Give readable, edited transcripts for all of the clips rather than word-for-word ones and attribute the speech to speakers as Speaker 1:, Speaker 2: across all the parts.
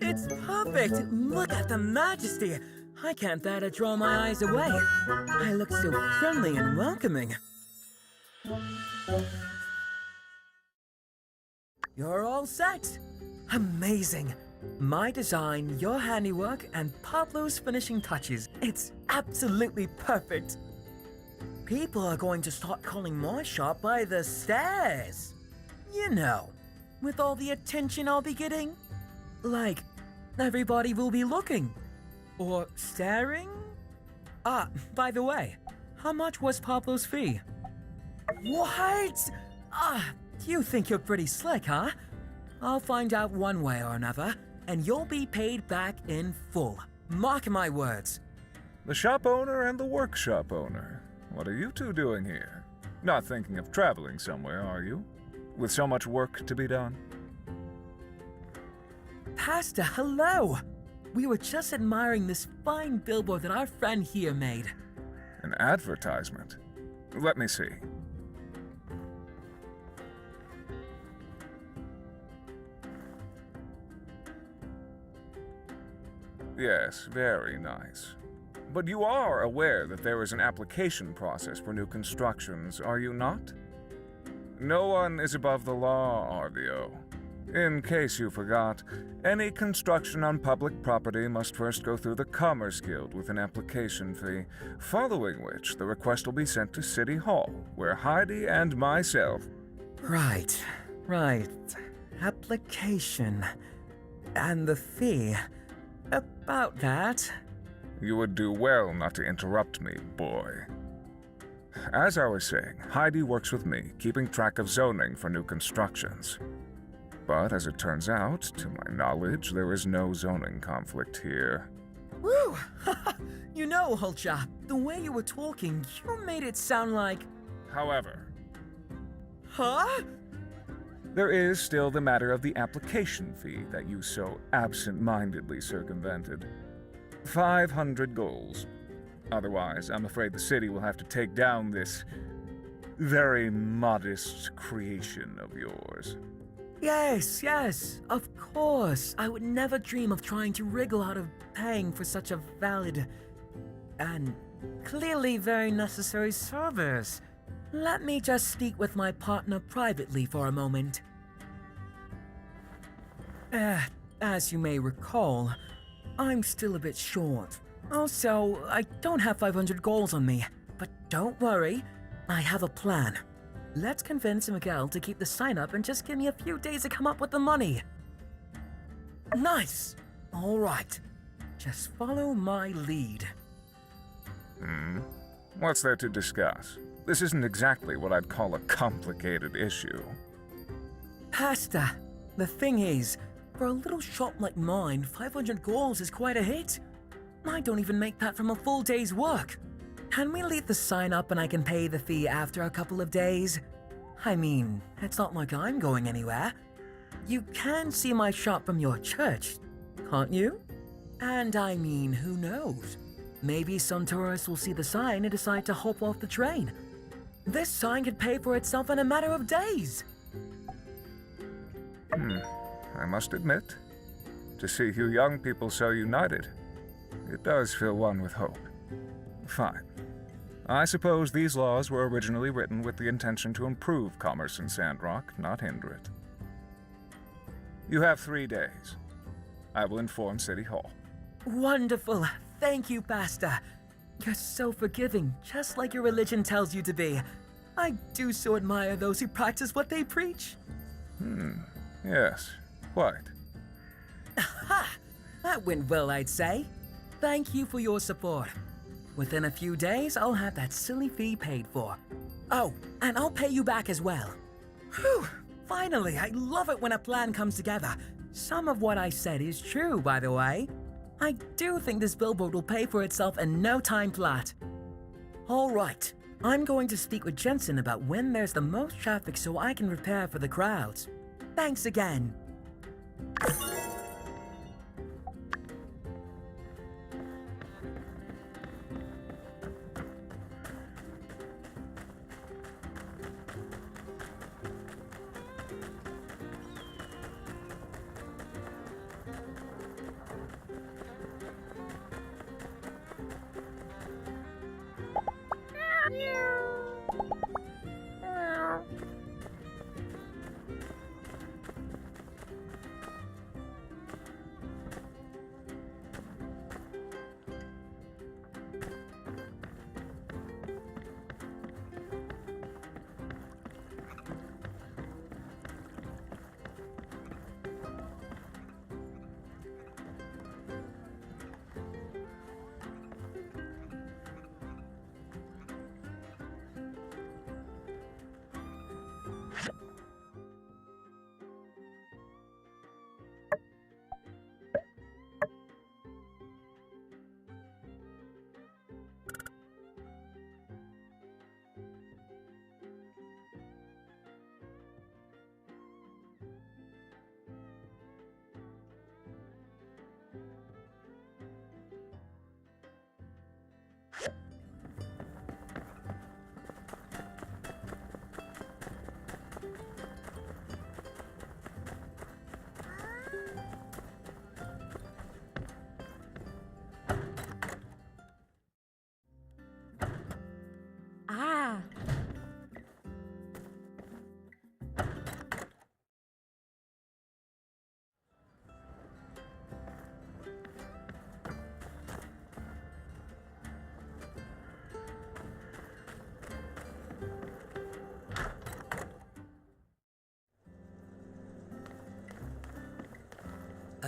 Speaker 1: It's perfect! Look at the majesty! I can't bear to draw my eyes away. I look so friendly and welcoming. You're all set! Amazing! My design, your handiwork, and Pablo's finishing touches. It's absolutely perfect. People are going to start calling my shop by the stairs. You know, with all the attention I'll be getting. Like, everybody will be looking. Or staring? Ah, by the way, how much was Pablo's fee? What? You think you're pretty slick, huh? I'll find out one way or another, and you'll be paid back in full. Mark my words.
Speaker 2: The shop owner and the workshop owner. What are you two doing here? Not thinking of traveling somewhere, are you? With so much work to be done?
Speaker 1: Pastor, hello! We were just admiring this fine billboard that our friend here made.
Speaker 2: An advertisement? Let me see. Yes, very nice. But you are aware that there is an application process for new constructions, are you not? No one is above the law, RVO. In case you forgot, any construction on public property must first go through the Commerce Guild with an application fee, following which the request will be sent to City Hall, where Heidi and myself...
Speaker 1: Right. Application. And the fee. About that.
Speaker 2: You would do well not to interrupt me, boy. As I was saying, Heidi works with me, keeping track of zoning for new constructions. But as it turns out, to my knowledge, there is no zoning conflict here.
Speaker 1: Woo! You know, old chap, the way you were talking, you made it sound like...
Speaker 2: However...
Speaker 1: Huh?
Speaker 2: There is still the matter of the application fee that you so absent-mindedly circumvented. 500 goals. Otherwise, I'm afraid the city will have to take down this very modest creation of yours.
Speaker 1: Yes, of course. I would never dream of trying to wriggle out of paying for such a valid and clearly very necessary service. Let me just speak with my partner privately for a moment. As you may recall, I'm still a bit short. Also, I don't have 500 goals on me, but don't worry, I have a plan. Let's convince Miguel to keep the sign up and just give me a few days to come up with the money. Nice! Alright, just follow my lead.
Speaker 2: What's there to discuss? This isn't exactly what I'd call a complicated issue.
Speaker 1: Pasta, the thing is, for a little shop like mine, 500 goals is quite a hit. I don't even make that from a full day's work. Can we leave the sign up and I can pay the fee after a couple of days? I mean, it's not like I'm going anywhere. You can see my shop from your church, can't you? And I mean, who knows? Maybe some tourists will see the sign and decide to hop off the train. This sign could pay for itself in a matter of days.
Speaker 2: I must admit, to see you young people so united, it does fill one with hope. Fine. I suppose these laws were originally written with the intention to improve commerce in Sandrock, not hinder it. You have 3 days. I will inform City Hall.
Speaker 1: Wonderful. Thank you, Pastor. You're so forgiving, just like your religion tells you to be. I do so admire those who practice what they preach.
Speaker 2: Yes, quite.
Speaker 1: Ha! That went well, I'd say. Thank you for your support. Within a few days, I'll have that silly fee paid for. Oh, and I'll pay you back as well. Whew! Finally, I love it when a plan comes together. Some of what I said is true, by the way. I do think this billboard will pay for itself in no time flat. All right, I'm going to speak with Jensen about when there's the most traffic so I can prepare for the crowds. Thanks again.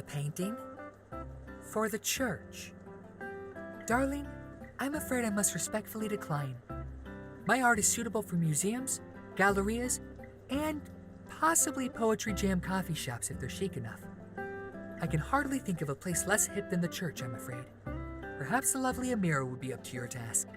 Speaker 3: A painting? For the church. Darling, I'm afraid I must respectfully decline. My art is suitable for museums, gallerias, and possibly poetry jam coffee shops if they're chic enough. I can hardly think of a place less hip than the church, I'm afraid. Perhaps the lovely Amira would be up to your task.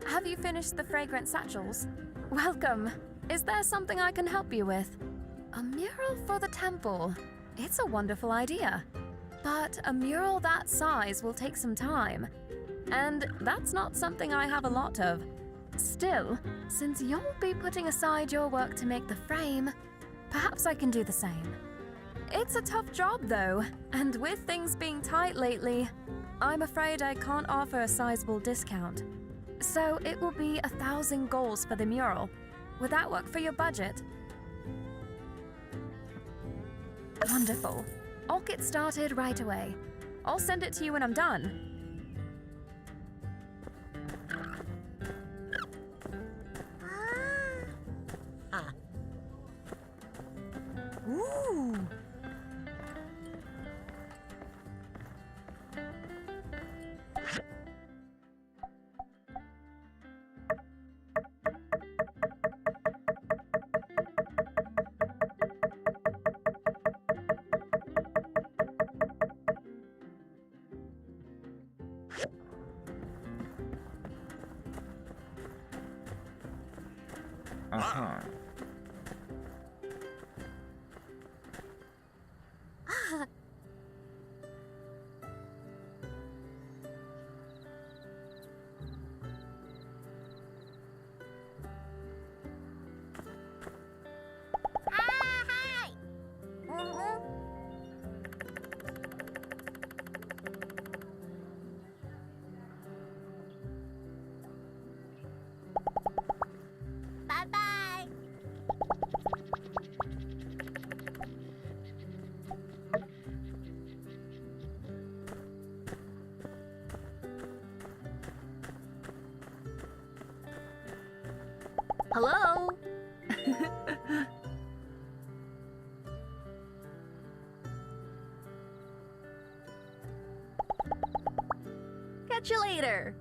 Speaker 4: Have you finished the fragrant satchels? Welcome. Is there something I can help you with? A mural for the temple. It's a wonderful idea. But a mural that size will take some time. And that's not something I have a lot of. Still, since you'll be putting aside your work to make the frame, perhaps I can do the same. It's a tough job though, and with things being tight lately, I'm afraid I can't offer a sizable discount. So it will be 1,000 goals for the mural. Would that work for your budget? Wonderful. I'll get started right away. I'll send it to you when I'm done. Ooh!
Speaker 2: Uh-huh.
Speaker 5: Bye-bye.
Speaker 4: Hello? Catch you later.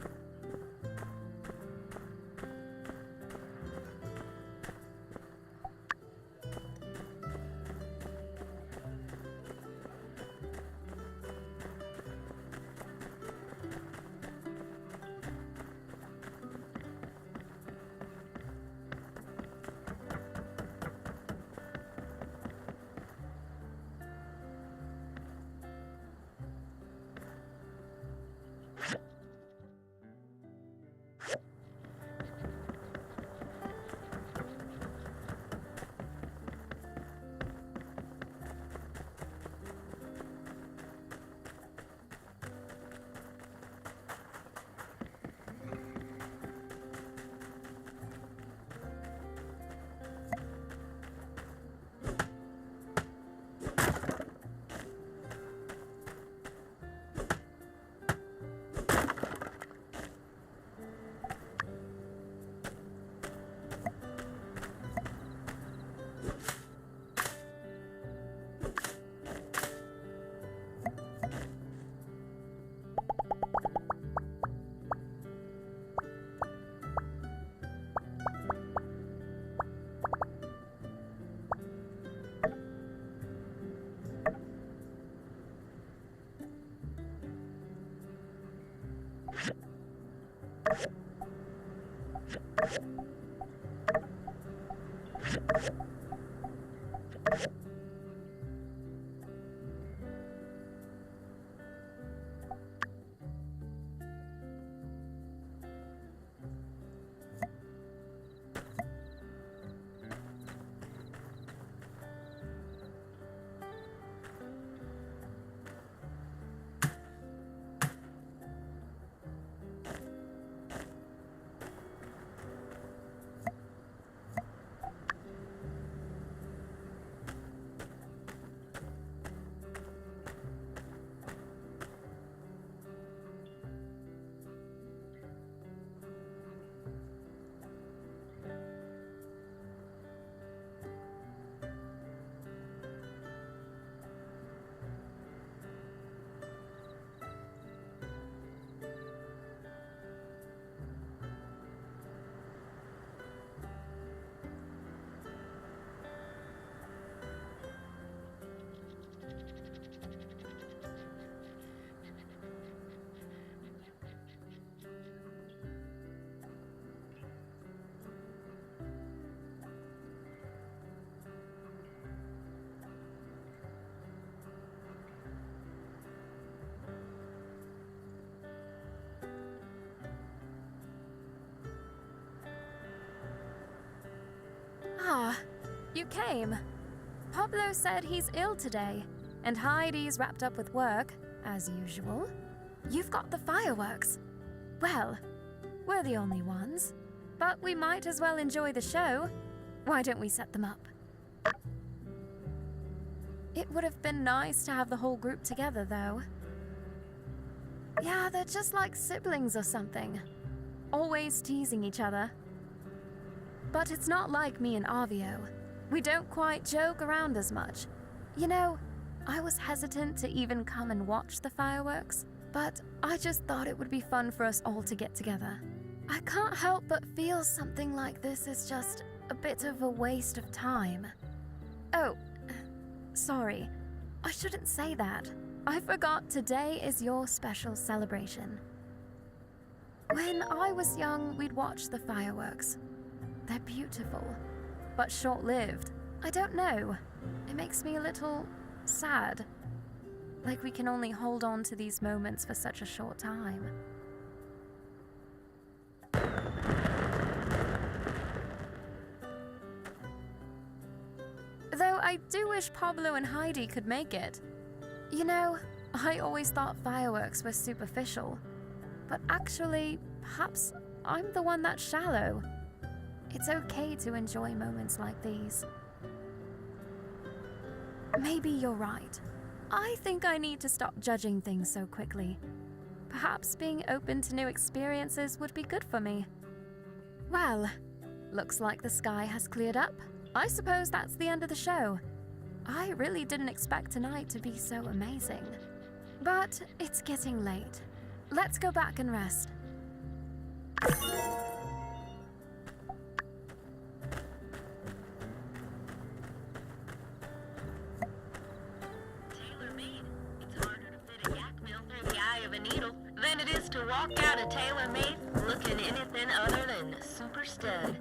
Speaker 4: Ah, you came. Pablo said he's ill today, and Heidi's wrapped up with work, as usual. You've got the fireworks. Well, we're the only ones, but we might as well enjoy the show. Why don't we set them up? It would have been nice to have the whole group together, though. Yeah, they're just like siblings or something. Always teasing each other. But it's not like me and Avio. We don't quite joke around as much. You know, I was hesitant to even come and watch the fireworks, but I just thought it would be fun for us all to get together. I can't help but feel something like this is just a bit of a waste of time. Oh, sorry. I shouldn't say that. I forgot today is your special celebration. When I was young, we'd watch the fireworks. They're beautiful, but short-lived. I don't know. It makes me a little sad. Like we can only hold on to these moments for such a short time. Though I do wish Pablo and Heidi could make it. You know, I always thought fireworks were superficial. But actually, perhaps I'm the one that's shallow. It's okay to enjoy moments like these. Maybe you're right. I think I need to stop judging things so quickly. Perhaps being open to new experiences would be good for me. Well, looks like the sky has cleared up. I suppose that's the end of the show. I really didn't expect tonight to be so amazing. But it's getting late. Let's go back and rest.
Speaker 6: Tailor-made. It's harder to fit a yak mill through the eye of a needle than it is to walk out a tailor-made looking anything other than a super stud.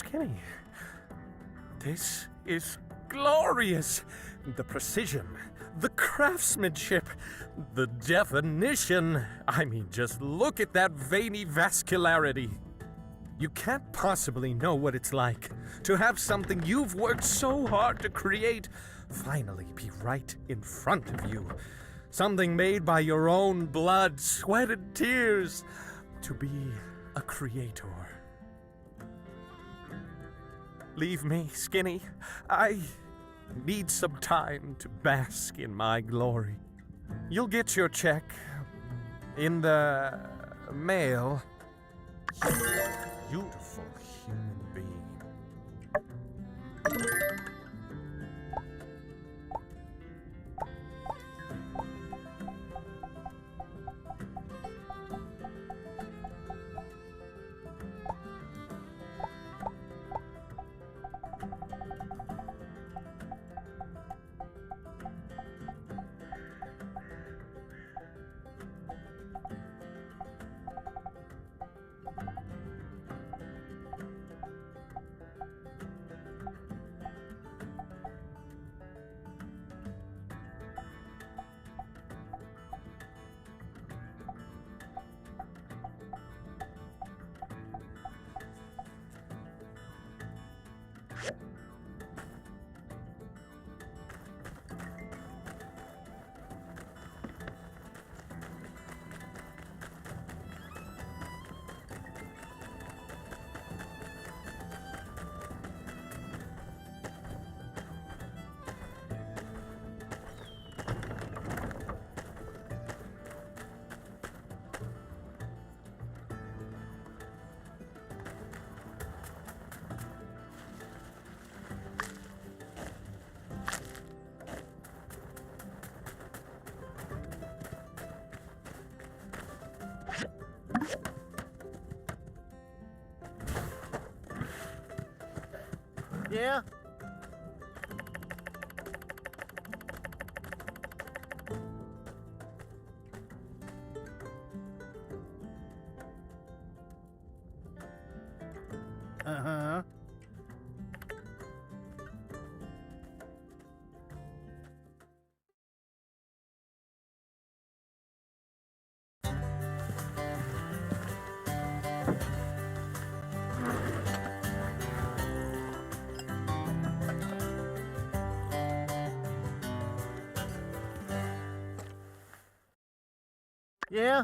Speaker 7: Skinny, this is glorious. The precision, the craftsmanship, the definition. I mean, just look at that veiny vascularity. You can't possibly know what it's like to have something you've worked so hard to create finally be right in front of you. Something made by your own blood, sweat, and tears. To be a creator. Leave me, Skinny. I need some time to bask in my glory. You'll get your check in the mail. Beautiful human being. Yeah? Uh-huh. Yeah?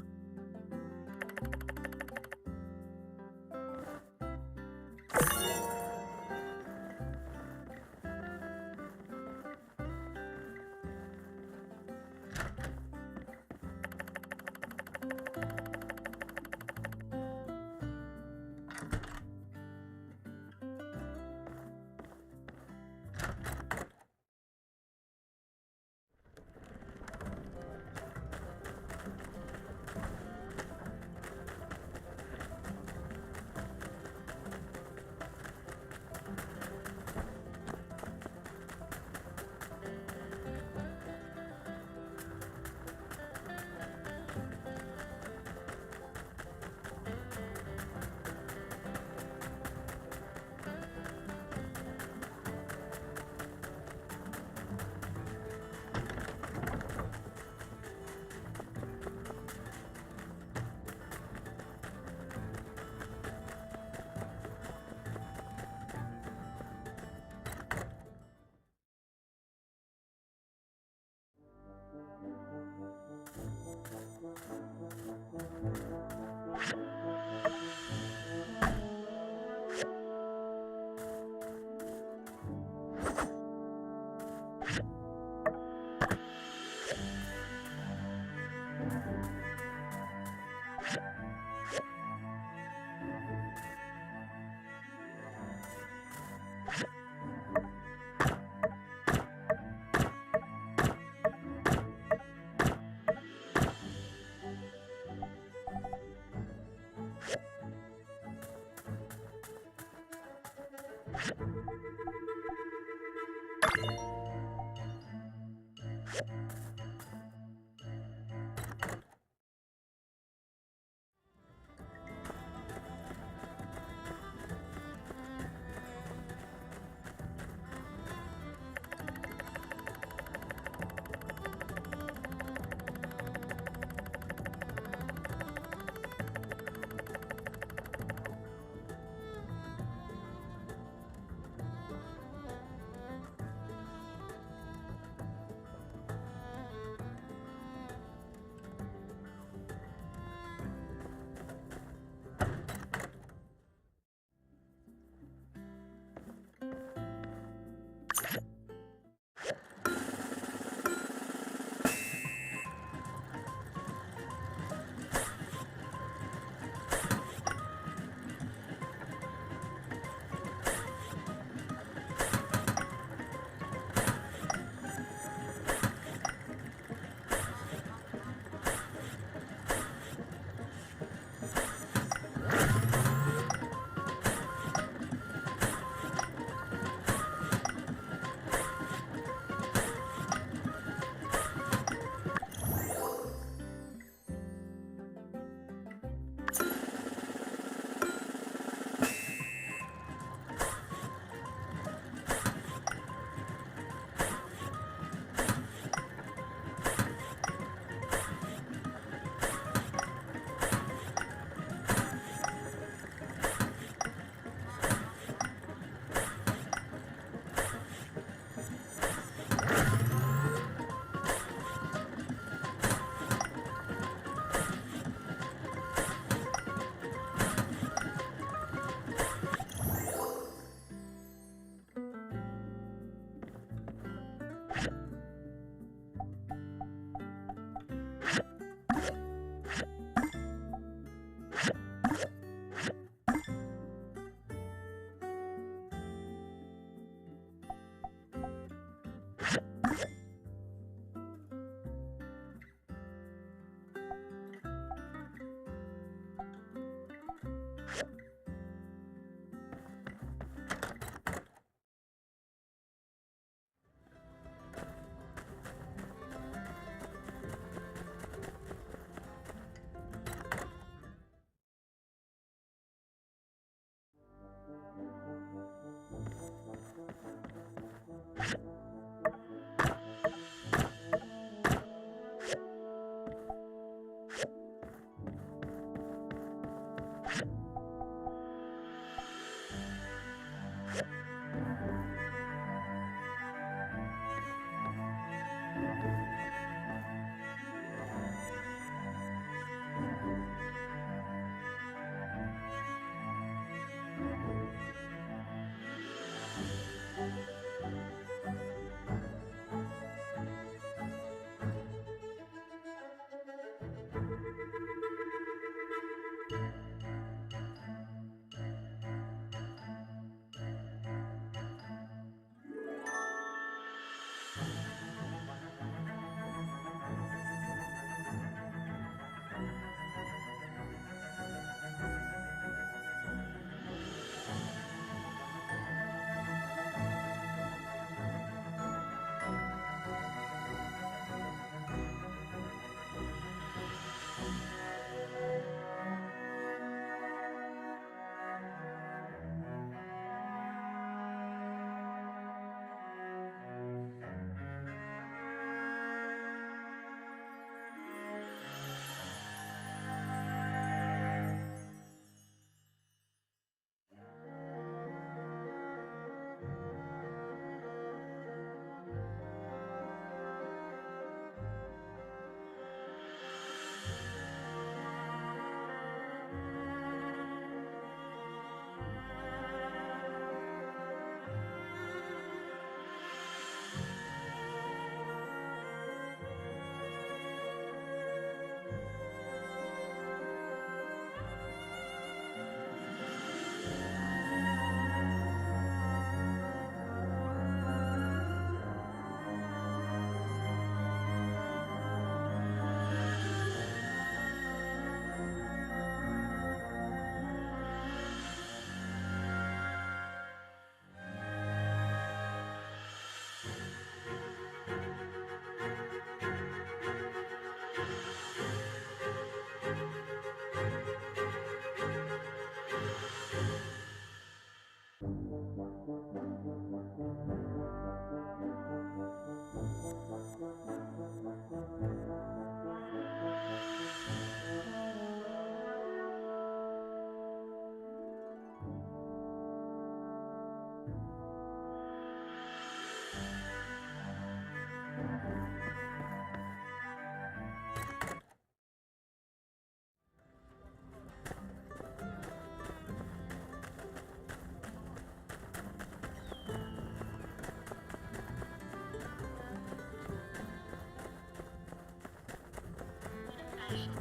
Speaker 6: fashion.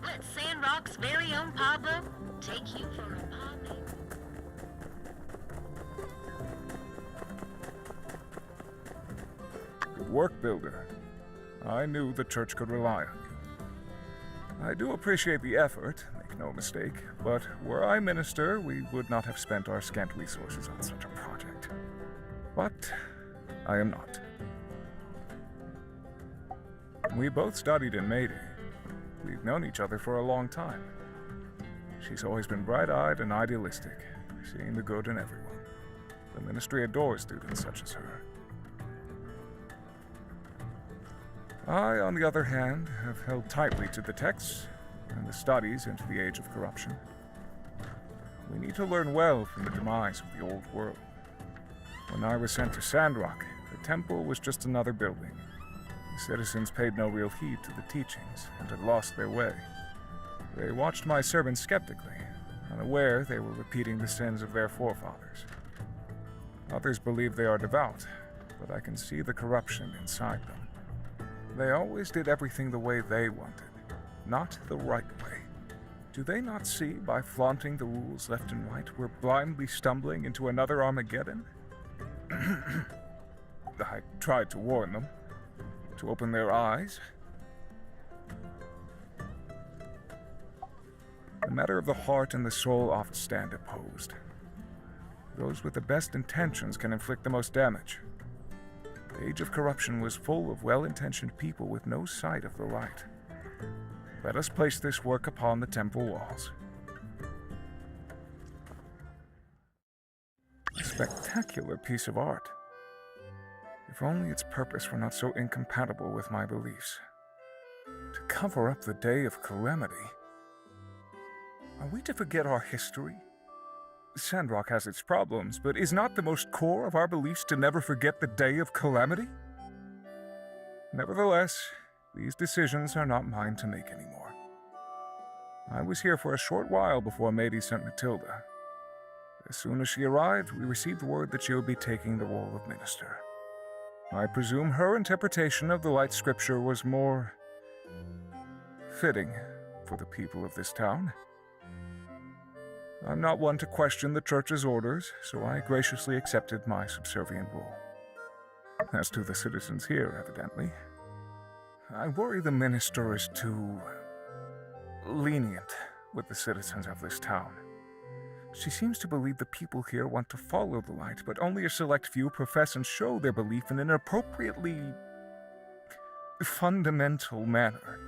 Speaker 6: Let Sandrock's very own Pablo take you for a pomade.
Speaker 2: Good work, Builder. I knew the church could rely on you. I do appreciate the effort, make no mistake, but were I minister, we would not have spent our scant resources on such a project. But I am not. We both studied in Mayday. We've known each other for a long time. She's always been bright-eyed and idealistic, seeing the good in everyone. The ministry adores students such as her. I, on the other hand, have held tightly to the texts and the studies into the age of corruption. We need to learn well from the demise of the old world. When I was sent to Sandrock, the temple was just another building. The citizens paid no real heed to the teachings and had lost their way. They watched my servants skeptically, unaware they were repeating the sins of their forefathers. Others believe they are devout, but I can see the corruption inside them. They always did everything the way they wanted, not the right way. Do they not see, by flaunting the rules left and right, we're blindly stumbling into another Armageddon? I tried to warn them, to open their eyes. The matter of the heart and the soul oft stand opposed. Those with the best intentions can inflict the most damage. The age of corruption was full of well-intentioned people with no sight of the light. Let us place this work upon the temple walls. A spectacular piece of art. If only its purpose were not so incompatible with my beliefs. To cover up the day of calamity. Are we to forget our history? Sandrock has its problems, but is not the most core of our beliefs to never forget the day of calamity? Nevertheless, these decisions are not mine to make anymore. I was here for a short while before Mady sent Matilda. As soon as she arrived, we received word that she would be taking the role of minister. I presume her interpretation of the Light Scripture was more fitting for the people of this town. I'm not one to question the church's orders, so I graciously accepted my subservient role. As to the citizens here, evidently, I worry the minister is too lenient with the citizens of this town. She seems to believe the people here want to follow the light, but only a select few profess and show their belief in an appropriately fundamental manner.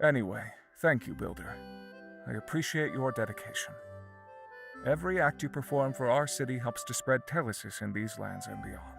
Speaker 2: Anyway, thank you, Builder. I appreciate your dedication. Every act you perform for our city helps to spread telesis in these lands and beyond.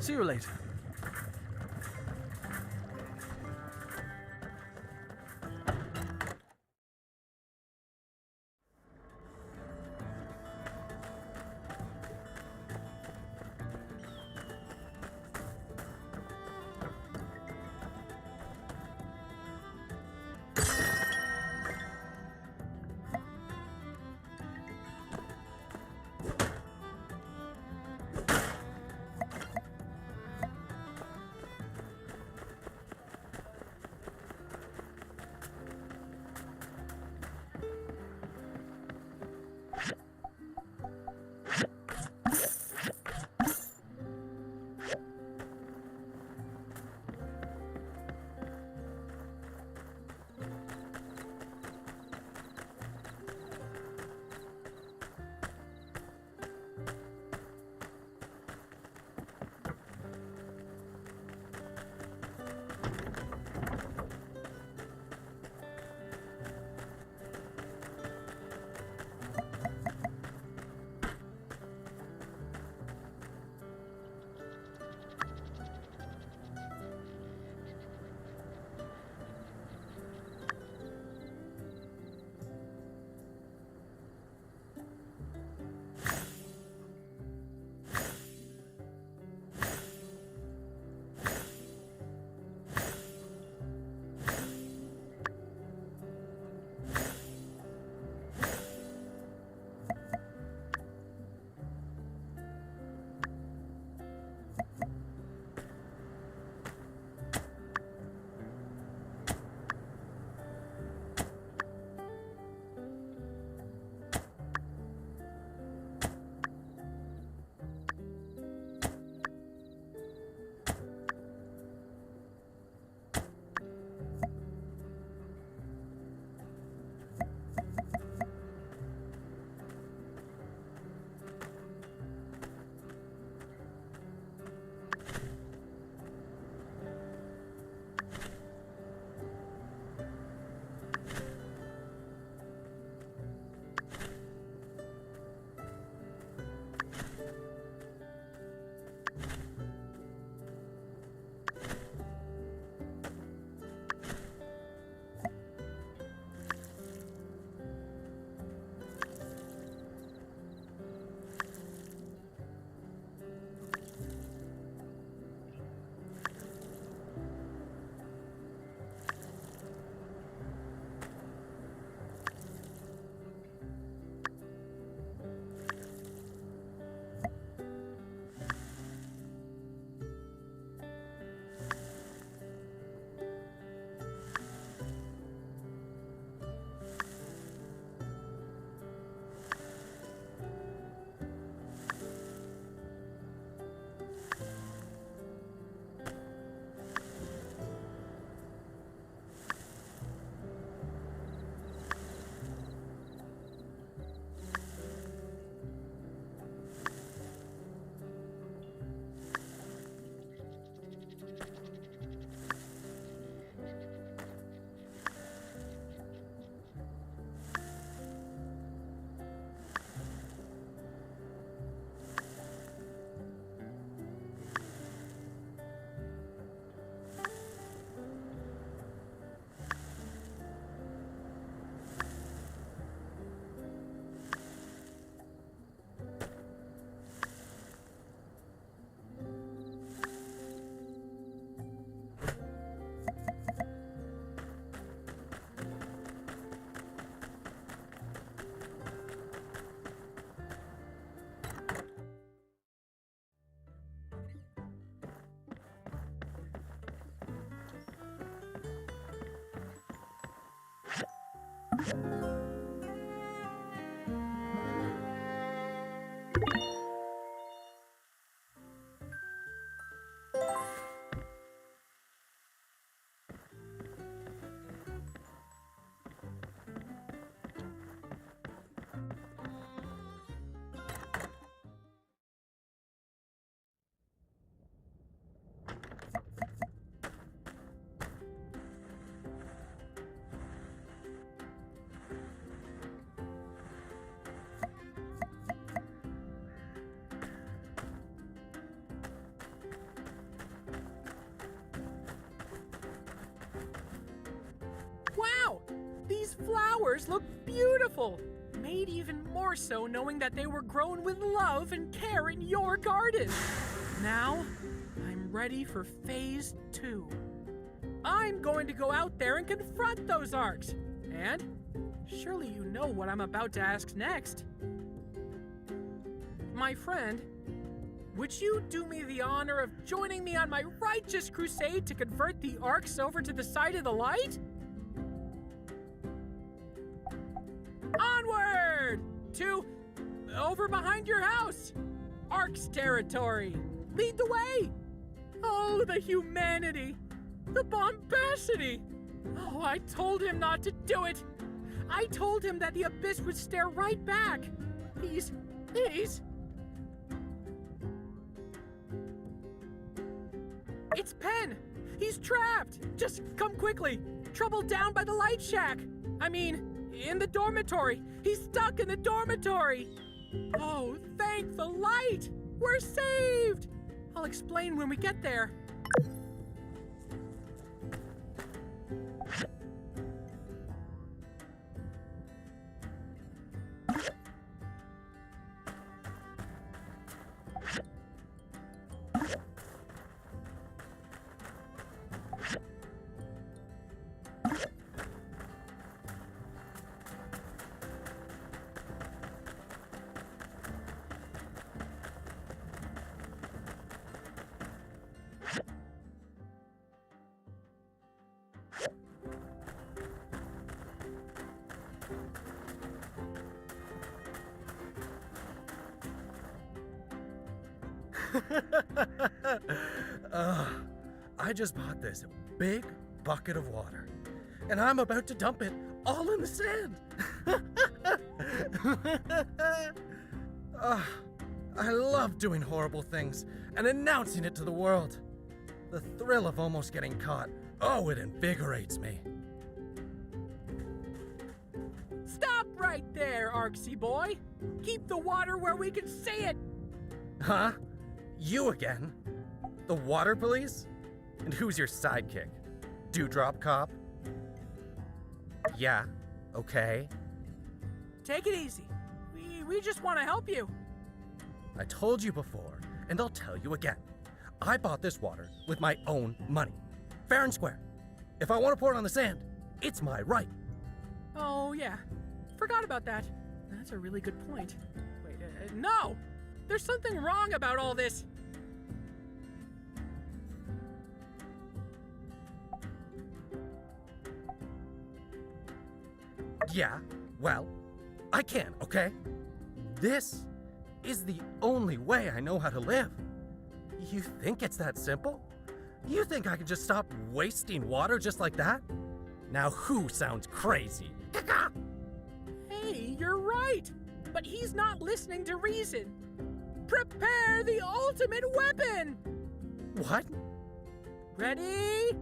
Speaker 1: See you later.
Speaker 8: Those flowers look beautiful! Made even more so knowing that they were grown with love and care in your garden. Now, I'm ready for phase 2. I'm going to go out there and confront those arcs. And surely you know what I'm about to ask next. My friend, would you do me the honor of joining me on my righteous crusade to convert the arcs over to the side of the light? Onward! To over behind your house! Ark's territory! Lead the way! Oh, the humanity! The bombacity! Oh, I told him not to do it! I told him that the abyss would stare right back! He's... It's Pen! He's trapped! Just come quickly! Trouble down by the light shack! I mean, in the dormitory! He's stuck in the dormitory! Oh, thank the light! We're saved! I'll explain when we get there.
Speaker 7: I just bought this big bucket of water, and I'm about to dump it all in the sand. I love doing horrible things and announcing it to the world. The thrill of almost getting caught, oh, it invigorates me.
Speaker 8: Stop right there, Arksy boy! Keep the water where we can see it!
Speaker 7: Huh? You again? The water police? And who's your sidekick? Dewdrop Cop? Yeah, okay.
Speaker 8: Take it easy. We just want to help you.
Speaker 7: I told you before, and I'll tell you again. I bought this water with my own money. Fair and square. If I want to pour it on the sand, it's my right.
Speaker 8: Oh, yeah. Forgot about that. That's a really good point. Wait, no! There's something wrong about all this.
Speaker 7: Yeah, well, I can, okay? This is the only way I know how to live. You think it's that simple? You think I can just stop wasting water just like that? Now who sounds crazy?
Speaker 8: Hey, you're right. But he's not listening to reason. Prepare the ultimate weapon!
Speaker 7: What?
Speaker 8: Ready?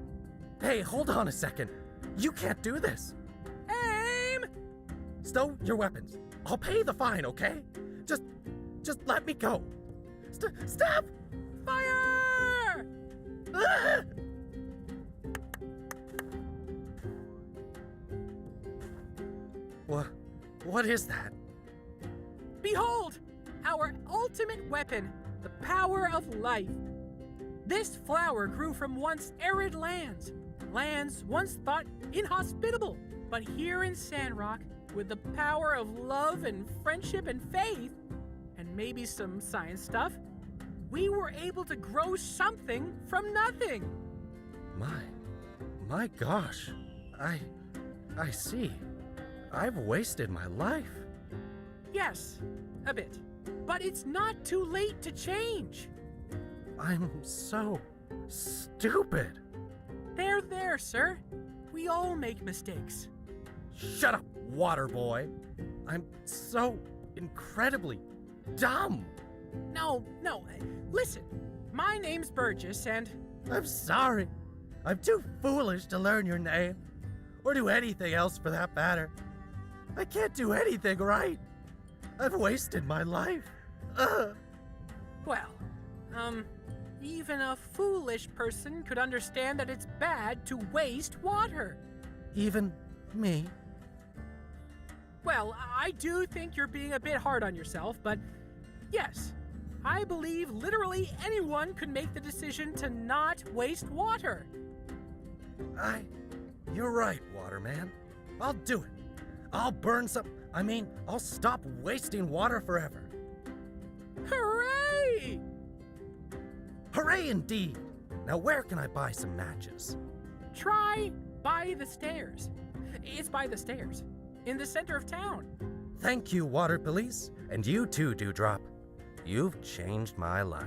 Speaker 7: Hey, hold on a second. You can't do this.
Speaker 8: Aim!
Speaker 7: Stow your weapons. I'll pay the fine, okay? Just let me go. Stop!
Speaker 8: Fire!
Speaker 7: Ah! What is that?
Speaker 8: Behold, our ultimate weapon, the power of life. This flower grew from once arid lands once thought inhospitable. But here in Sandrock, with the power of love and friendship and faith, and maybe some science stuff, we were able to grow something from nothing.
Speaker 7: My gosh. I see. I've wasted my life.
Speaker 8: Yes, a bit. But it's not too late to change.
Speaker 7: I'm so stupid.
Speaker 8: There, sir. We all make mistakes.
Speaker 7: Shut up, water boy. I'm so incredibly dumb.
Speaker 8: No, listen. My name's Burgess, and...
Speaker 7: I'm sorry. I'm too foolish to learn your name, or do anything else for that matter. I can't do anything right. I've wasted my life. Ugh.
Speaker 8: Well, even a foolish person could understand that it's bad to waste water.
Speaker 7: Even me?
Speaker 8: Well, I do think you're being a bit hard on yourself, but yes, I believe literally anyone could make the decision to not waste water.
Speaker 7: You're right, Waterman. I'll do it. I'll burn some. I'll stop wasting water forever.
Speaker 8: Hooray!
Speaker 7: Hooray indeed! Now, where can I buy some matches?
Speaker 8: Try by the stairs. It's by the stairs, in the center of town.
Speaker 7: Thank you, Water Police. And you too, Dewdrop. You've changed my life.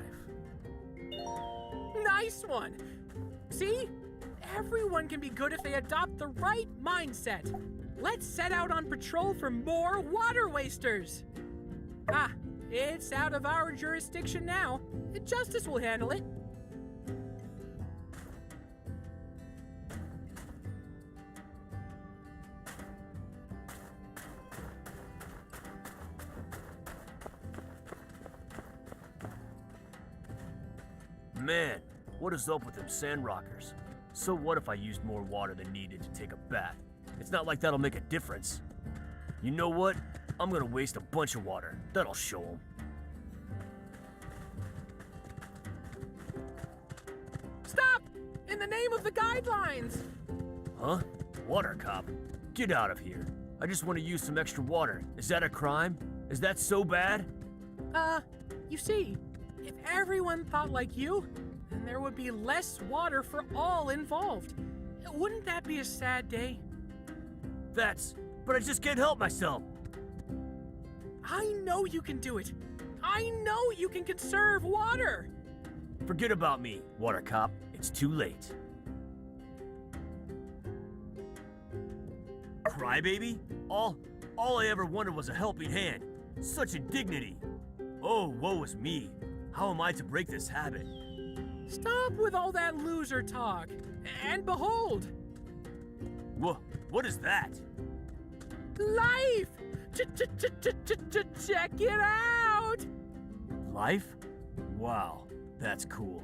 Speaker 8: Nice one! See? Everyone can be good if they adopt the right mindset. Let's set out on patrol for more water wasters. Ah, it's out of our jurisdiction now. Justice will handle it.
Speaker 9: Man, what is up with them Sandrockers? So what if I used more water than needed to take a bath? It's not like that'll make a difference. You know what? I'm gonna waste a bunch of water. That'll show them.
Speaker 8: Stop! In the name of the guidelines!
Speaker 9: Huh? Water cop? Get out of here. I just want to use some extra water. Is that a crime? Is that so bad?
Speaker 8: You see, if everyone thought like you, then there would be less water for all involved. Wouldn't that be a sad day?
Speaker 9: But I just can't help myself.
Speaker 8: I know you can do it. I know you can conserve water.
Speaker 9: Forget about me, water cop. It's too late. Crybaby? All I ever wanted was a helping hand. Such indignity. Oh, woe is me. How am I to break this habit?
Speaker 8: Stop with all that loser talk. And behold,
Speaker 9: What is that?
Speaker 8: life! Check it out!
Speaker 9: Life? Wow, that's cool.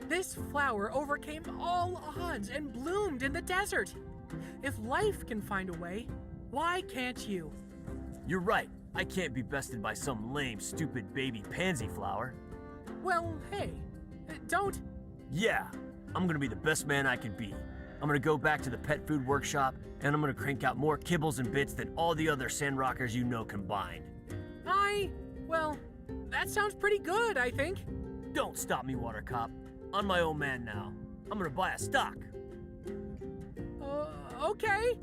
Speaker 8: This flower overcame all odds and bloomed in the desert. If life can find a way, why can't you?
Speaker 9: You're right. I can't be bested by some lame, stupid baby pansy flower.
Speaker 8: Well, hey, don't...
Speaker 9: Yeah, I'm gonna be the best man I can be. I'm gonna go back to the pet food workshop, and I'm gonna crank out more kibbles and bits than all the other Sandrockers you know combined.
Speaker 8: Well, that sounds pretty good, I think.
Speaker 9: Don't stop me, water cop. I'm my own man now. I'm gonna buy a stock.
Speaker 8: Okay.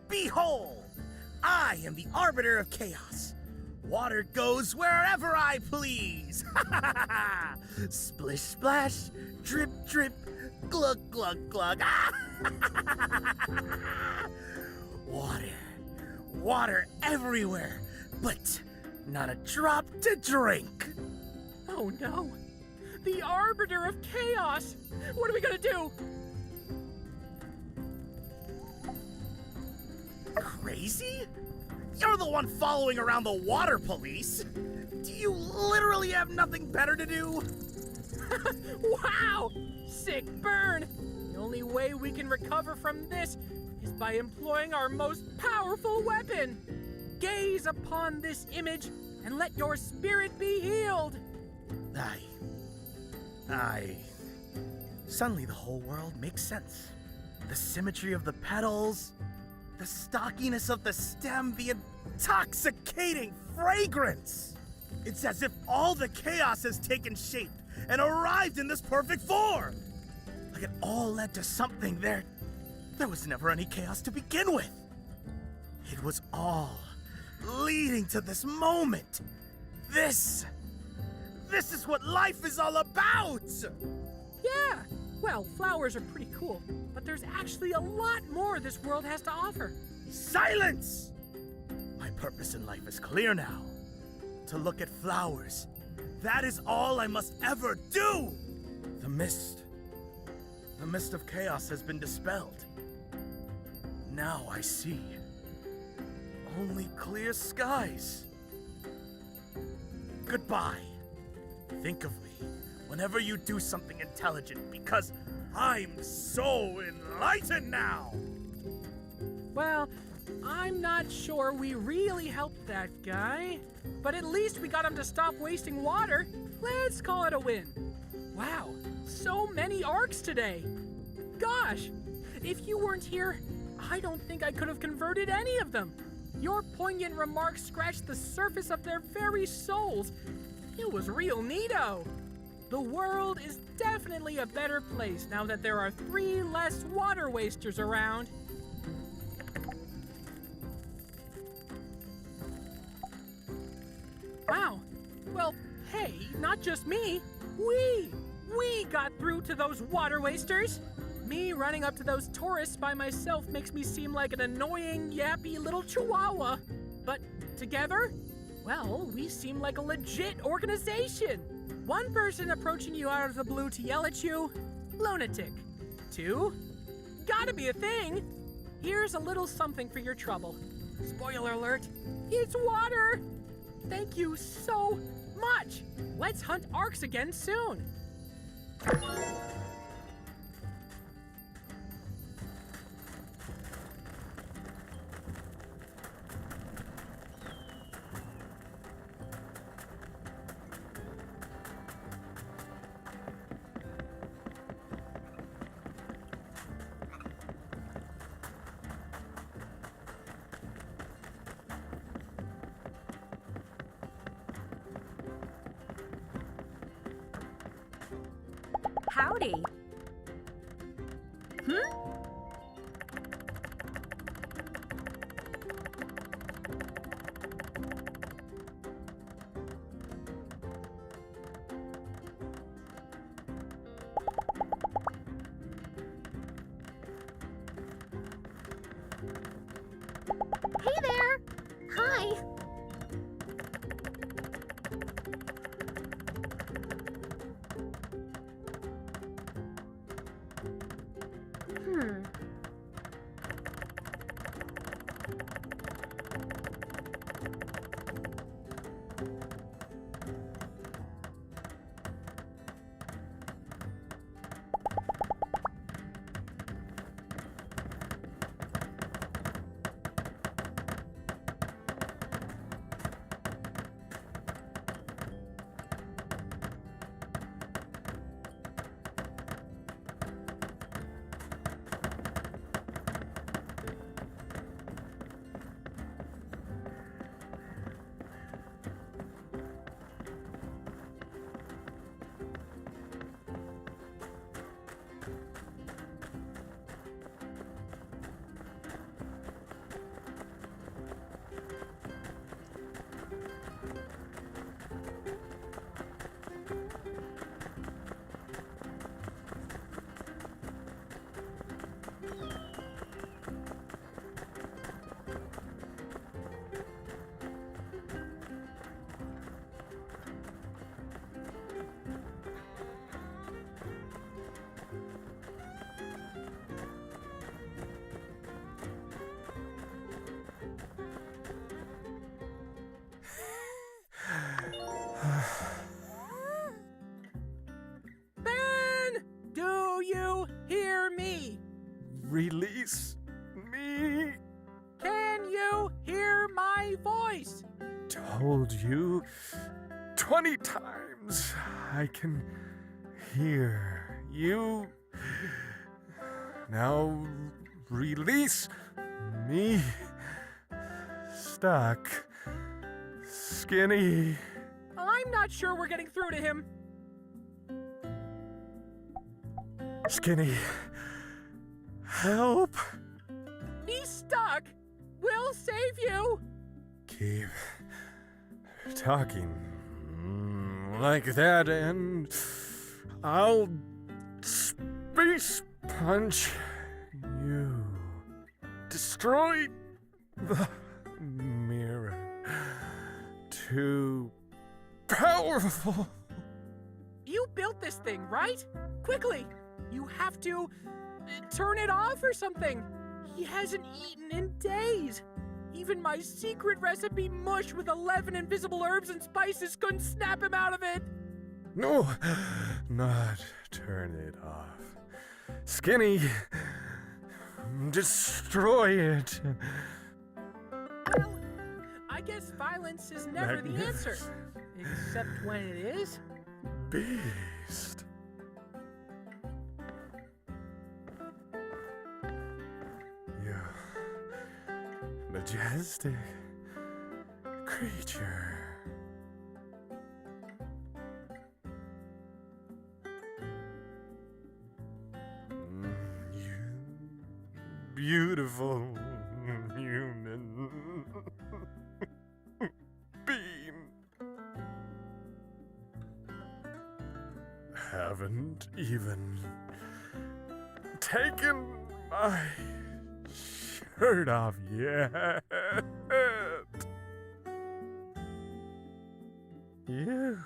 Speaker 10: Behold! I am the arbiter of chaos. Water goes wherever I please. Splish splash, drip drip, glug glug glug. Water everywhere, but not a drop to drink.
Speaker 8: Oh no. The Arbiter of Chaos! What are we gonna do?
Speaker 10: Crazy? You're the one following around the water police. Do you literally have nothing better to do?
Speaker 8: Wow! Sick burn! The only way we can recover from this is by employing our most powerful weapon. Gaze upon this image and let your spirit be healed.
Speaker 10: Suddenly the whole world makes sense. The symmetry of the petals, the stockiness of the stem, the intoxicating fragrance. It's as if all the chaos has taken shape and arrived in this perfect form. Like it all led to something there. There was never any chaos to begin with. It was all leading to this moment. This is what life is all about.
Speaker 8: Yeah, Well, flowers are pretty cool, but there's actually a lot more this world has to offer.
Speaker 10: Silence! My purpose in life is clear now. To look at flowers. That is all I must ever do! The mist of chaos has been dispelled. Now I see. Only clear skies. Goodbye. Think of me whenever you do something intelligent, because I'm so enlightened now!
Speaker 8: Well, I'm not sure we really helped that guy, but at least we got him to stop wasting water. Let's call it a win. Wow, so many arcs today. Gosh, if you weren't here, I don't think I could have converted any of them. Your poignant remarks scratched the surface of their very souls. It was real neato. The world is definitely a better place now that there are 3 less water wasters around. Wow. Well, hey, not just me. We got through to those water wasters. Me running up to those tourists by myself makes me seem like an annoying, yappy little chihuahua. But together, well, we seem like a legit organization. 1 person approaching you out of the blue to yell at you, lunatic. 2, gotta be a thing. Here's a little something for your trouble. Spoiler alert, it's water. Thank you so much. Let's hunt arcs again soon.
Speaker 11: Howdy.
Speaker 5: Hey there! Hi!
Speaker 8: Ben! Do you hear me?
Speaker 7: Release me.
Speaker 8: Can you hear my voice?
Speaker 7: Told you 20 times I can hear you. Now release me. Stuck. Skinny.
Speaker 8: I'm not sure we're getting through to him.
Speaker 7: Skinny. Help.
Speaker 8: He's stuck. We'll save you.
Speaker 7: Keep talking like that and I'll Beast Punch, you destroyed the mirror. Too powerful.
Speaker 8: You built this thing, right? Quickly! You have to turn it off or something. He hasn't eaten in days. Even my secret recipe mush with 11 invisible herbs and spices couldn't snap him out of it.
Speaker 7: No, not turn it off. Skinny, destroy it.
Speaker 8: Well, I guess violence is never the answer. Except when it is.
Speaker 7: Beast. You majestic creature. You beautiful human being. Haven't even taken my shirt off yet. You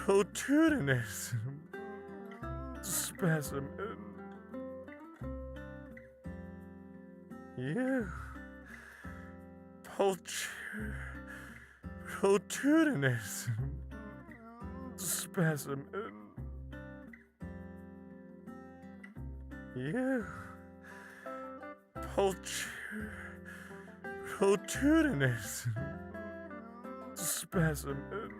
Speaker 7: protrudenous specimen. You protrudenous specimen. You protrudenous specimen.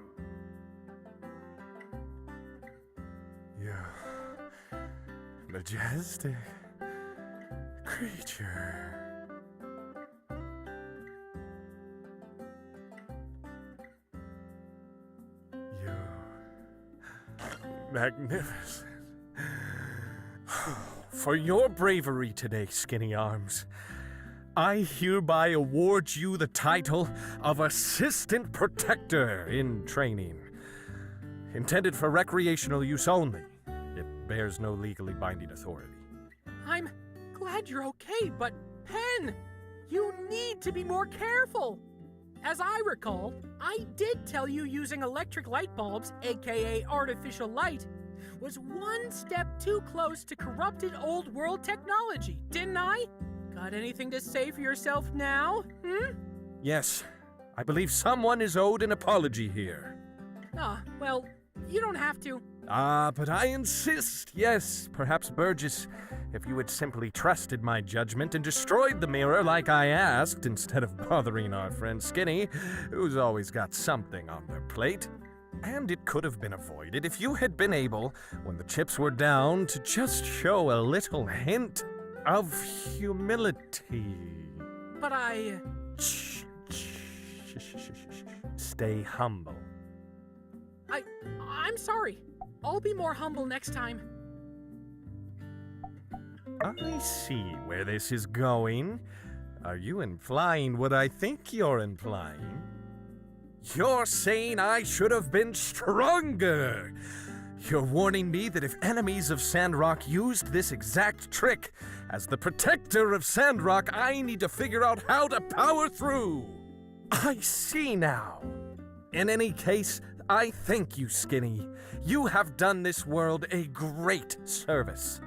Speaker 7: You majestic creature. You magnificent. For your bravery today, Skinny Arms, I hereby award you the title of Assistant Protector in Training. Intended for recreational use only, it bears no legally binding authority.
Speaker 8: I'm glad you're okay, but Pen, you need to be more careful. As I recall, I did tell you using electric light bulbs, aka artificial light, was one step too close to corrupted old world technology, didn't I? Got anything to say for yourself now?
Speaker 7: Yes, I believe someone is owed an apology here.
Speaker 8: Ah, well, you don't have to.
Speaker 7: But I insist. Yes, perhaps Burgess, if you had simply trusted my judgment and destroyed the mirror like I asked, instead of bothering our friend Skinny, who's always got something on their plate. And it could have been avoided if you had been able, when the chips were down, to just show a little hint of humility.
Speaker 8: But I...
Speaker 7: Shh. Stay humble.
Speaker 8: I'm sorry. I'll be more humble next time.
Speaker 7: I see where this is going. Are you implying what I think you're implying? You're saying I should have been stronger. You're warning me that if enemies of Sandrock used this exact trick, as the protector of Sandrock, I need to figure out how to power through. I see now. In any case, I thank you, Skinny. You have done this world a great service.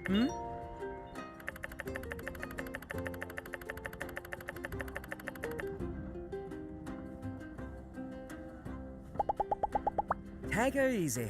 Speaker 1: Hmm? Take her easy.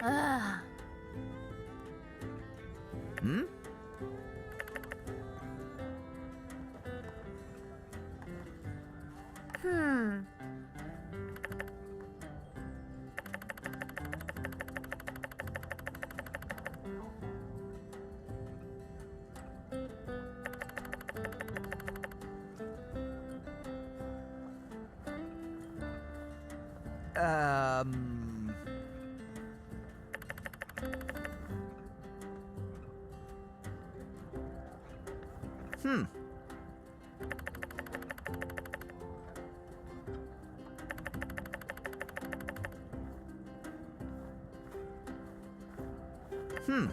Speaker 4: Ugh.
Speaker 10: Hmm?
Speaker 4: Hmm.
Speaker 10: Um. Hmm. Hmm.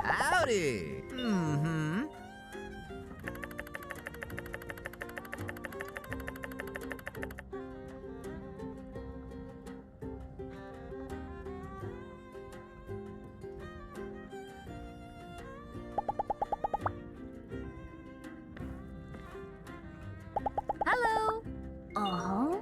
Speaker 10: Howdy. Mm-hmm.
Speaker 5: Hello.
Speaker 4: Uh-huh.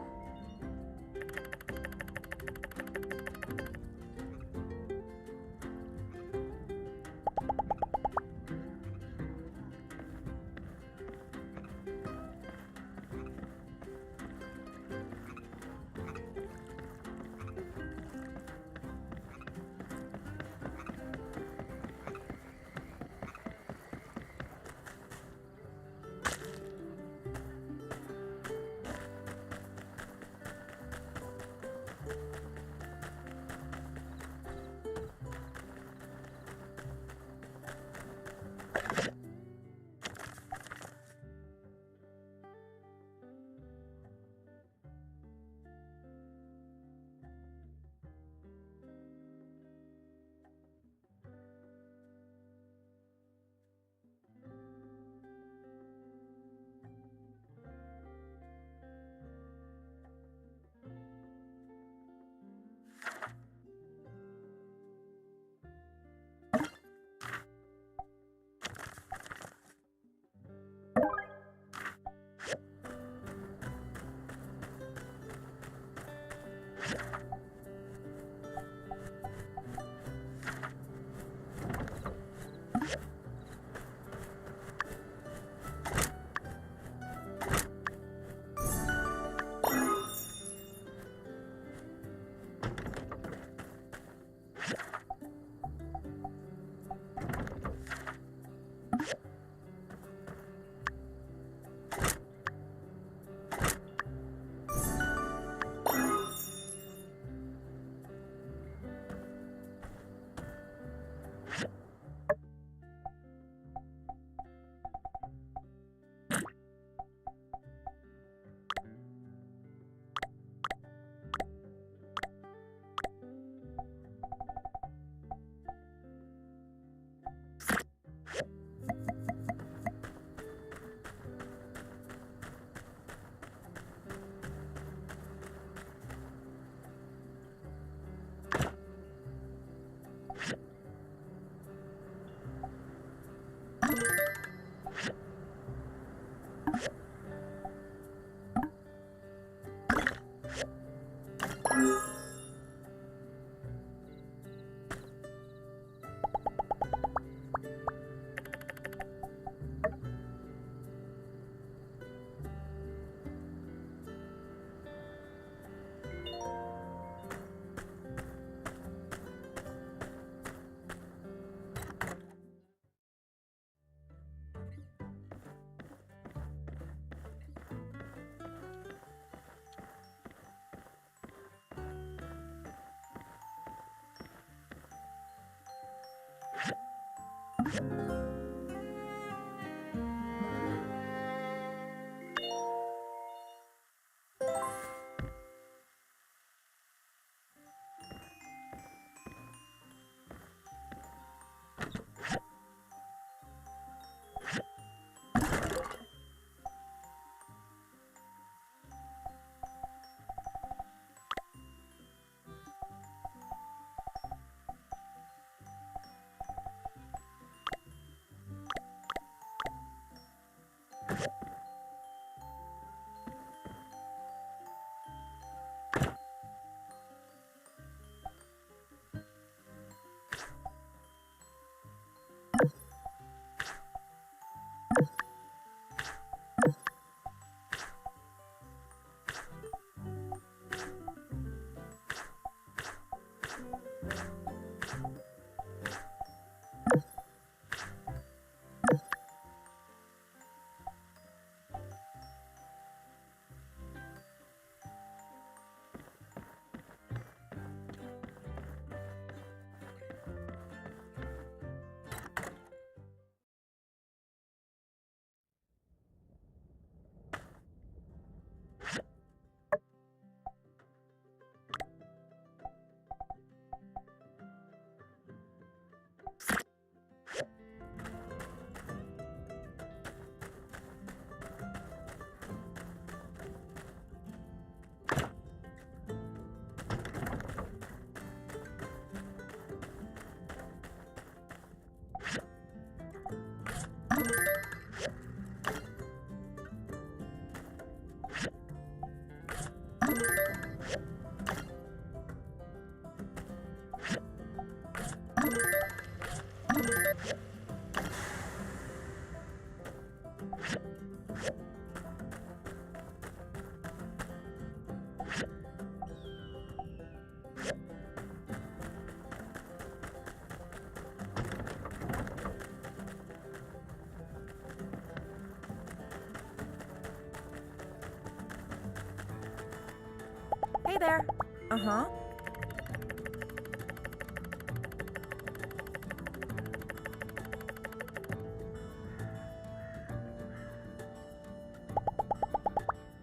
Speaker 11: Hey there. Uh-huh.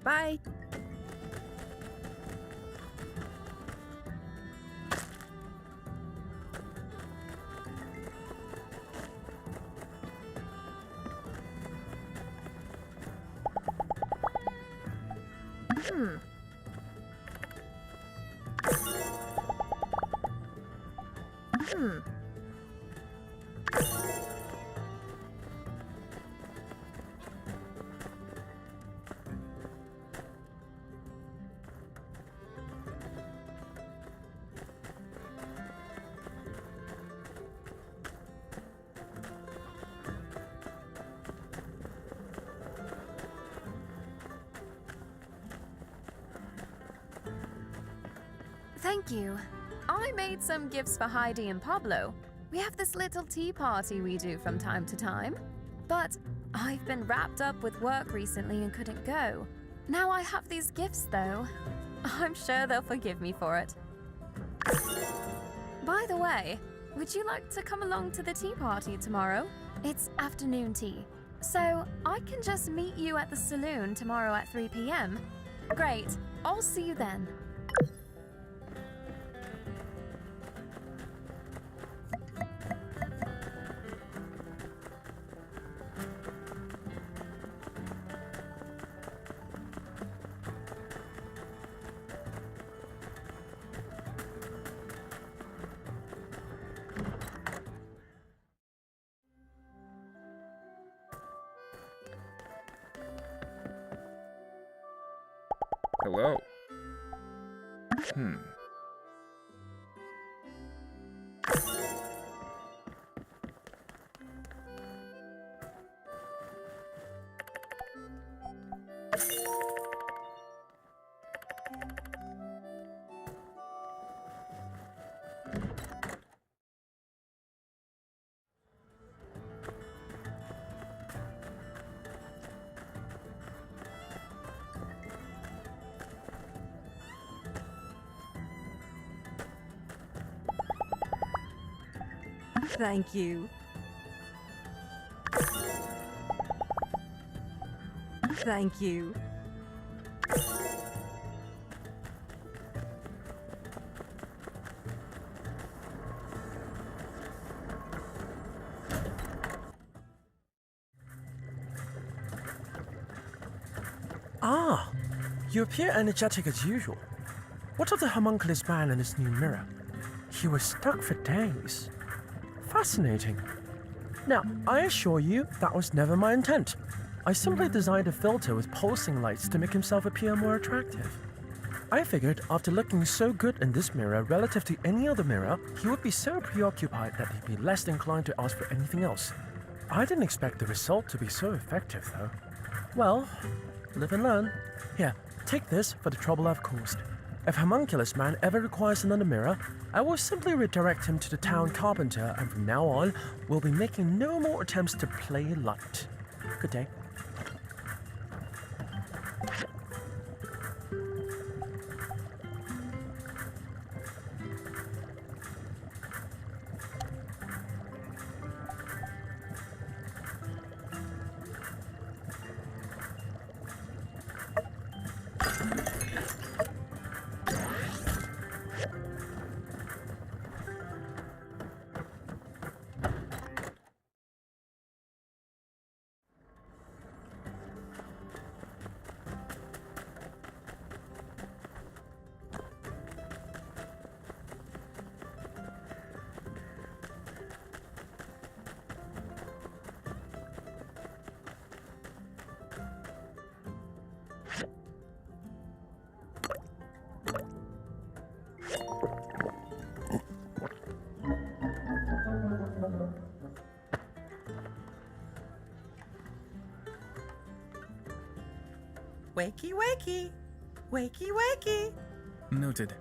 Speaker 11: Bye. Hmm. Hmm.
Speaker 4: Thank you. I made some gifts for Heidi and Pablo. We have this little tea party we do from time to time. But I've been wrapped up with work recently and couldn't go. Now I have these gifts, though. I'm sure they'll forgive me for it. By the way, would you like to come along to the tea party tomorrow? It's afternoon tea. So I can just meet you at the saloon tomorrow at 3 p.m. Great. I'll see you then.
Speaker 2: Hello.
Speaker 11: Thank you. Thank you.
Speaker 12: Ah, you appear energetic as usual. What of the homunculus man in his new mirror? He was stuck for days. Fascinating. Now, I assure you that was never my intent. I simply designed a filter with pulsing lights to make himself appear more attractive. I figured after looking so good in this mirror relative to any other mirror, he would be so preoccupied that he'd be less inclined to ask for anything else. I didn't expect the result to be so effective, though. Well, live and learn. Here, take this for the trouble I've caused. If Homunculus Man ever requires another mirror, I will simply redirect him to the town carpenter, and from now on, we'll be making no more attempts to play light. Good day.
Speaker 13: Wakey, wakey! Wakey, wakey!
Speaker 14: Noted.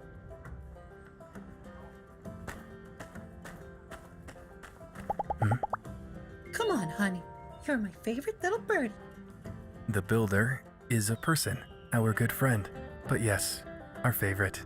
Speaker 13: Come on, honey. You're my favorite little birdie.
Speaker 14: The builder is a person, our good friend. But yes, our favorite.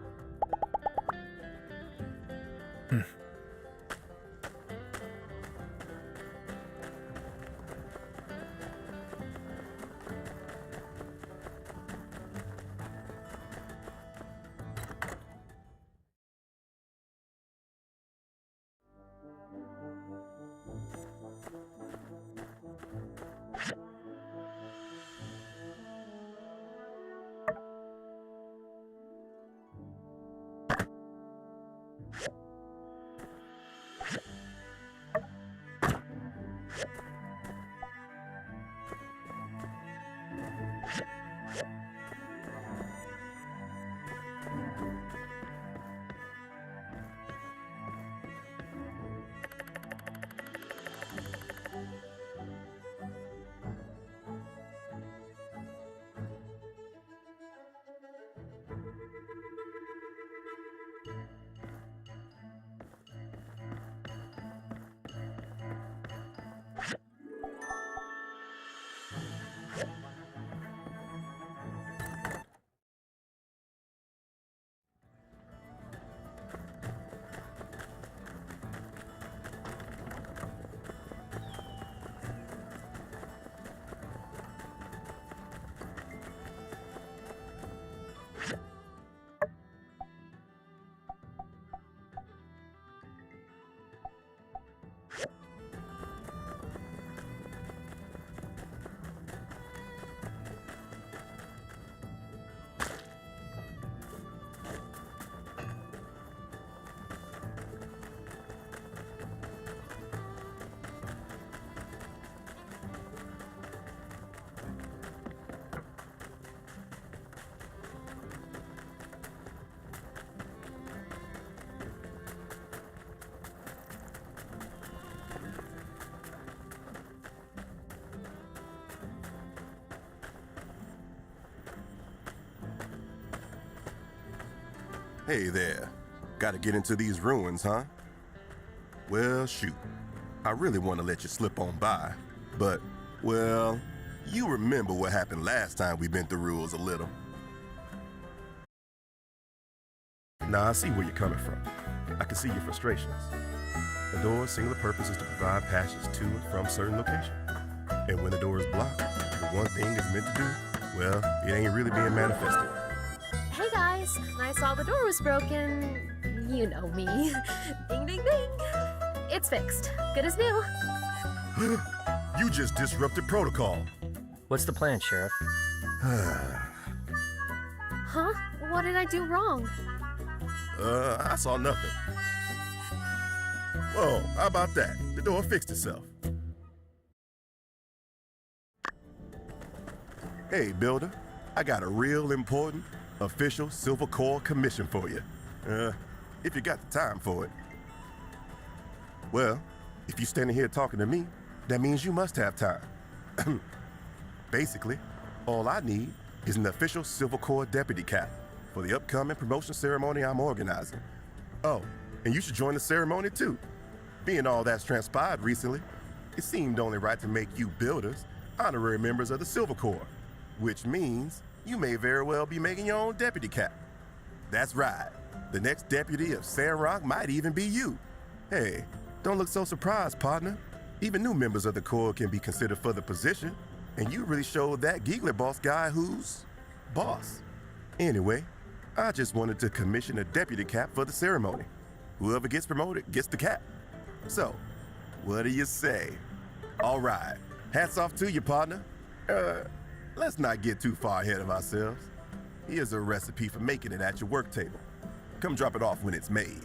Speaker 15: Hey there. Gotta get into these ruins, huh? Well, shoot. I really want to let you slip on by, but, well, you remember what happened last time we bent the rules a little. Now, I see where you're coming from. I can see your frustrations. The door's singular purpose is to provide passage to and from certain locations. And when the door is blocked, the one thing is meant to do, well, it ain't really being manifested.
Speaker 5: Hey guys, I saw the door was broken. You know me. Ding ding ding. It's fixed. Good as new.
Speaker 15: You just disrupted protocol.
Speaker 9: What's the plan, Sheriff?
Speaker 5: Huh? What did I do wrong?
Speaker 15: I saw nothing. Whoa, how about that? The door fixed itself. Hey, Builder. I got a real important, official Silver Corps commission for you. If you got the time for it. Well, if you're standing here talking to me, that means you must have time. Basically, all I need is an official Silver Corps deputy cap for the upcoming promotion ceremony I'm organizing. Oh, and you should join the ceremony too. Being all that's transpired recently, it seemed only right to make you builders honorary members of the Silver Corps, which means you may very well be making your own deputy cap. That's right. The next deputy of Sandrock might even be you. Hey, don't look so surprised, partner. Even new members of the Corps can be considered for the position, and you really showed that Giggler boss guy who's boss. Anyway, I just wanted to commission a deputy cap for the ceremony. Whoever gets promoted gets the cap. So, what do you say? All right, hats off to you, partner. Let's not get too far ahead of ourselves. Here's a recipe for making it at your work table. Come drop it off when it's made.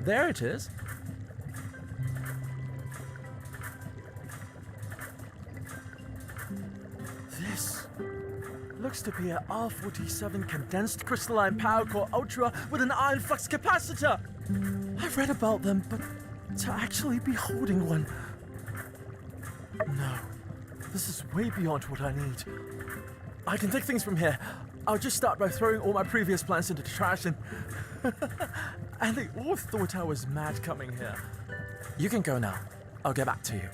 Speaker 12: There it is. This looks to be an R47 condensed crystalline power core ultra with an iron flux capacitor. I've read about them, but to actually be holding one... No, this is way beyond what I need. I can take things from here. I'll just start by throwing all my previous plans into the trash and... and they all thought I was mad coming here. You can go now. I'll get back to you.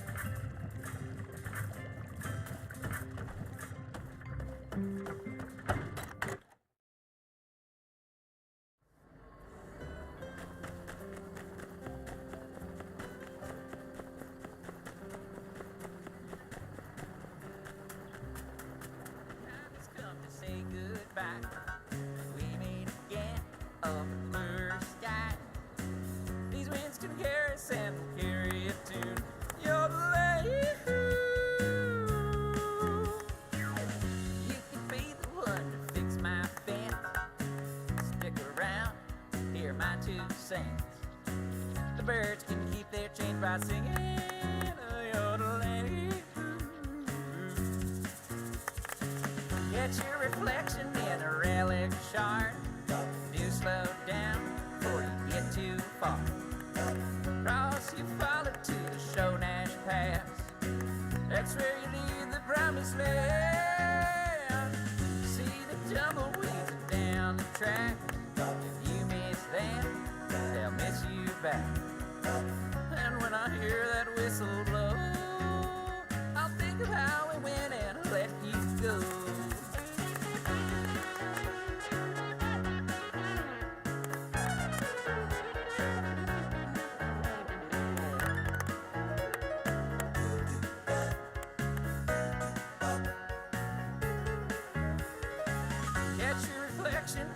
Speaker 16: The birds can keep their change by singing a yodeling. Get your reflection in a relic shard. Do slow down before you get too far. Cross you follow to the Shonash Pass. That's where you leave the promised land. See the tumbleweeds down the track. If you miss them, they'll miss you back. And when I hear that whistle blow, I'll think of how we went and let you go. Catch your reflection.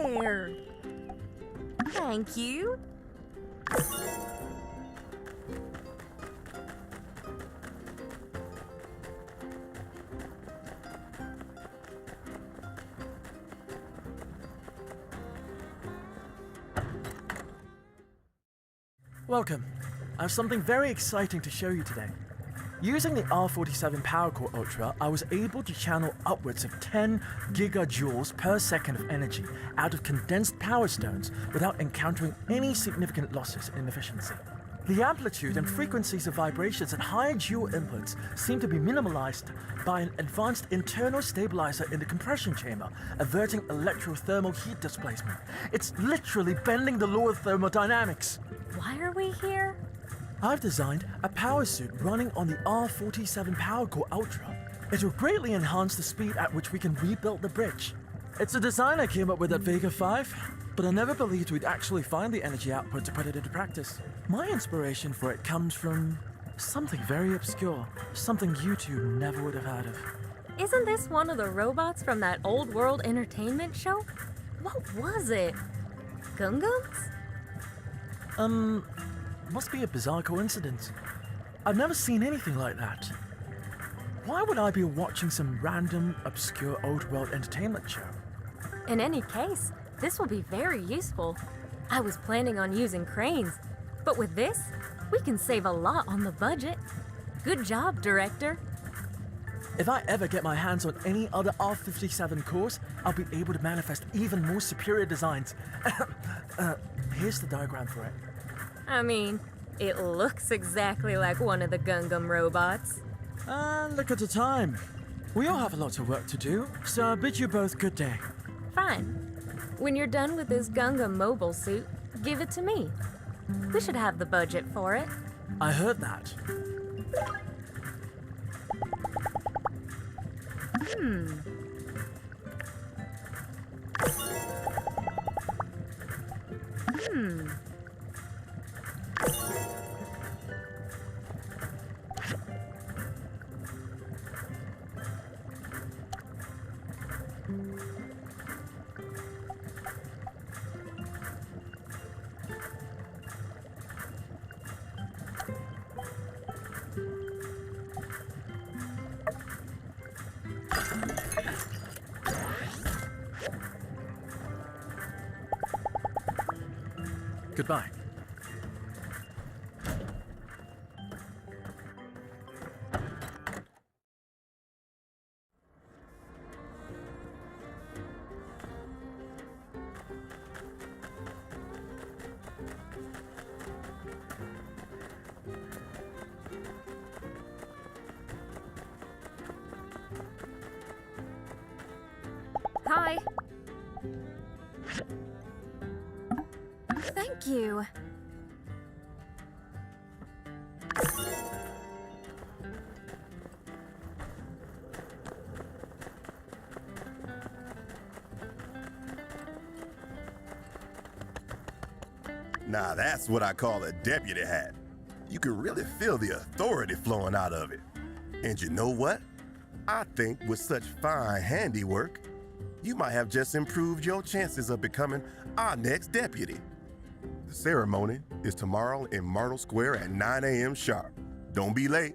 Speaker 11: There. Thank you.
Speaker 12: Welcome. I have something very exciting to show you today. Using the R47 Power Core Ultra, I was able to channel upwards of 10 gigajoules per second of energy out of condensed power stones without encountering any significant losses in efficiency. The amplitude and frequencies of vibrations at higher joule inputs seem to be minimalized by an advanced internal stabilizer in the compression chamber, averting electrothermal heat displacement. It's literally bending the law of thermodynamics.
Speaker 11: Why are we here?
Speaker 12: I've designed a power suit running on the R47 Power Core Ultra. It will greatly enhance the speed at which we can rebuild the bridge. It's a design I came up with at Vega 5, but I never believed we'd actually find the energy output to put it into practice. My inspiration for it comes from something very obscure, something you two never would have heard of.
Speaker 11: Isn't this one of the robots from that old world entertainment show? What was it? Gungans?
Speaker 12: Must be a bizarre coincidence. I've never seen anything like that. Why would I be watching some random, obscure old world entertainment show?
Speaker 11: In any case, this will be very useful. I was planning on using cranes, but with this, we can save a lot on the budget. Good job, Director.
Speaker 12: If I ever get my hands on any other R57 cores, I'll be able to manifest even more superior designs. Here's the diagram for it.
Speaker 11: I mean, it looks exactly like one of the Gungam robots.
Speaker 12: Look at the time. We all have a lot of work to do, so I bid you both good day.
Speaker 11: Fine. When you're done with this Gungam mobile suit, give it to me. We should have the budget for it.
Speaker 12: I heard that. Goodbye.
Speaker 4: Hi. Thank you.
Speaker 15: Now that's what I call a deputy hat. You can really feel the authority flowing out of it. And you know what? I think with such fine handiwork, you might have just improved your chances of becoming our next deputy. The ceremony is tomorrow in Myrtle Square at 9 a.m. sharp. Don't be late.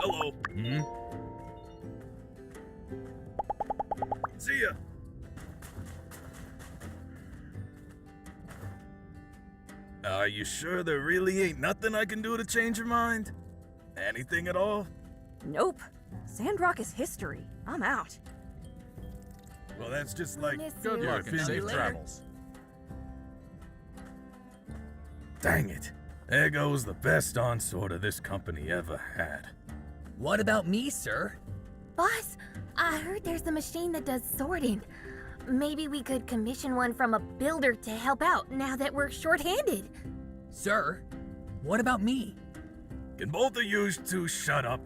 Speaker 17: Hello. See ya. Are you sure there really ain't nothing I can do to change your mind? Anything at all?
Speaker 18: Nope. Sandrock is history. I'm out.
Speaker 17: Well, that's just like
Speaker 19: Good luck and safe travels.
Speaker 17: Dang it. There goes the best onslaught this company ever had.
Speaker 20: What about me, sir?
Speaker 21: Boss, I heard there's a machine that does sorting. Maybe we could commission one from a builder to help out now that we're short-handed.
Speaker 20: Sir, what about me?
Speaker 17: Can both of you two shut up?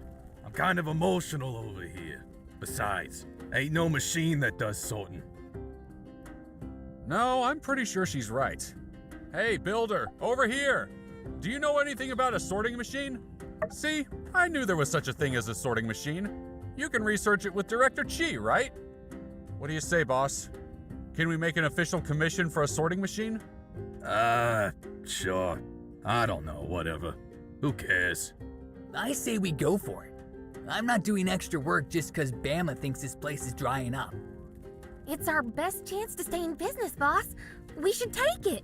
Speaker 17: I'm kind of emotional over here. Besides, ain't no machine that does sorting.
Speaker 19: No, I'm pretty sure she's right. Hey, builder, over here! Do you know anything about a sorting machine? See, I knew there was such a thing as a sorting machine. You can research it with Director Chi, right? What do you say, boss? Can we make an official commission for a sorting machine?
Speaker 17: Sure. I don't know, whatever. Who cares?
Speaker 20: I say we go for it. I'm not doing extra work just because Bama thinks this place is drying up.
Speaker 21: It's our best chance to stay in business, boss. We should take it.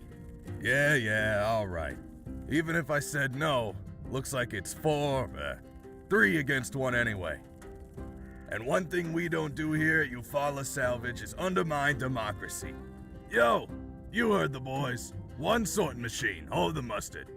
Speaker 17: Yeah, all right. Even if I said no, looks like it's 3 against 1 anyway. And one thing we don't do here at Eufaula Salvage is undermine democracy. Yo, you heard the boys. One sorting machine, hold the mustard.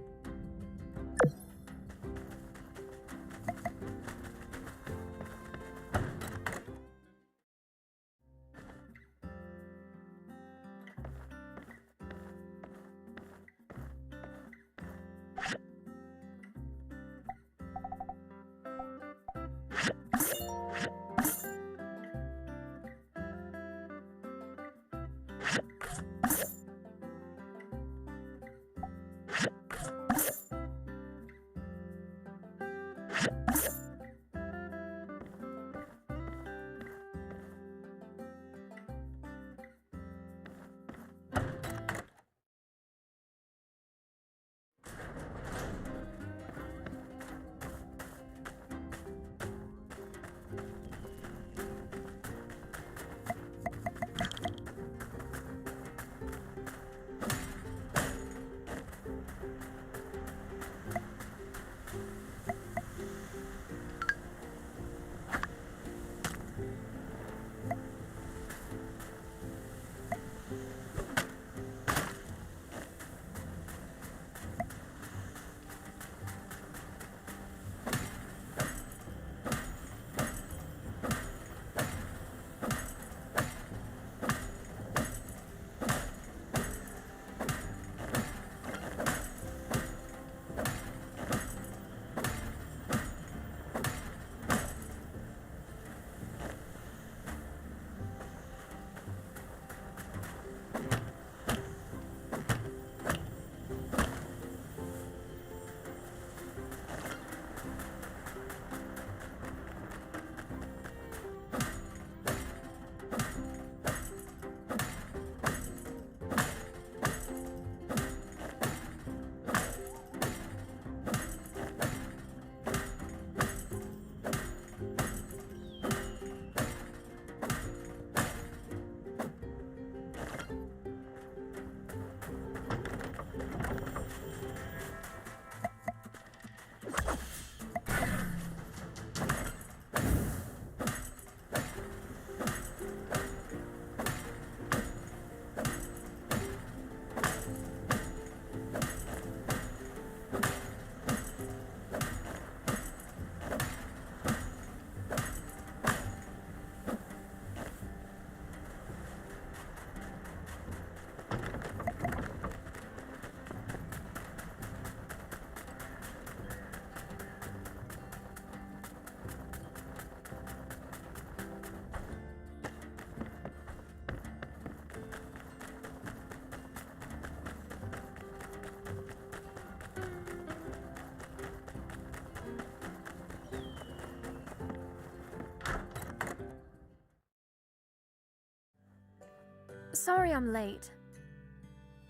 Speaker 4: Sorry I'm late.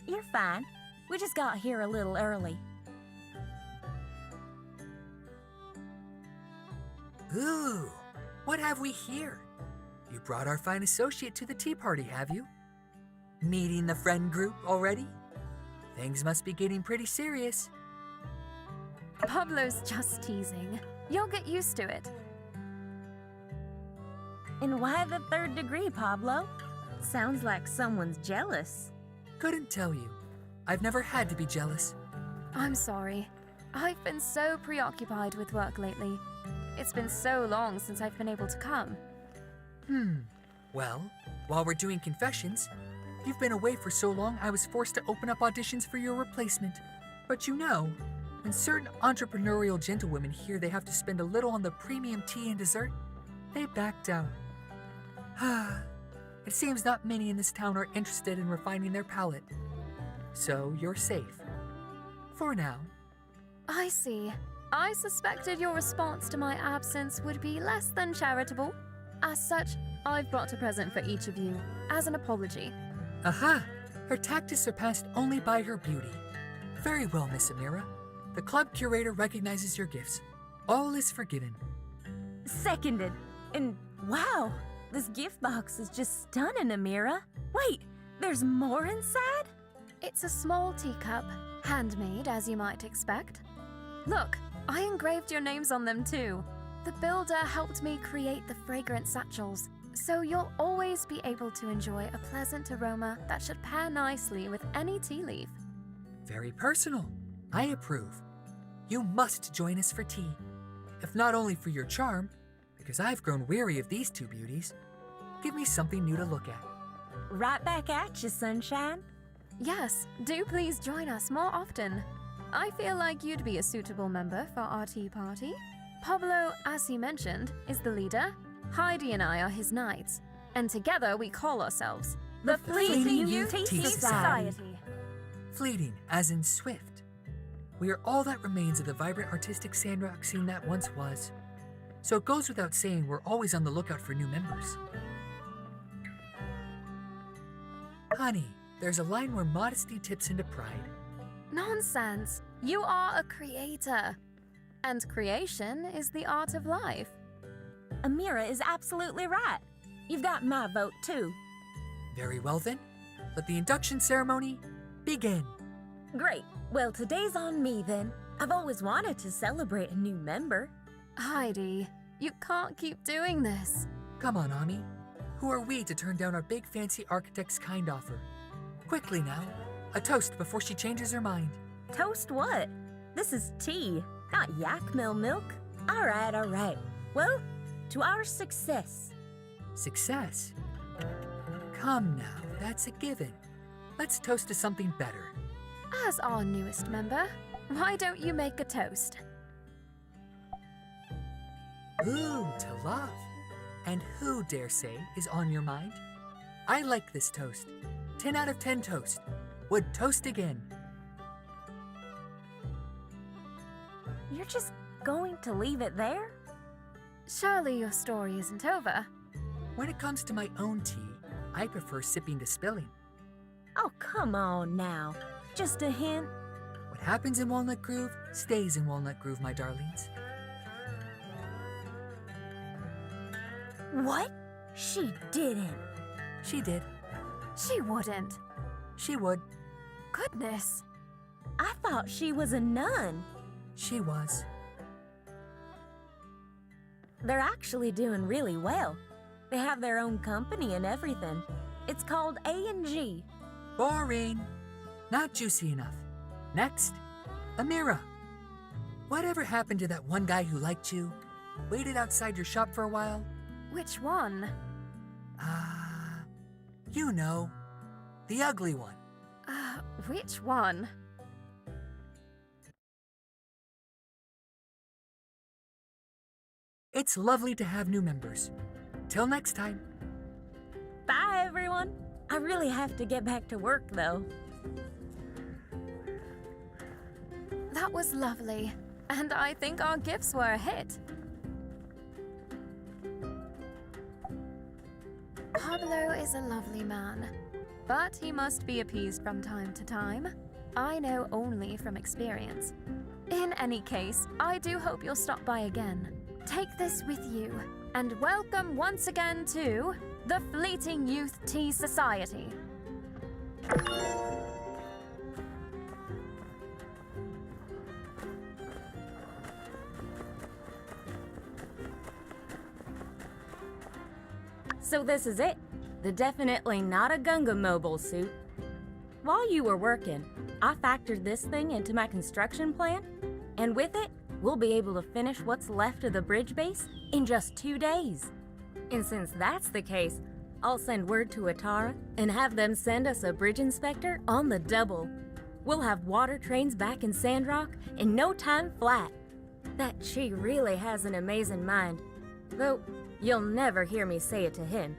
Speaker 11: You're fine. We just got here a little early.
Speaker 20: Ooh, what have we here? You brought our fine associate to the tea party, have you? Meeting the friend group already? Things must be getting pretty serious.
Speaker 4: Pablo's just teasing. You'll get used to it.
Speaker 11: And why the third degree, Pablo? Sounds like someone's jealous.
Speaker 20: Couldn't tell you. I've never had to be jealous.
Speaker 4: I'm sorry. I've been so preoccupied with work lately. It's been so long since I've been able to come.
Speaker 20: Well, while we're doing confessions, you've been away for so long I was forced to open up auditions for your replacement. But you know, when certain entrepreneurial gentlewomen hear they have to spend a little on the premium tea and dessert, they backed out. It seems not many in this town are interested in refining their palate. So you're safe. For now.
Speaker 4: I see. I suspected your response to my absence would be less than charitable. As such, I've brought a present for each of you, as an apology.
Speaker 20: Aha! Her tact is surpassed only by her beauty. Very well, Miss Amira. The club curator recognizes your gifts. All is forgiven.
Speaker 11: Seconded. And wow, this gift box is just stunning, Amira. Wait, there's more inside?
Speaker 4: It's a small teacup, handmade as you might expect. Look, I engraved your names on them too. The builder helped me create the fragrant satchels, So you'll always be able to enjoy a pleasant aroma that should pair nicely with any tea leaf.
Speaker 20: Very personal. I approve. You must join us for tea. If not only for your charm, because I've grown weary of these two beauties. Give me something new to look at.
Speaker 11: Right back at you, sunshine.
Speaker 4: Yes, do please join us more often. I feel like you'd be a suitable member for our tea party. Pablo, as he mentioned, is the leader. Heidi and I are his knights. And together we call ourselves
Speaker 11: the Fleeting Youth Tea Society.
Speaker 20: Fleeting, as in swift. We are all that remains of the vibrant artistic Sandrock scene that once was. So it goes without saying we're always on the lookout for new members. Honey, there's a line where modesty tips into pride.
Speaker 4: Nonsense! You are a creator. And creation is the art of life.
Speaker 11: Amira is absolutely right. You've got my vote, too.
Speaker 20: Very well then, let the induction ceremony begin.
Speaker 11: Great. Well, today's on me then. I've always wanted to celebrate a new member.
Speaker 4: Heidi, you can't keep doing this.
Speaker 20: Come on, Ami. Who are we to turn down our big fancy architect's kind offer? Quickly now, a toast before she changes her mind.
Speaker 11: Toast what? This is tea, not yak milk. All right. Well, to our success.
Speaker 20: Success? Come now, that's a given. Let's toast to something better.
Speaker 4: As our newest member, why don't you make a toast?
Speaker 20: Ooh, to love. And who, dare say, is on your mind? I like this toast. 10 out of 10 toast. Would toast again.
Speaker 11: You're just going to leave it there?
Speaker 4: Surely your story isn't over.
Speaker 20: When it comes to my own tea, I prefer sipping to spilling.
Speaker 11: Oh, come on now. Just a hint.
Speaker 20: What happens in Walnut Groove stays in Walnut Groove, my darlings.
Speaker 11: What? She didn't.
Speaker 20: She did.
Speaker 4: She wouldn't.
Speaker 20: She would.
Speaker 4: Goodness.
Speaker 11: I thought she was a nun.
Speaker 20: She was.
Speaker 11: They're actually doing really well. They have their own company and everything. It's called A&G.
Speaker 20: Boring. Not juicy enough. Next, Amira. Whatever happened to that one guy who liked you? Waited outside your shop for a while?
Speaker 4: Which one?
Speaker 20: You know. The ugly one.
Speaker 4: Which one?
Speaker 20: It's lovely to have new members. Till next time.
Speaker 11: Bye, everyone. I really have to get back to work, though.
Speaker 4: That was lovely, and I think our gifts were a hit. Pablo is a lovely man, but he must be appeased from time to time. I know only from experience. In any case, I do hope you'll stop by again. Take this with you, and welcome once again to the Fleeting Youth Tea Society.
Speaker 11: So this is it. The definitely not a Gunga mobile suit. While you were working, I factored this thing into my construction plan, and with it, we'll be able to finish what's left of the bridge base in just 2 days. And since that's the case, I'll send word to Atara and have them send us a bridge inspector on the double. We'll have water trains back in Sandrock in no time flat. That Chi really has an amazing mind, though you'll never hear me say it to him.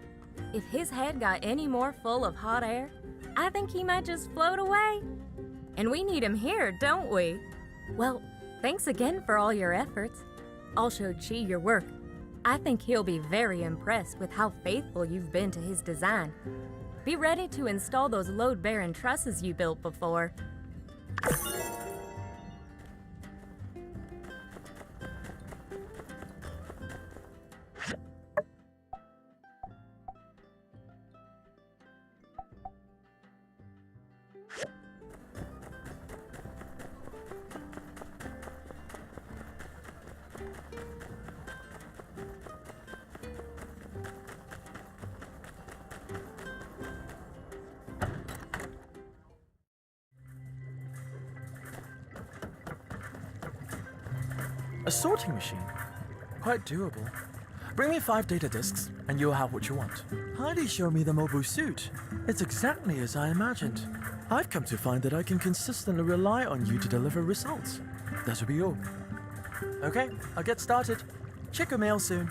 Speaker 11: If his head got any more full of hot air, I think he might just float away. And we need him here, don't we? Well, thanks again for all your efforts. I'll show Chi your work. I think he'll be very impressed with how faithful you've been to his design. Be ready to install those load-bearing trusses you built before.
Speaker 12: A sorting machine? Quite doable. Bring me 5 data disks, and you'll have what you want. Heidi showed me the mobile suit. It's exactly as I imagined. I've come to find that I can consistently rely on you to deliver results. That'll be all. Okay, I'll get started. Check your mail soon.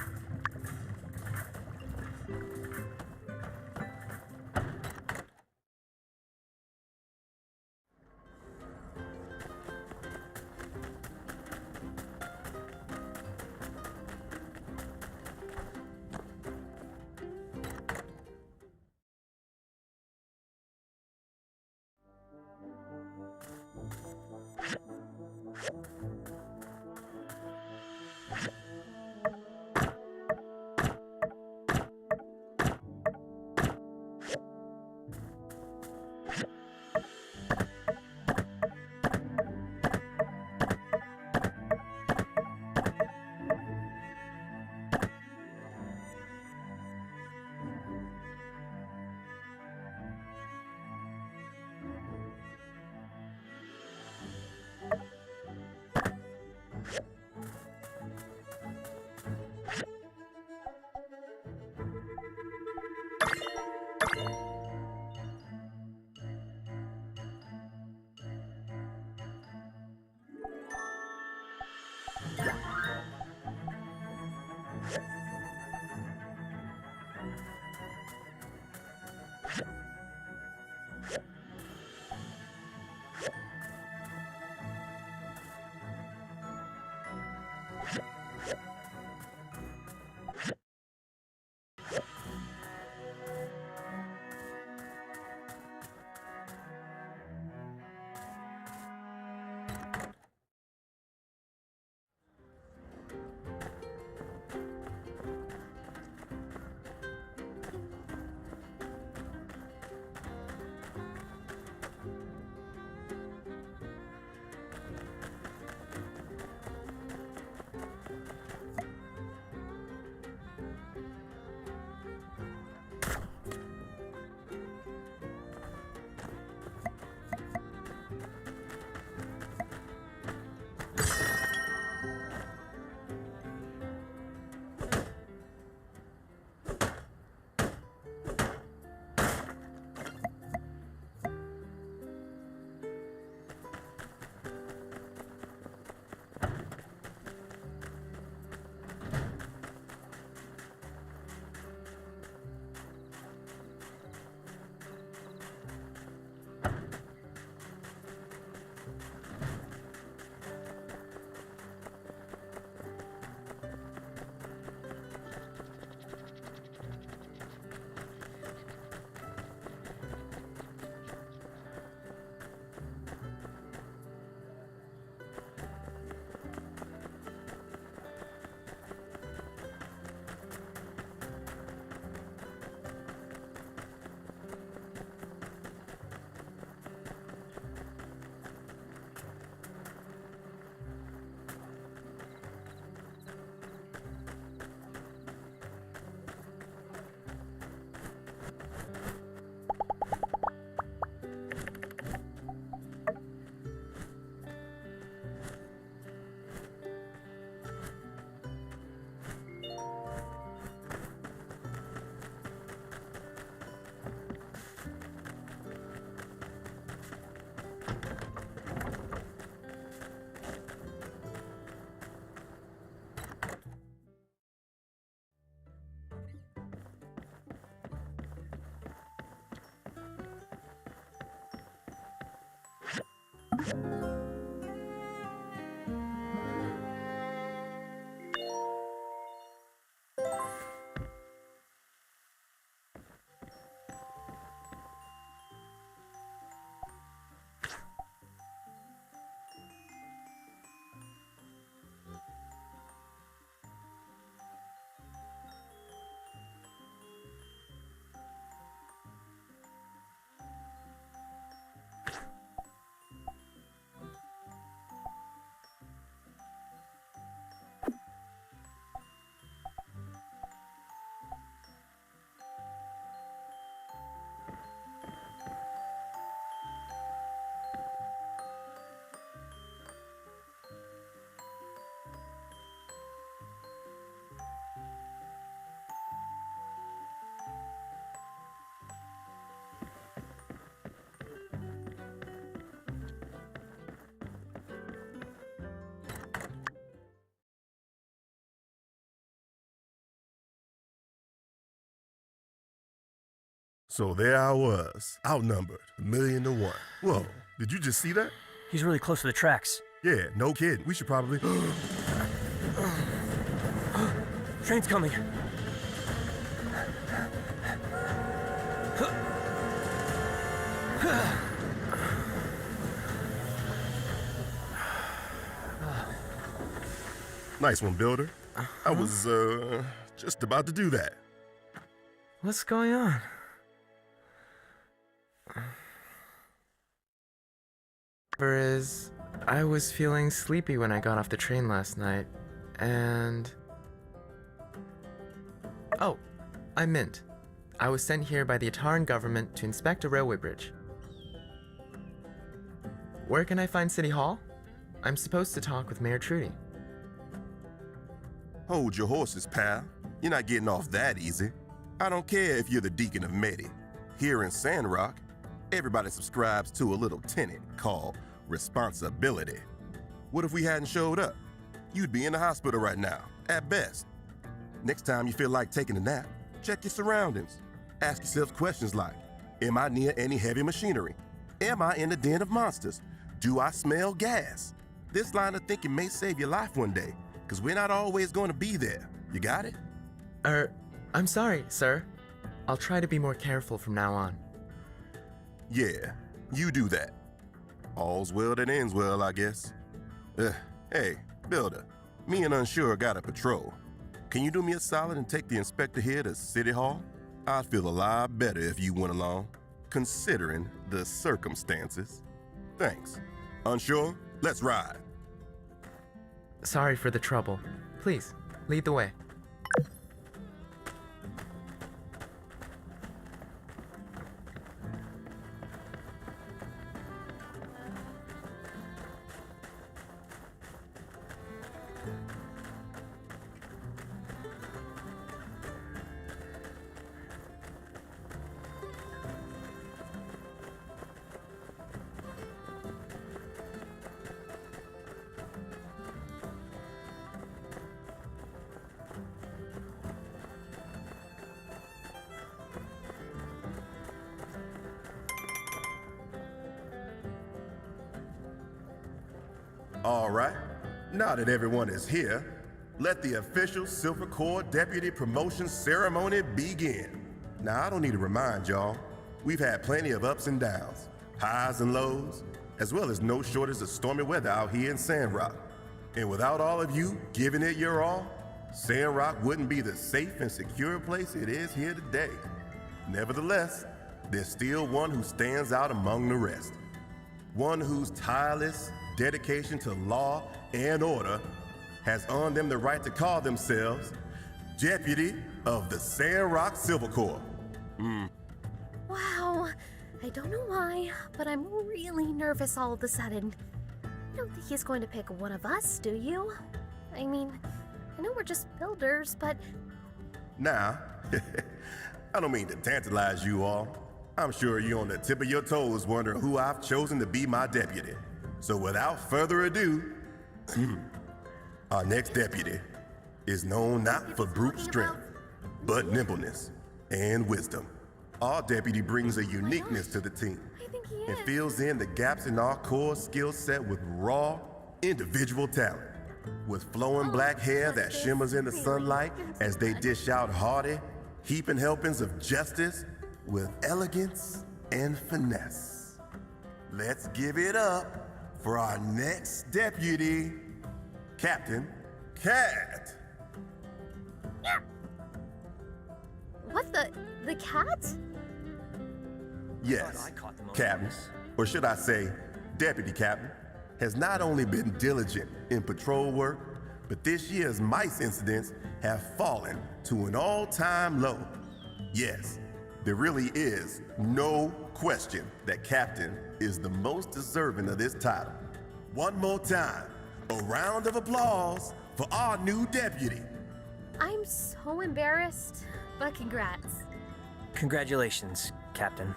Speaker 15: So there I was, outnumbered, 1,000,000 to 1. Whoa, did you just see that?
Speaker 3: He's really close to the tracks.
Speaker 15: Yeah, no kidding. We should probably...
Speaker 3: Train's coming.
Speaker 15: Nice one, Builder. I was, just about to do that.
Speaker 12: What's going on?
Speaker 22: Whereas I was feeling sleepy when I got off the train last night, and... Oh, I'm Mint. I was sent here by the Ataran government to inspect a railway bridge. Where can I find City Hall? I'm supposed to talk with Mayor Trudy.
Speaker 15: Hold your horses, pal. You're not getting off that easy. I don't care if you're the Deacon of Medi. Here in Sandrock, everybody subscribes to a little tenet called responsibility. What if we hadn't showed up? You'd be in the hospital right now, at best. Next time you feel like taking a nap, check your surroundings. Ask yourself questions like, am I near any heavy machinery? Am I in the den of monsters? Do I smell gas? This line of thinking may save your life one day, because we're not always going to be there. You got it?
Speaker 22: I'm sorry, sir. I'll try to be more careful from now on.
Speaker 15: Yeah, you do that. All's well that ends well, I guess. Hey, Builder, me and Unsure got a patrol. Can you do me a solid and take the inspector here to City Hall? I'd feel a lot better if you went along, considering the circumstances. Thanks. Unsure, let's ride.
Speaker 22: Sorry for the trouble. Please, lead the way.
Speaker 15: All right, now that everyone is here, let the official Silver Corps Deputy Promotion Ceremony begin. Now, I don't need to remind y'all, we've had plenty of ups and downs, highs and lows, as well as no shortage of stormy weather out here in Sandrock. And without all of you giving it your all, Sandrock wouldn't be the safe and secure place it is here today. Nevertheless, there's still one who stands out among the rest. One whose tireless dedication to law and order has earned them the right to call themselves Deputy of the Sandrock Silver Corps.
Speaker 5: Wow, I don't know why, but I'm really nervous all of a sudden. You don't think he's going to pick one of us, do you? I mean, I know we're just builders, but...
Speaker 15: Now, I don't mean to tantalize you all. I'm sure you're on the tip of your toes wondering who I've chosen to be my deputy. So without further ado, our next deputy is known not for brute strength, but nimbleness and wisdom. Our deputy brings a uniqueness to the team and fills in the gaps in our core skill set with raw, individual talent. With flowing black hair that shimmers in the sunlight as they dish out hearty, heaping helpings of justice with elegance and finesse. Let's give it up for our next deputy, Captain Cat.
Speaker 5: What the cat?
Speaker 15: Yes, Captain, or should I say, Deputy Captain, has not only been diligent in patrol work, but this year's mice incidents have fallen to an all-time low. Yes, there really is no question that Captain is the most deserving of this title. One more time, a round of applause for our new deputy.
Speaker 5: I'm so embarrassed, but congrats.
Speaker 3: Congratulations, Captain.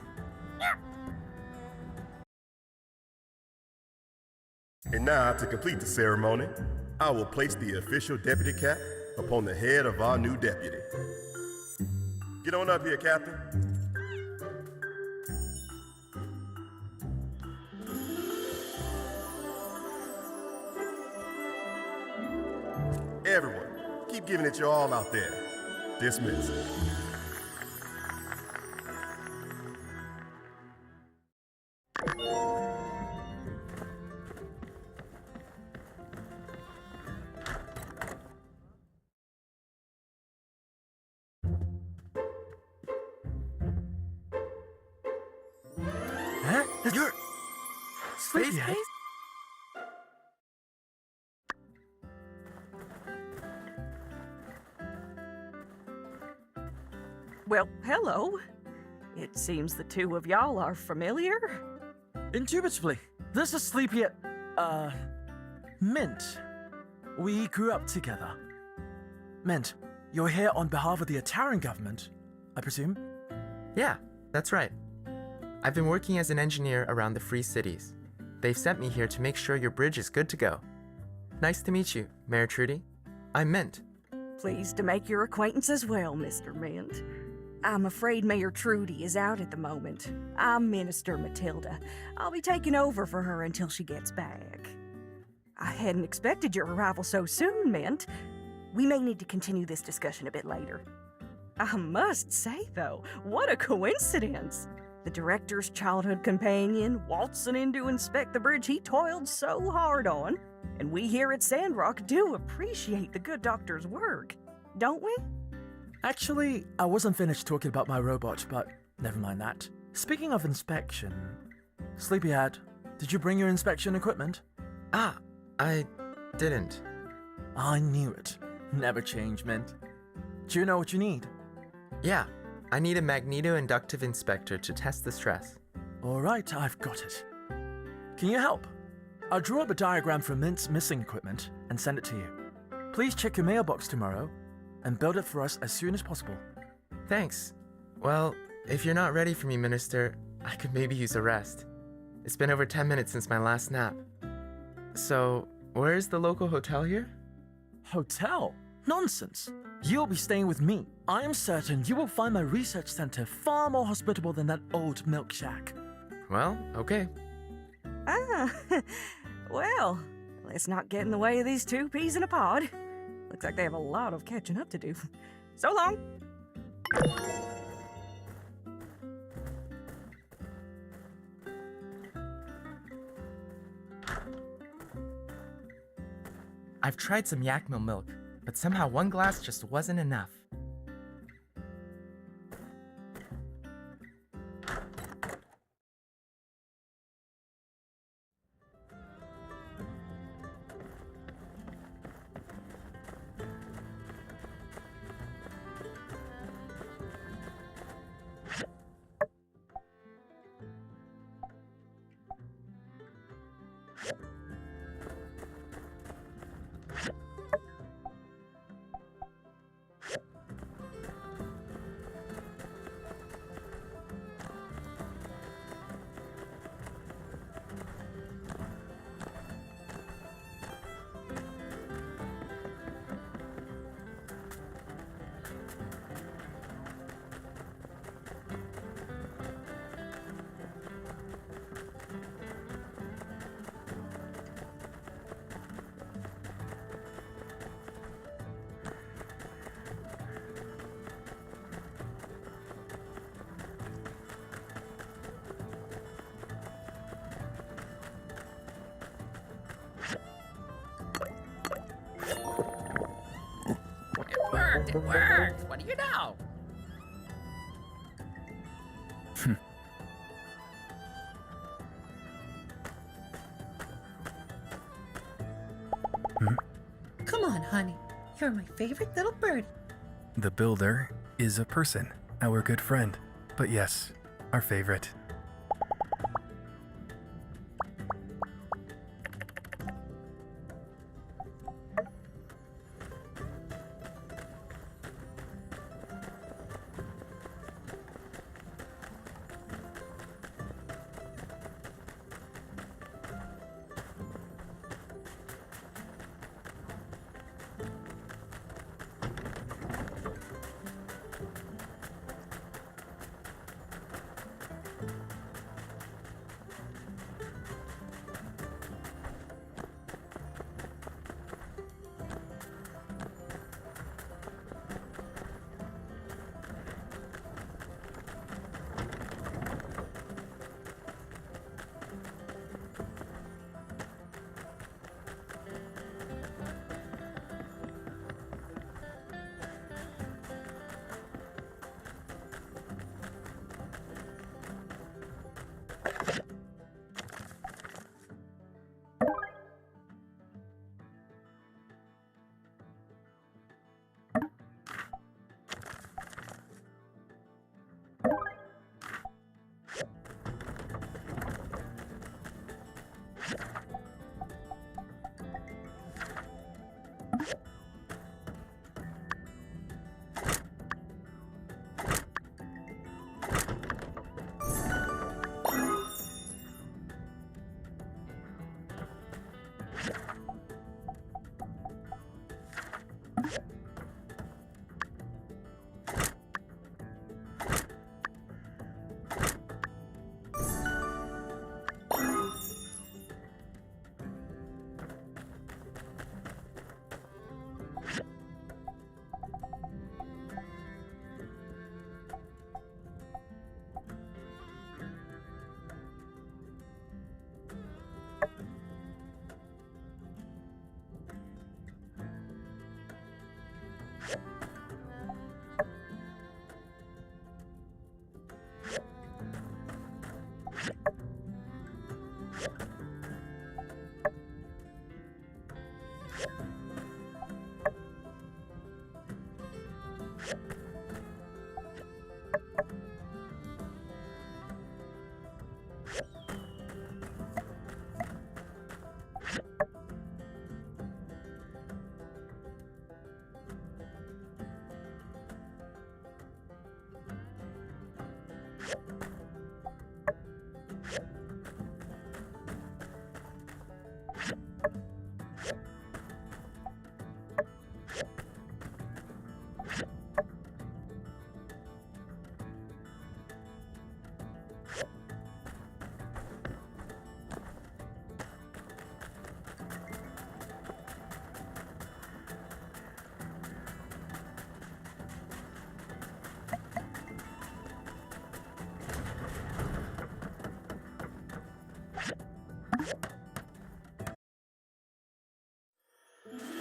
Speaker 15: And now, to complete the ceremony, I will place the official deputy cap upon the head of our new deputy. Get on up here, Captain. giving it your all out there. Dismissed.
Speaker 12: Huh?
Speaker 22: You're
Speaker 12: Sleepyhead?
Speaker 6: Well, hello. It seems the two of y'all are familiar.
Speaker 12: Indubitably. This is Sleepyhead. Mint. We grew up together. Mint, you're here on behalf of the Ataran government, I presume?
Speaker 22: Yeah, that's right. I've been working as an engineer around the Free Cities. They've sent me here to make sure your bridge is good to go. Nice to meet you, Mayor Trudy. I'm Mint.
Speaker 6: Pleased to make your acquaintance as well, Mr. Mint. I'm afraid Mayor Trudy is out at the moment. I'm Minister Matilda. I'll be taking over for her until she gets back. I hadn't expected your arrival so soon, Mint. We may need to continue this discussion a bit later. I must say, though, what a coincidence! The director's childhood companion waltzing in to inspect the bridge he toiled so hard on, and we here at Sandrock do appreciate the good doctor's work, don't we?
Speaker 12: Actually, I wasn't finished talking about my robot, but never mind that. Speaking of inspection, Sleepyhead, did you bring your inspection equipment?
Speaker 22: Ah, I didn't.
Speaker 12: I knew it. Never change, Mint. Do you know what you need?
Speaker 22: Yeah, I need a magneto-inductive inspector to test the stress.
Speaker 12: All right, I've got it. Can you help? I'll draw up a diagram for Mint's missing equipment and send it to you. Please check your mailbox tomorrow and build it for us as soon as possible.
Speaker 22: Thanks. Well, if you're not ready for me, Minister, I could maybe use a rest. It's been over 10 minutes since my last nap. So, where's the local hotel here?
Speaker 12: Hotel? Nonsense. You'll be staying with me. I am certain you will find my research center far more hospitable than that old milk shack.
Speaker 22: Well, okay.
Speaker 6: Ah, well, let's not get in the way of these two peas in a pod. Looks like they have a lot of catching up to do. So long!
Speaker 22: I've tried some Yakmil milk, but somehow one glass just wasn't enough.
Speaker 16: It worked! What do you know?
Speaker 13: Come on, honey. You're my favorite little birdie.
Speaker 14: The builder is a person, our good friend. But yes, our favorite.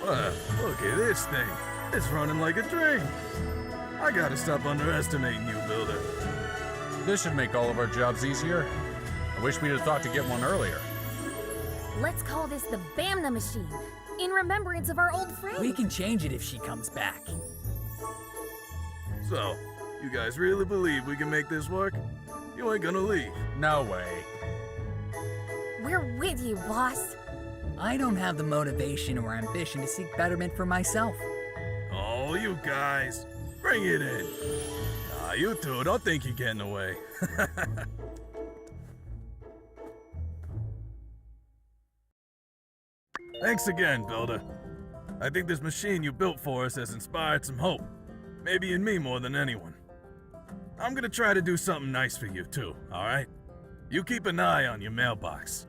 Speaker 17: Wow, look at this thing. It's running like a dream. I gotta stop underestimating you, Builder.
Speaker 19: This should make all of our jobs easier. I wish we'd have thought to get one earlier.
Speaker 21: Let's call this the Bamna machine, in remembrance of our old friend.
Speaker 7: We can change it if she comes back.
Speaker 17: So, you guys really believe we can make this work? You ain't gonna leave.
Speaker 19: No way.
Speaker 21: We're with you, boss.
Speaker 7: I don't have the motivation or ambition to seek betterment for myself.
Speaker 17: Oh, you guys. Bring it in. You two, don't think you're getting away. Thanks again, Builder. I think this machine you built for us has inspired some hope. Maybe in me more than anyone. I'm gonna try to do something nice for you too, alright? You keep an eye on your mailbox.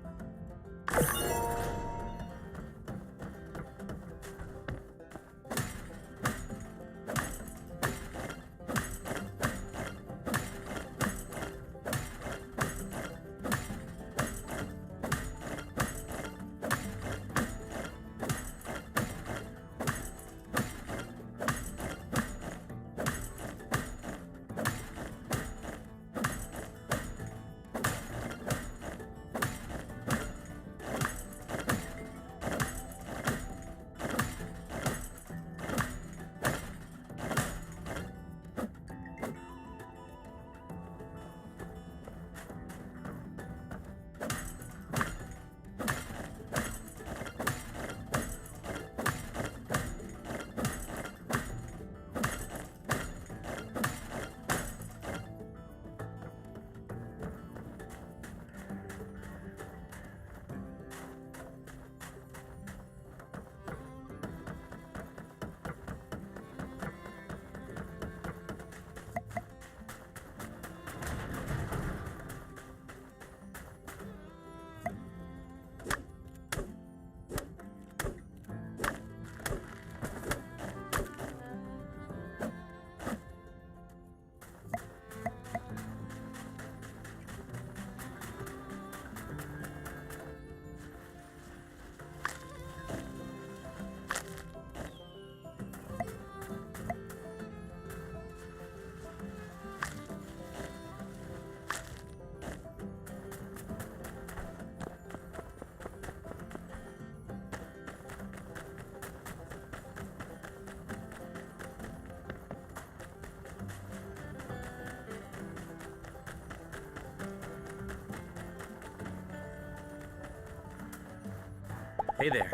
Speaker 3: Hey there.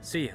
Speaker 3: See you.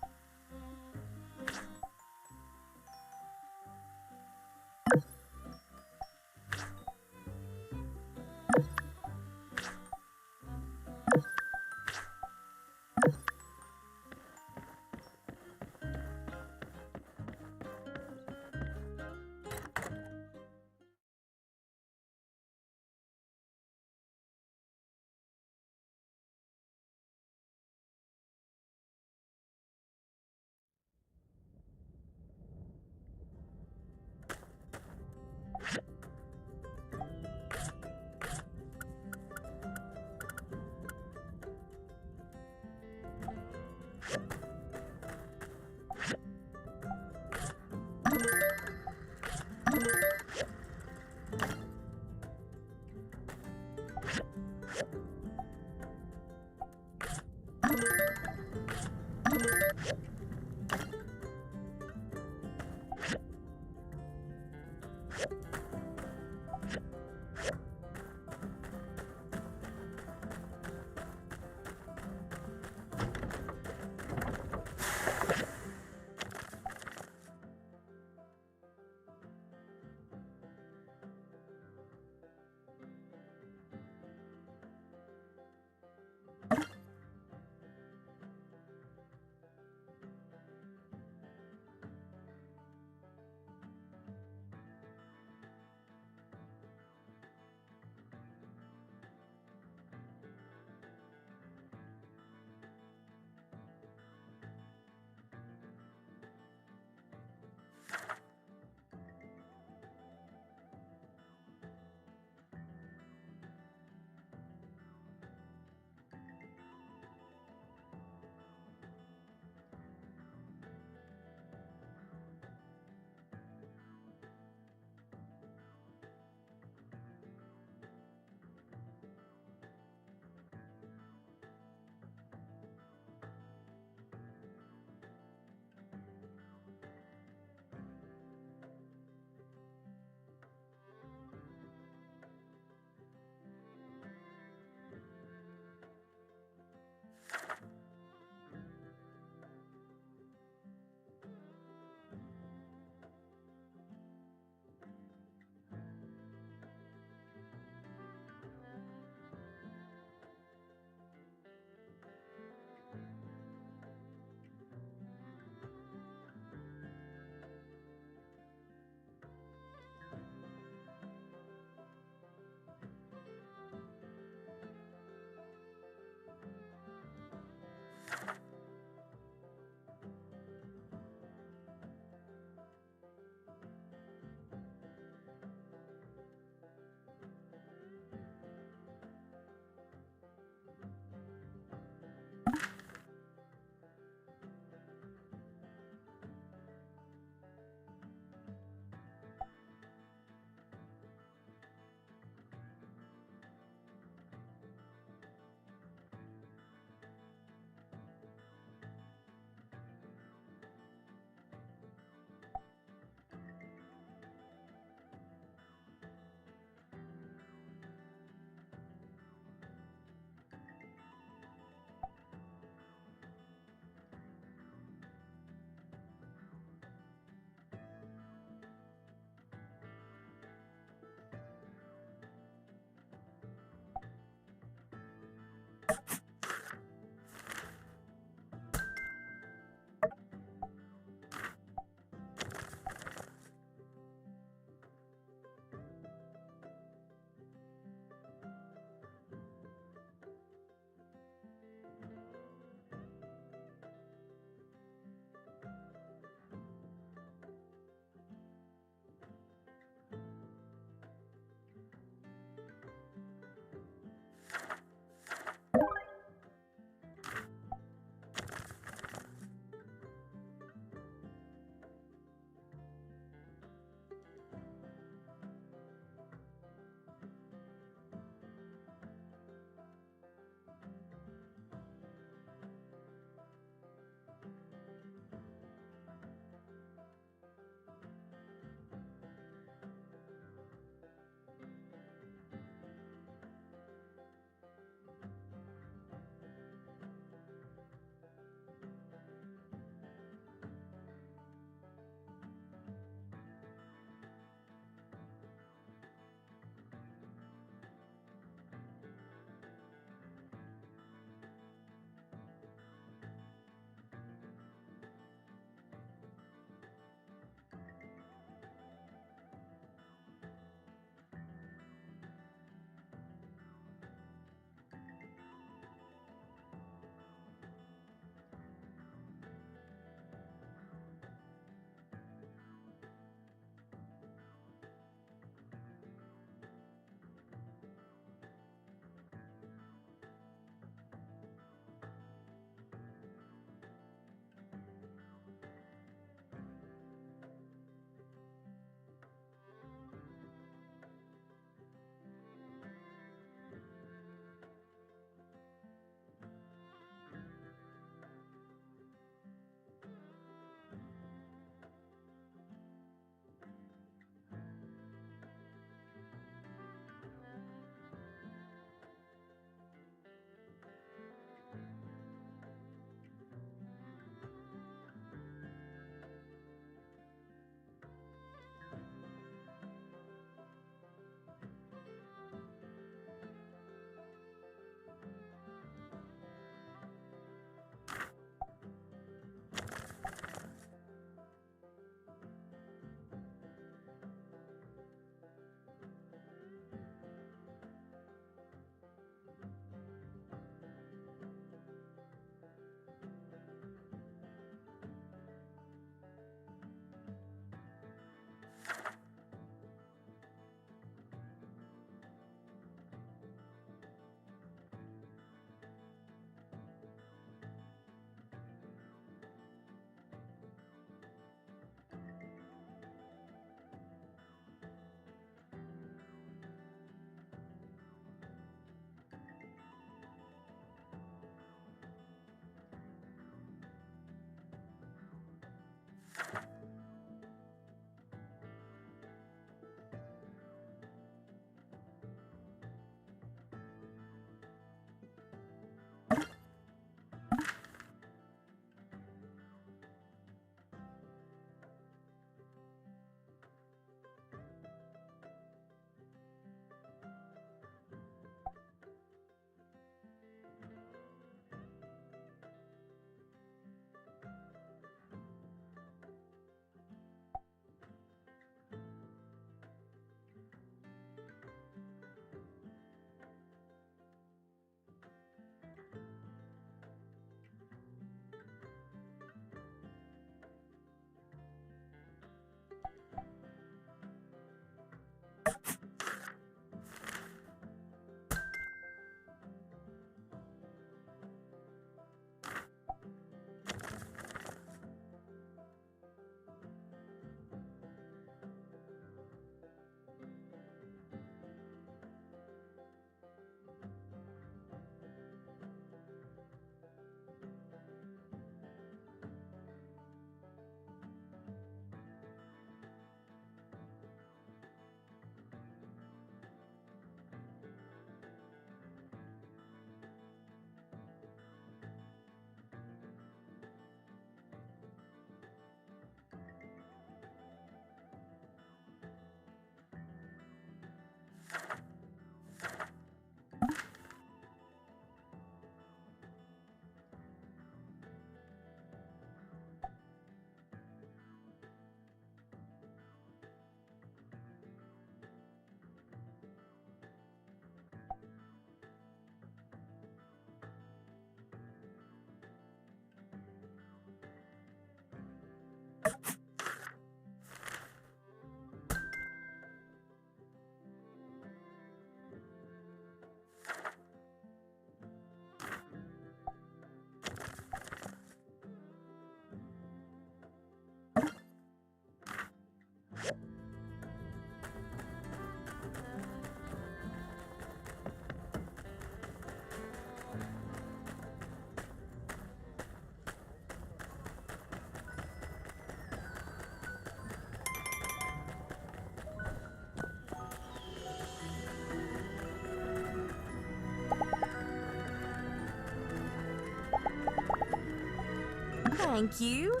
Speaker 11: Thank you.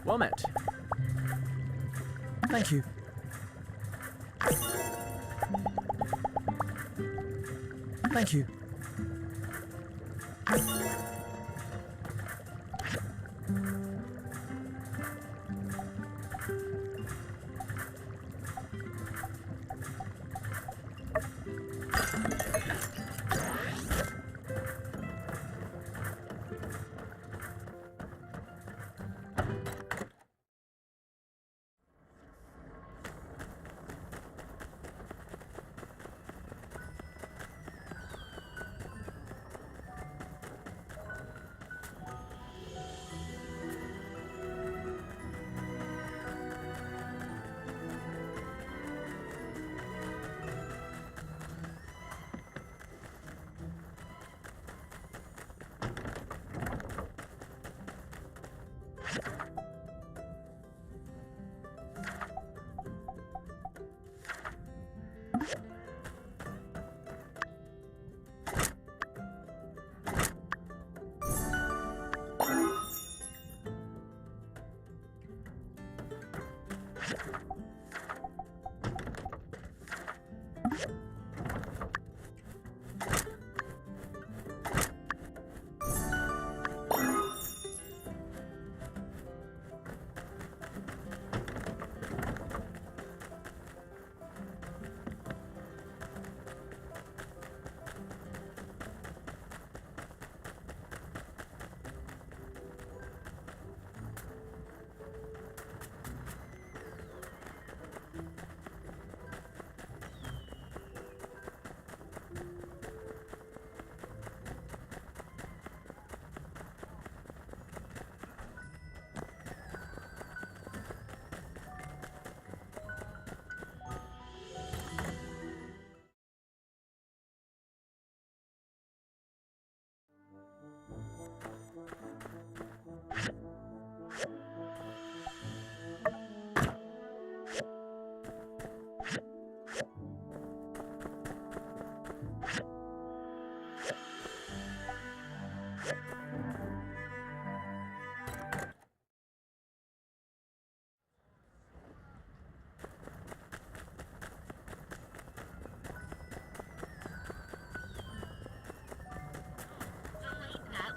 Speaker 12: Well met. Thank you. Thank you.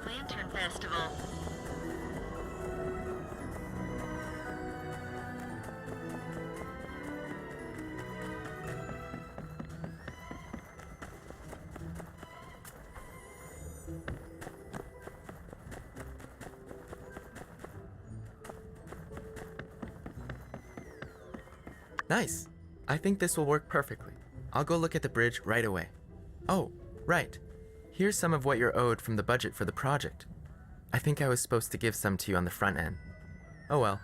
Speaker 1: Lantern Festival.
Speaker 22: Nice. I think this will work perfectly. I'll go look at the bridge right away. Oh, right. Here's some of what you're owed from the budget for the project. I think I was supposed to give some to you on the front end. Oh well.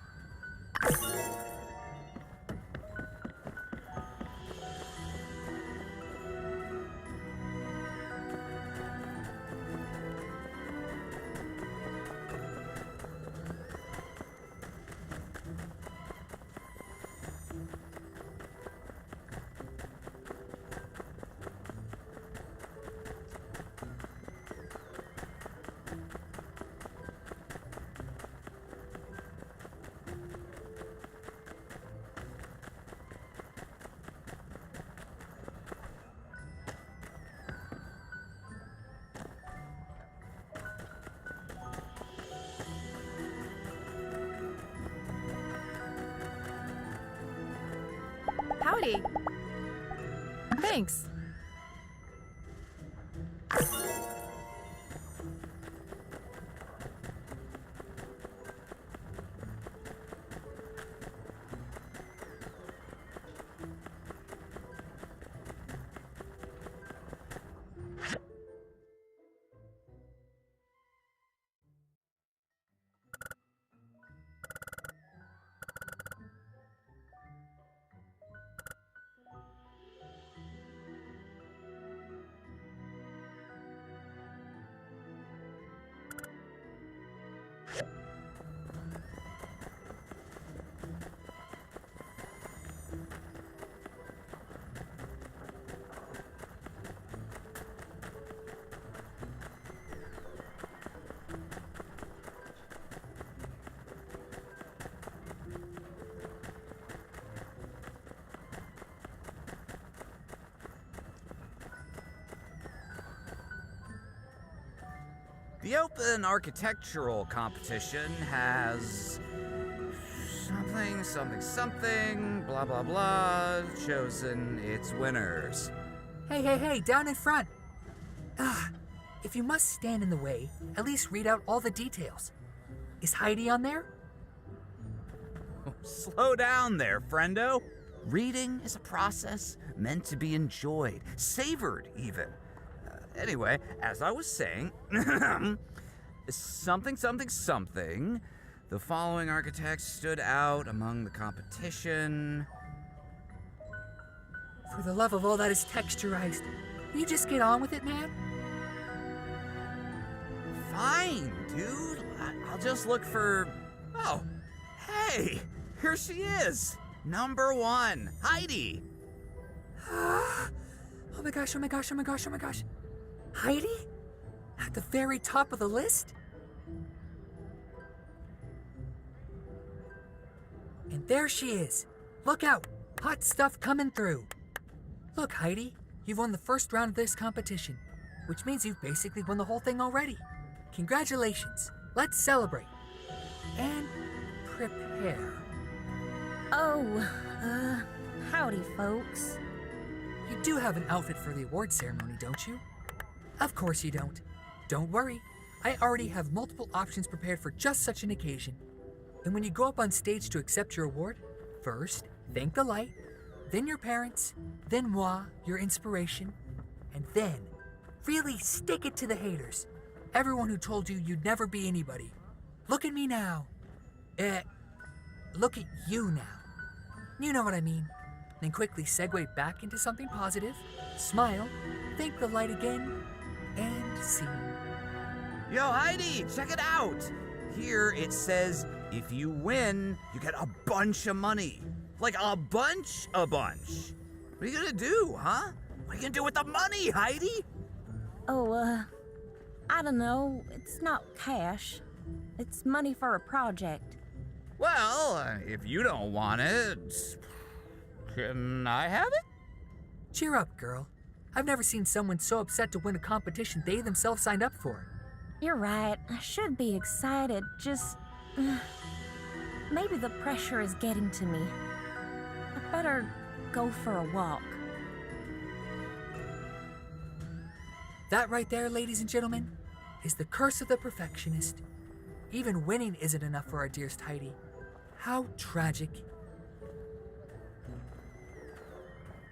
Speaker 4: Pretty. Thanks.
Speaker 8: The Open Architectural Competition has something, blah blah blah, chosen its winners.
Speaker 20: Hey, down in front! If you must stand in the way, at least read out all the details. Is Heidi on there?
Speaker 8: Slow down there, friendo. Reading is a process meant to be enjoyed, savored even. Anyway, as I was saying, something. The following architects stood out among the competition.
Speaker 20: For the love of all that is texturized, will you just get on with it, man?
Speaker 8: Fine, dude. I'll just look for... Oh, hey, here she is. Number 1, Heidi.
Speaker 20: Oh my gosh. Heidi? At the very top of the list? And there she is. Look out. Hot stuff coming through. Look, Heidi, you've won the first round of this competition, which means you've basically won the whole thing already. Congratulations. Let's celebrate. And prepare.
Speaker 11: Howdy, folks.
Speaker 20: You do have an outfit for the award ceremony, don't you? Of course you don't. Don't worry. I already have multiple options prepared for just such an occasion. And when you go up on stage to accept your award, first, thank the light, then your parents, then moi, your inspiration, and then really stick it to the haters. Everyone who told you you'd never be anybody. Look at me now. Look at you now. You know what I mean. Then quickly segue back into something positive, smile, thank the light again, and scene.
Speaker 8: Yo, Heidi, check it out. Here it says, if you win, you get a bunch of money. Like a bunch. What are you gonna do, huh? What are you gonna do with the money, Heidi?
Speaker 11: I don't know. It's not cash. It's money for a project.
Speaker 8: Well, if you don't want it, can I have it?
Speaker 20: Cheer up, girl. I've never seen someone so upset to win a competition they themselves signed up for.
Speaker 11: You're right. I should be excited. Just... maybe the pressure is getting to me. I better go for a walk.
Speaker 20: That right there, ladies and gentlemen, is the curse of the perfectionist. Even winning isn't enough for our dearest Heidi. How tragic.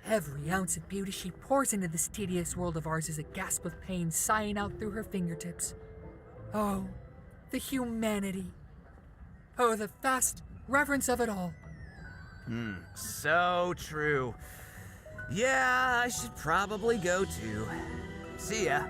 Speaker 20: Every ounce of beauty she pours into this tedious world of ours is a gasp of pain sighing out through her fingertips. Oh, the humanity. Oh, the vast reverence of it all.
Speaker 8: So true. Yeah, I should probably go too. See ya.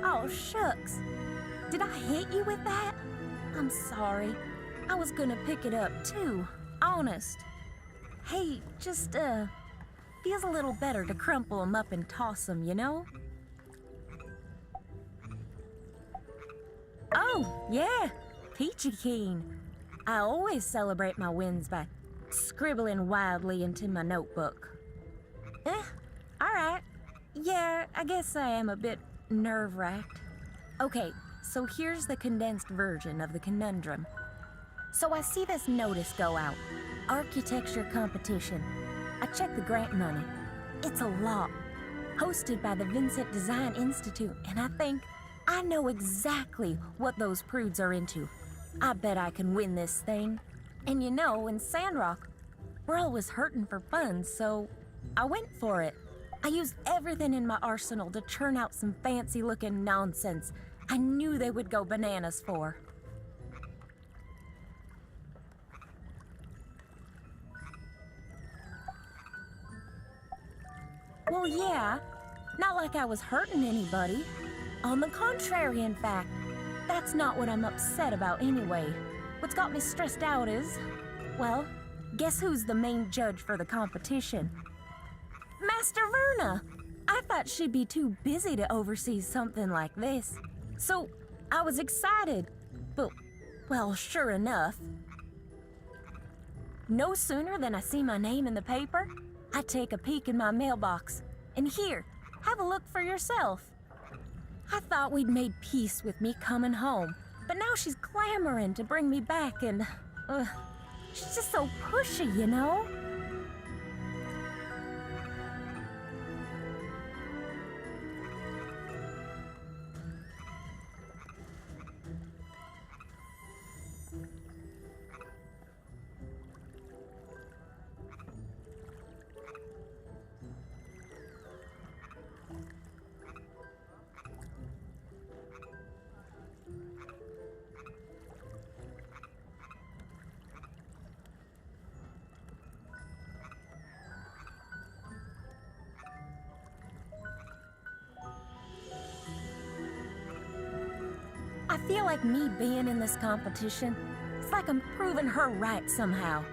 Speaker 11: Oh, shucks. Did I hit you with that? I'm sorry. I was gonna pick it up too. Honest. Hey, just, feels a little better to crumple 'em up and toss 'em, you know? Oh, yeah. Peachy keen. I always celebrate my wins by scribbling wildly into my notebook. Alright. Yeah, I guess I am a bit nerve-wracked. Okay, so here's the condensed version of the conundrum. So I see this notice go out. Architecture competition. I checked the grant money. It's a lot. Hosted by the Vincent Design Institute, and I think I know exactly what those prudes are into. I bet I can win this thing. And you know, in Sandrock, we're always hurting for funds, so I went for it. I used everything in my arsenal to churn out some fancy-looking nonsense I knew they would go bananas for. Well, yeah, not like I was hurting anybody. On the contrary, in fact, that's not what I'm upset about anyway. What's got me stressed out is, well, guess who's the main judge for the competition? Master Verna! I thought she'd be too busy to oversee something like this. So, I was excited. But, well, sure enough. No sooner than I see my name in the paper, I take a peek in my mailbox. And here, have a look for yourself. I thought we'd made peace with me coming home, but now she's clamoring to bring me back and, she's just so pushy, you know? I feel like me being in this competition, it's like I'm proving her right somehow.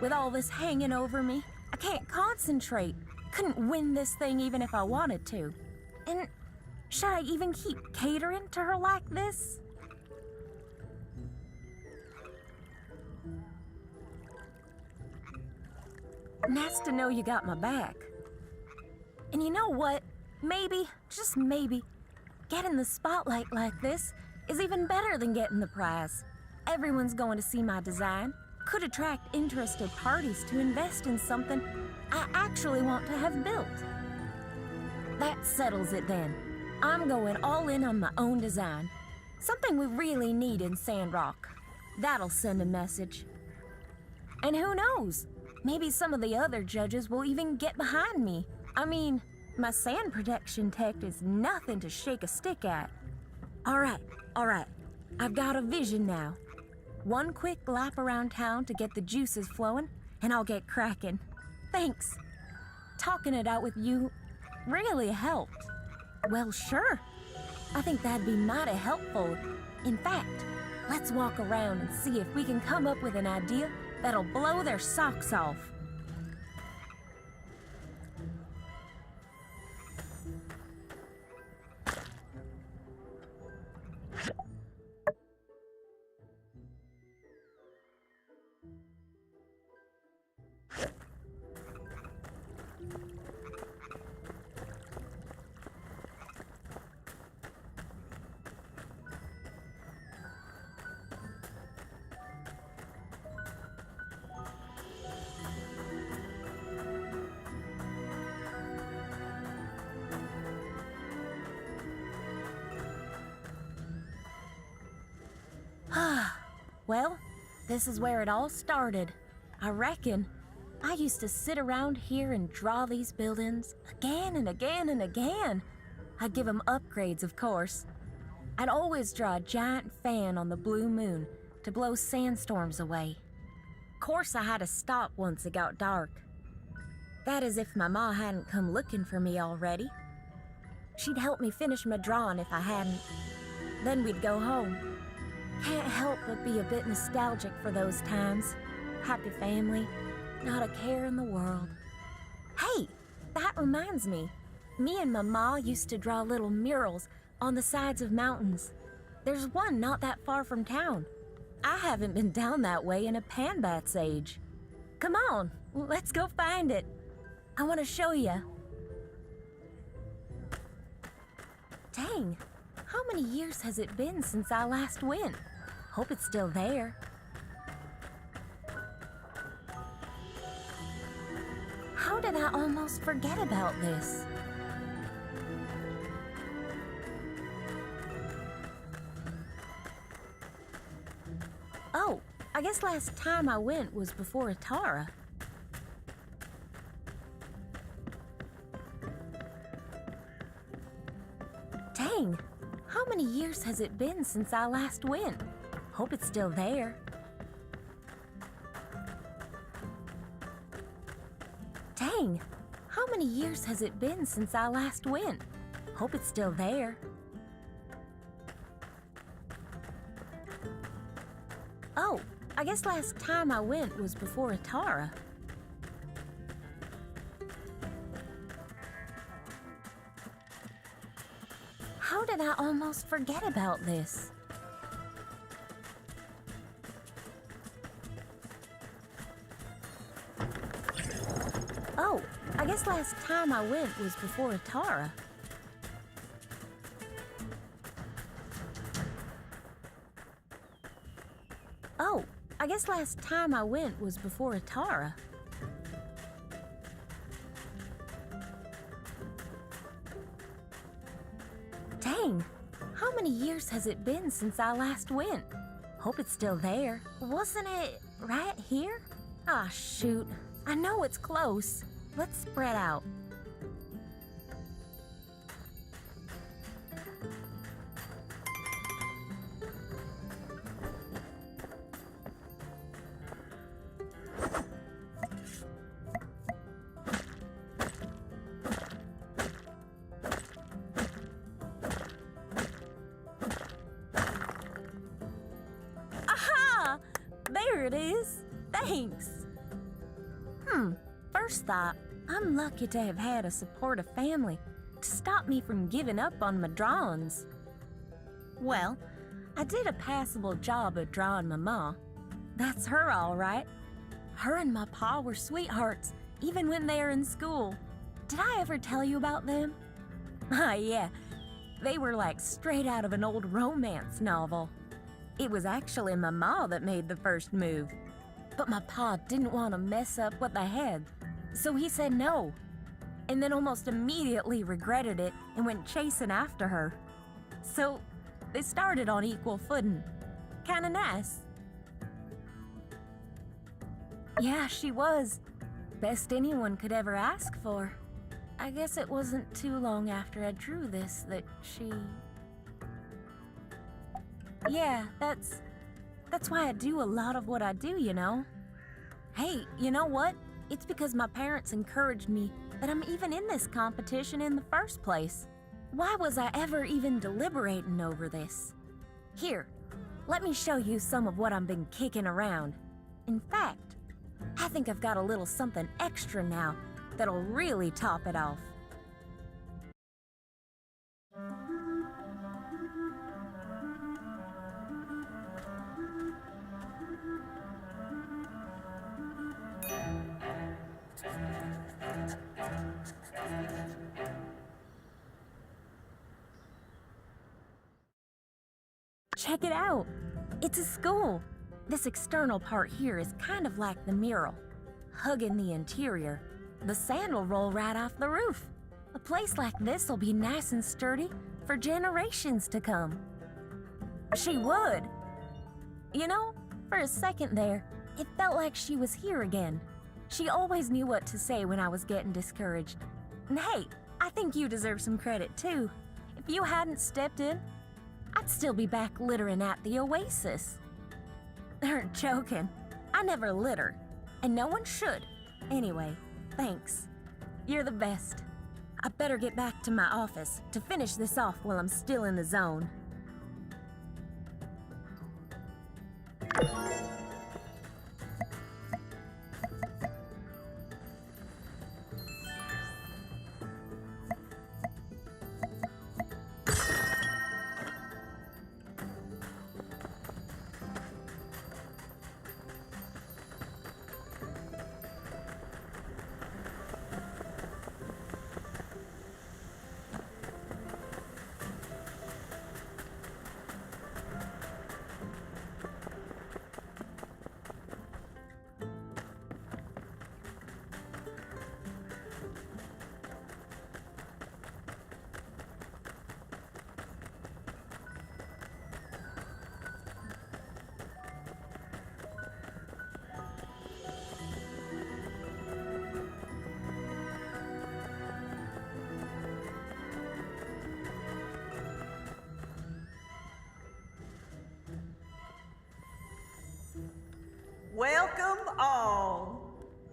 Speaker 11: With all this hanging over me, I can't concentrate. Couldn't win this thing even if I wanted to. And should I even keep catering to her like this? Nice to know you got my back. And you know what? Maybe, just maybe, getting the spotlight like this is even better than getting the prize. Everyone's going to see my design. Could attract interested parties to invest in something I actually want to have built. That settles it then. I'm going all in on my own design. Something we really need in Sandrock. That'll send a message. And who knows? Maybe some of the other judges will even get behind me. I mean, my sand protection tech is nothing to shake a stick at. All right. I've got a vision now. One quick lap around town to get the juices flowing, and I'll get cracking. Thanks. Talking it out with you really helped. Well, sure. I think that'd be mighty helpful. In fact, let's walk around and see if we can come up with an idea that'll blow their socks off. Well, this is where it all started. I reckon I used to sit around here and draw these buildings again and again and again. I'd give them upgrades, of course. I'd always draw a giant fan on the blue moon to blow sandstorms away. Of course, I had to stop once it got dark. That is if my ma hadn't come looking for me already. She'd help me finish my drawing if I hadn't. Then we'd go home. Can't help but be a bit nostalgic for those times. Happy family, not a care in the world. Hey, that reminds me. Me and my ma used to draw little murals on the sides of mountains. There's one not that far from town. I haven't been down that way in a panbat's age. Come on, let's go find it. I want to show you. Dang, how many years has it been since I last went? Hope it's still there. How did I almost forget about this? Oh, I guess last time I went was before Atara. Dang, how many years has it been since I last went? Hope it's still there. Dang, how many years has it been since I last went? Hope it's still there. Oh, I guess last time I went was before Atara. How did I almost forget about this? Oh, I guess last time I went was before Atara. Oh, I guess last time I went was before Atara. Dang, how many years has it been since I last went? Hope it's still there. Wasn't it right here? Ah, shoot. I know it's close. Let's spread out. Aha! There it is. Thanks. First thought, I'm lucky to have had a supportive family to stop me from giving up on my drawings. Well, I did a passable job of drawing my ma. That's her all right. Her and my pa were sweethearts, even when they were in school. Did I ever tell you about them? Ah, yeah. They were like straight out of an old romance novel. It was actually my ma that made the first move. But my pa didn't want to mess up what they had, so he said no. And then almost immediately regretted it and went chasing after her. So they started on equal footing. Kinda nice. Yeah, she was. Best anyone could ever ask for. I guess it wasn't too long after I drew this that she... Yeah, that's why I do a lot of what I do, you know? Hey, you know what? It's because my parents encouraged me that I'm even in this competition in the first place. Why was I ever even deliberating over this? Here, let me show you some of what I've been kicking around. In fact, I think I've got a little something extra now that'll really top it off. Check it out. It's a school. This external part here is kind of like the mural, hugging the interior. The sand will roll right off the roof. A place like this will be nice and sturdy for generations to come. She would. You know, for a second there, it felt like she was here again. She always knew what to say when I was getting discouraged. And hey, I think you deserve some credit too. If you hadn't stepped in, I'd still be back littering at the Oasis. Aren't joking. I never litter, and no one should. Anyway, thanks. You're the best. I better get back to my office to finish this off while I'm still in the zone.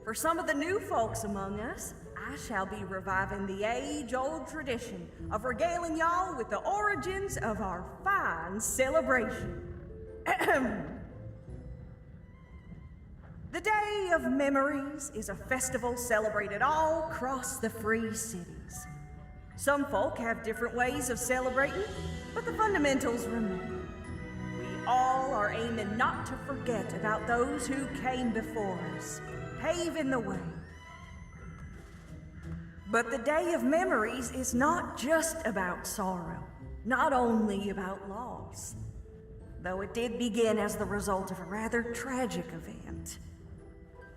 Speaker 6: For some of the new folks among us, I shall be reviving the age-old tradition of regaling y'all with the origins of our fine celebration. The Day of Memories is a festival celebrated all across the Free Cities. Some folk have different ways of celebrating, but the fundamentals remain. We all are aiming not to forget about those who came before us, paving the way. But the Day of Memories is not just about sorrow, not only about loss, though it did begin as the result of a rather tragic event.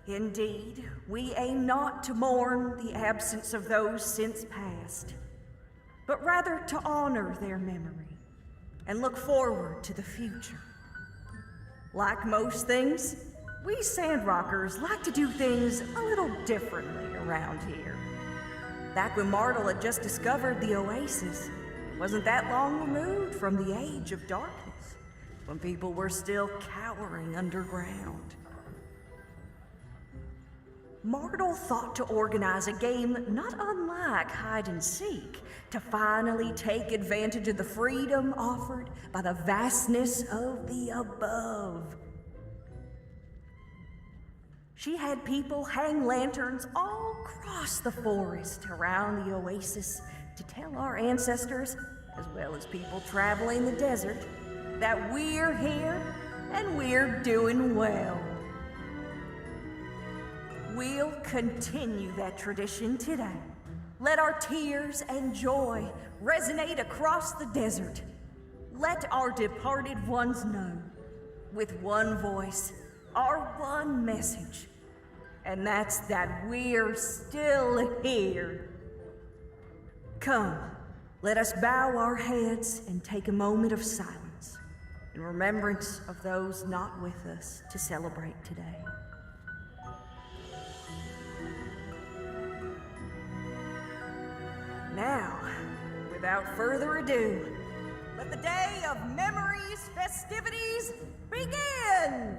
Speaker 6: Indeed, we aim not to mourn the absence of those since passed, but rather to honor their memory and look forward to the future. Like most things, we Sandrockers like to do things a little differently around here. Back when Martel had just discovered the oasis, wasn't that long removed from the age of darkness, when people were still cowering underground. Martel thought to organize a game not unlike hide and seek to finally take advantage of the freedom offered by the vastness of the above. She had people hang lanterns all across the forest around the oasis to tell our ancestors, as well as people traveling the desert, that we're here and we're doing well. We'll continue that tradition today. Let our tears and joy resonate across the desert. Let our departed ones know, with one voice, our one message, and that's that we're still here. Come, let us bow our heads and take a moment of silence in remembrance of those not with us to celebrate today. Now, without further ado, let the Day of Memories festivities begin!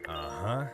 Speaker 17: Uh-huh.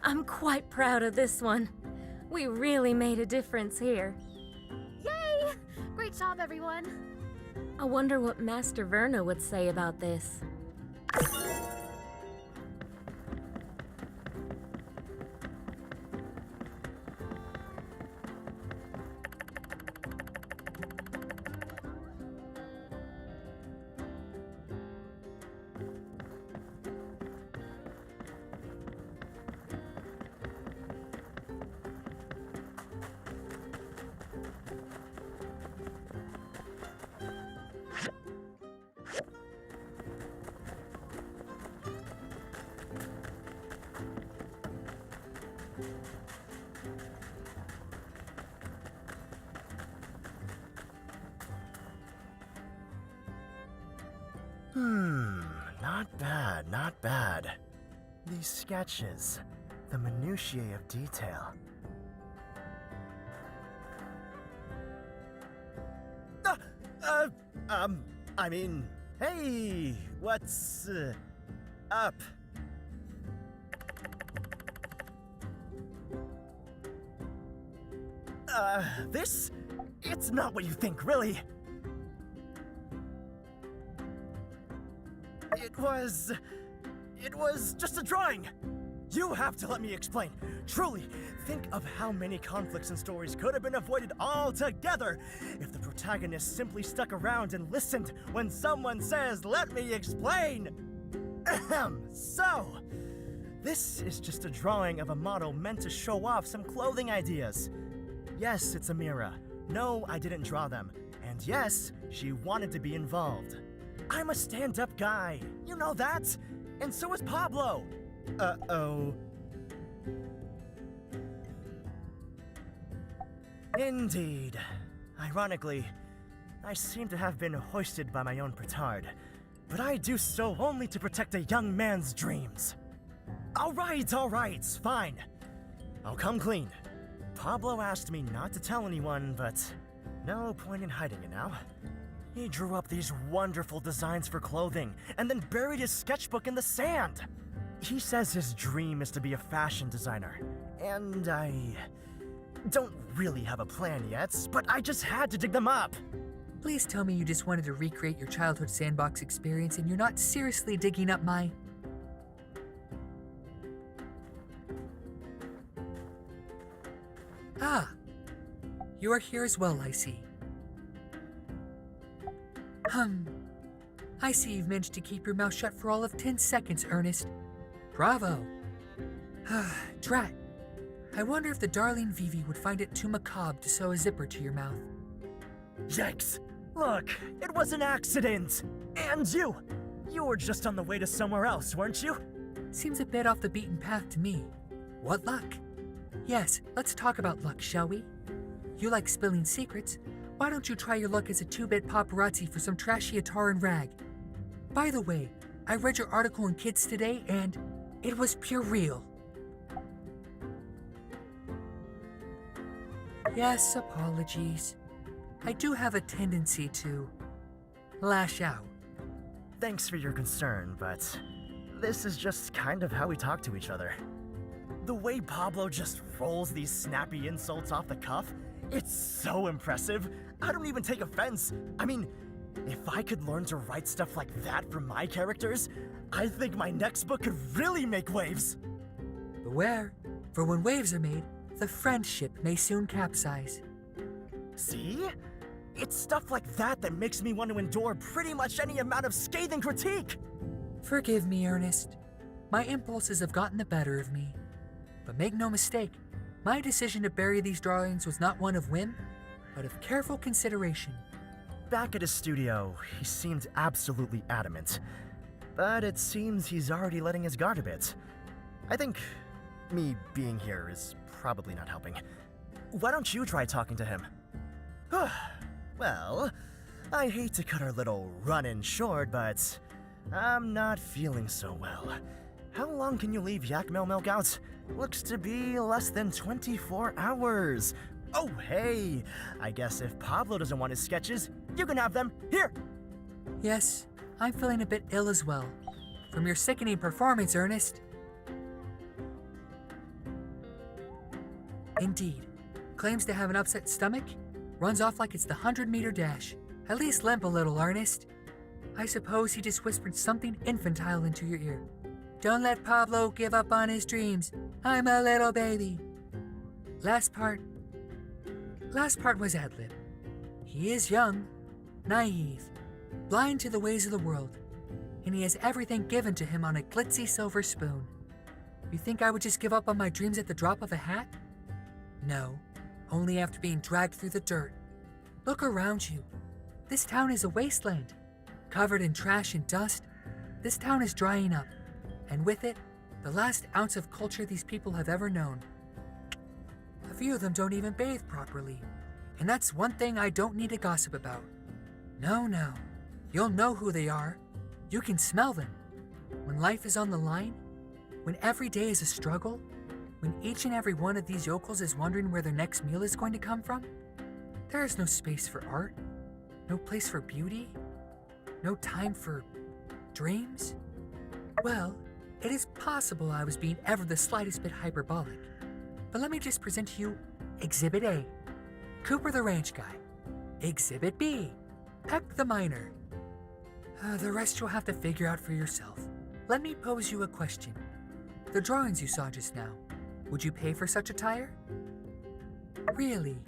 Speaker 11: I'm quite proud of this one. We really made a difference here.
Speaker 5: Yay! Great job, everyone.
Speaker 11: I wonder what Master Verna would say about this.
Speaker 2: Not bad, not bad. These sketches, the minutiae of detail. I mean, hey, what's up? This? It's not what you think, really. It was just a drawing. You have to let me explain. Truly, think of how many conflicts and stories could have been avoided altogether if the protagonist simply stuck around and listened when someone says, "Let me explain." Ahem. So, this is just a drawing of a model meant to show off some clothing ideas. Yes, it's Amira. No, I didn't draw them. And yes, she wanted to be involved. I'm a stand-up guy. You know that? And so is Pablo. Uh-oh. Indeed. Ironically, I seem to have been hoisted by my own petard, but I do so only to protect a young man's dreams. All right, fine. I'll come clean. Pablo asked me not to tell anyone, but no point in hiding it now. He drew up these wonderful designs for clothing and then buried his sketchbook in the sand. He says his dream is to be a fashion designer, and I don't really have a plan yet, but I just had to dig them up.
Speaker 20: Please tell me you just wanted to recreate your childhood sandbox experience and you're not seriously digging up my... Ah, you are here as well, I see. I see you've managed to keep your mouth shut for all of 10 seconds, Ernest. Bravo. Drat. I wonder if the darling Vivi would find it too macabre to sew a zipper to your mouth.
Speaker 2: Yikes. Look, it was an accident. And you were just on the way to somewhere else, weren't you?
Speaker 20: Seems a bit off the beaten path to me. What luck? Yes, let's talk about luck, shall we? You like spilling secrets. Why don't you try your luck as a 2-bit paparazzi for some trashy Ataran rag? By the way, I read your article in Kids today and it was pure real. Yes, apologies. I do have a tendency to lash out.
Speaker 2: Thanks for your concern, but this is just kind of how we talk to each other. The way Pablo just rolls these snappy insults off the cuff, it's so impressive. I don't even take offense. I mean, if I could learn to write stuff like that for my characters, I think my next book could really make waves.
Speaker 20: Beware, for when waves are made, the friendship may soon capsize.
Speaker 2: See? It's stuff like that that makes me want to endure pretty much any amount of scathing critique.
Speaker 20: Forgive me, Ernest. My impulses have gotten the better of me. But make no mistake, my decision to bury these drawings was not one of whim, but of careful consideration.
Speaker 2: Back at his studio, he seemed absolutely adamant. But it seems he's already letting his guard a bit. I think me being here is probably not helping. Why don't you try talking to him? Well, I hate to cut our little run-in short, but I'm not feeling so well. How long can you leave Yak Milk out? Looks to be less than 24 hours. Oh, hey! I guess if Pablo doesn't want his sketches, you can have them. Here!
Speaker 20: Yes, I'm feeling a bit ill as well. From your sickening performance, Ernest. Indeed. Claims to have an upset stomach, runs off like it's the 100-meter dash. At least limp a little, Ernest. I suppose he just whispered something infantile into your ear. Don't let Pablo give up on his dreams. I'm a little baby. Last part was ad-lib. He is young, naive, blind to the ways of the world, and he has everything given to him on a glitzy silver spoon. You think I would just give up on my dreams at the drop of a hat? No, only after being dragged through the dirt. Look around you. This town is a wasteland. Covered in trash and dust, this town is drying up, and with it, the last ounce of culture these people have ever known. A few of them don't even bathe properly, and that's one thing I don't need to gossip about. No, you'll know who they are. You can smell them. When life is on the line, when every day is a struggle, when each and every one of these yokels is wondering where their next meal is going to come from, there is no space for art, no place for beauty, no time for dreams. Well, it is possible I was being ever the slightest bit hyperbolic, but let me just present to you Exhibit A, Cooper the ranch guy. Exhibit B, Peck the miner. The rest you'll have to figure out for yourself. Let me pose you a question. The drawings you saw just now, would you pay for such attire? Really?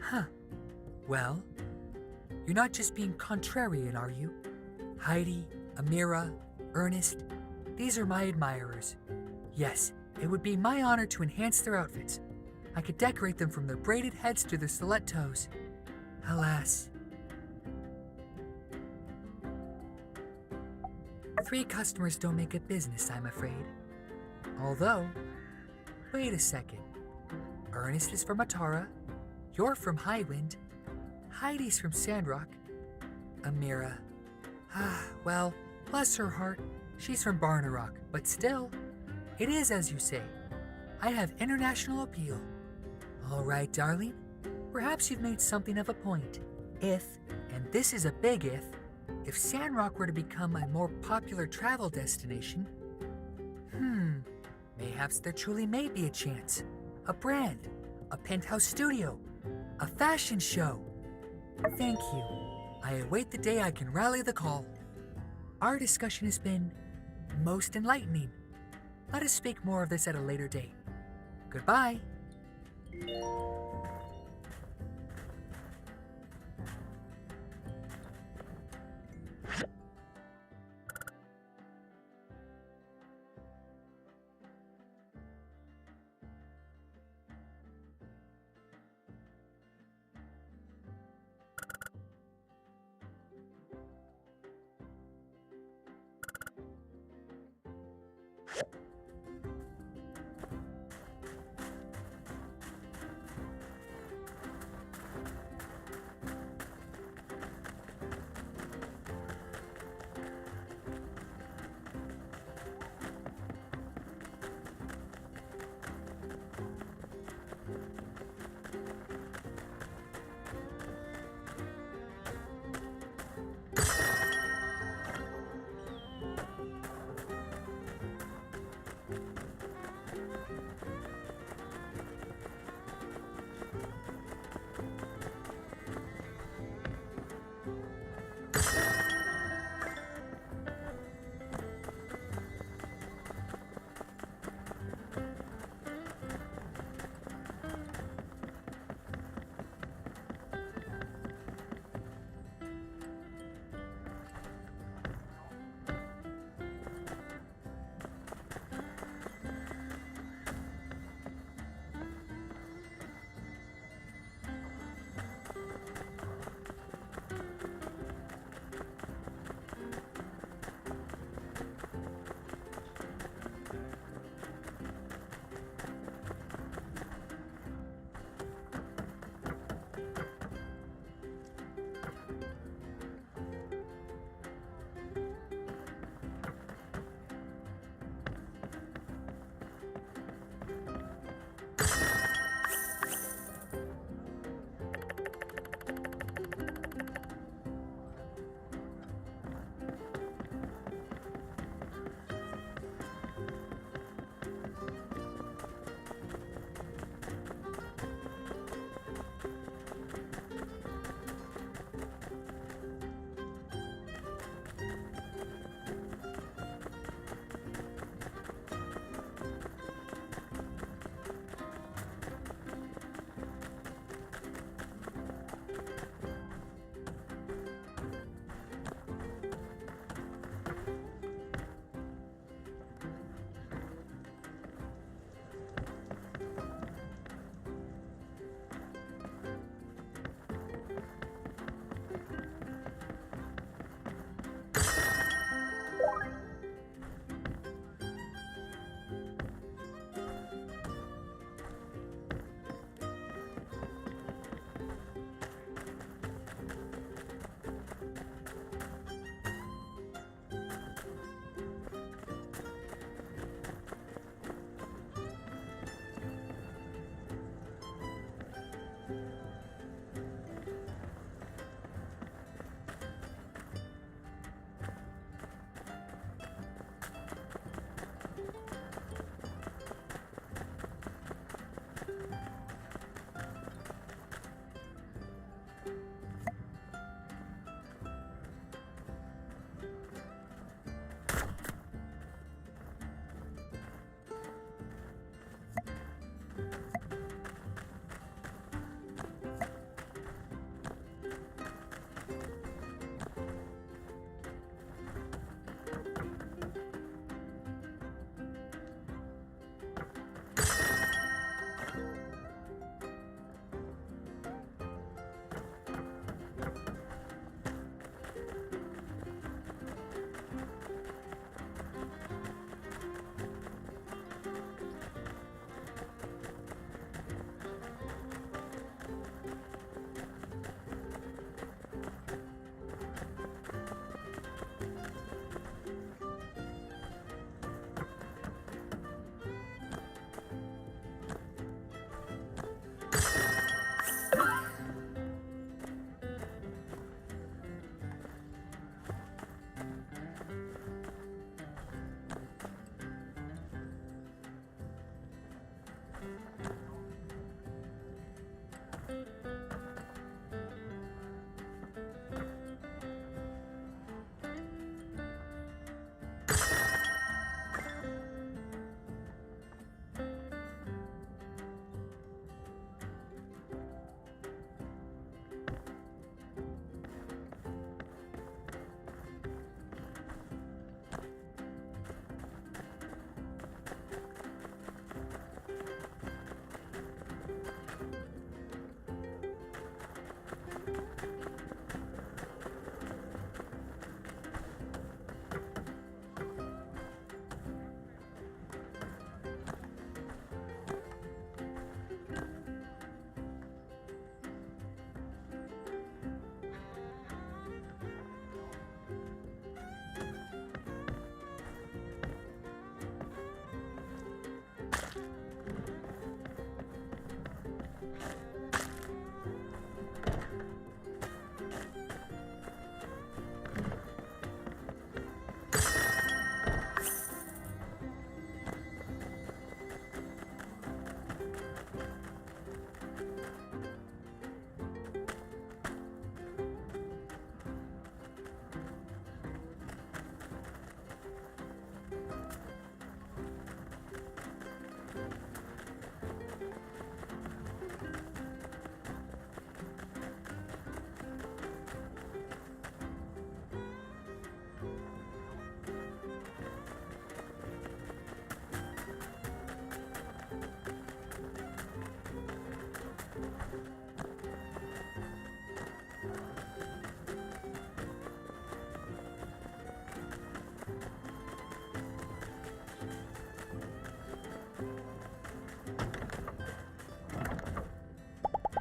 Speaker 20: Huh. Well, you're not just being contrarian, are you? Heidi, Amira, Ernest, these are my admirers. Yes, it would be my honor to enhance their outfits. I could decorate them from their braided heads to their stiletto toes. Alas. 3 customers don't make a business, I'm afraid. Although, wait a second. Ernest is from Atara, you're from Highwind, Heidi's from Sandrock, Amira. Well, bless her heart, she's from Barnarock, but still, it is as you say. I have international appeal. All right, darling, perhaps you've made something of a point. If, and this is a big if Sandrock were to become a more popular travel destination, mayhaps there truly may be a chance. A brand, a penthouse studio, a fashion show. Thank you. I await the day I can rally the call. Our discussion has been most enlightening. Let us speak more of this at a later date. Goodbye.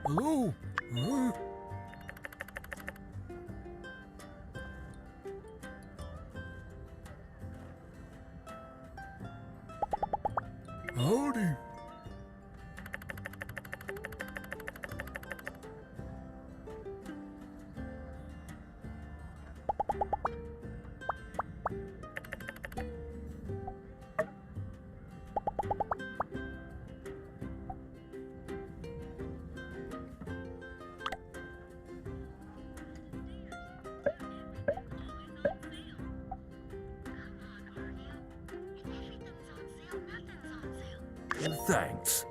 Speaker 12: Hello? Howdy. Thanks.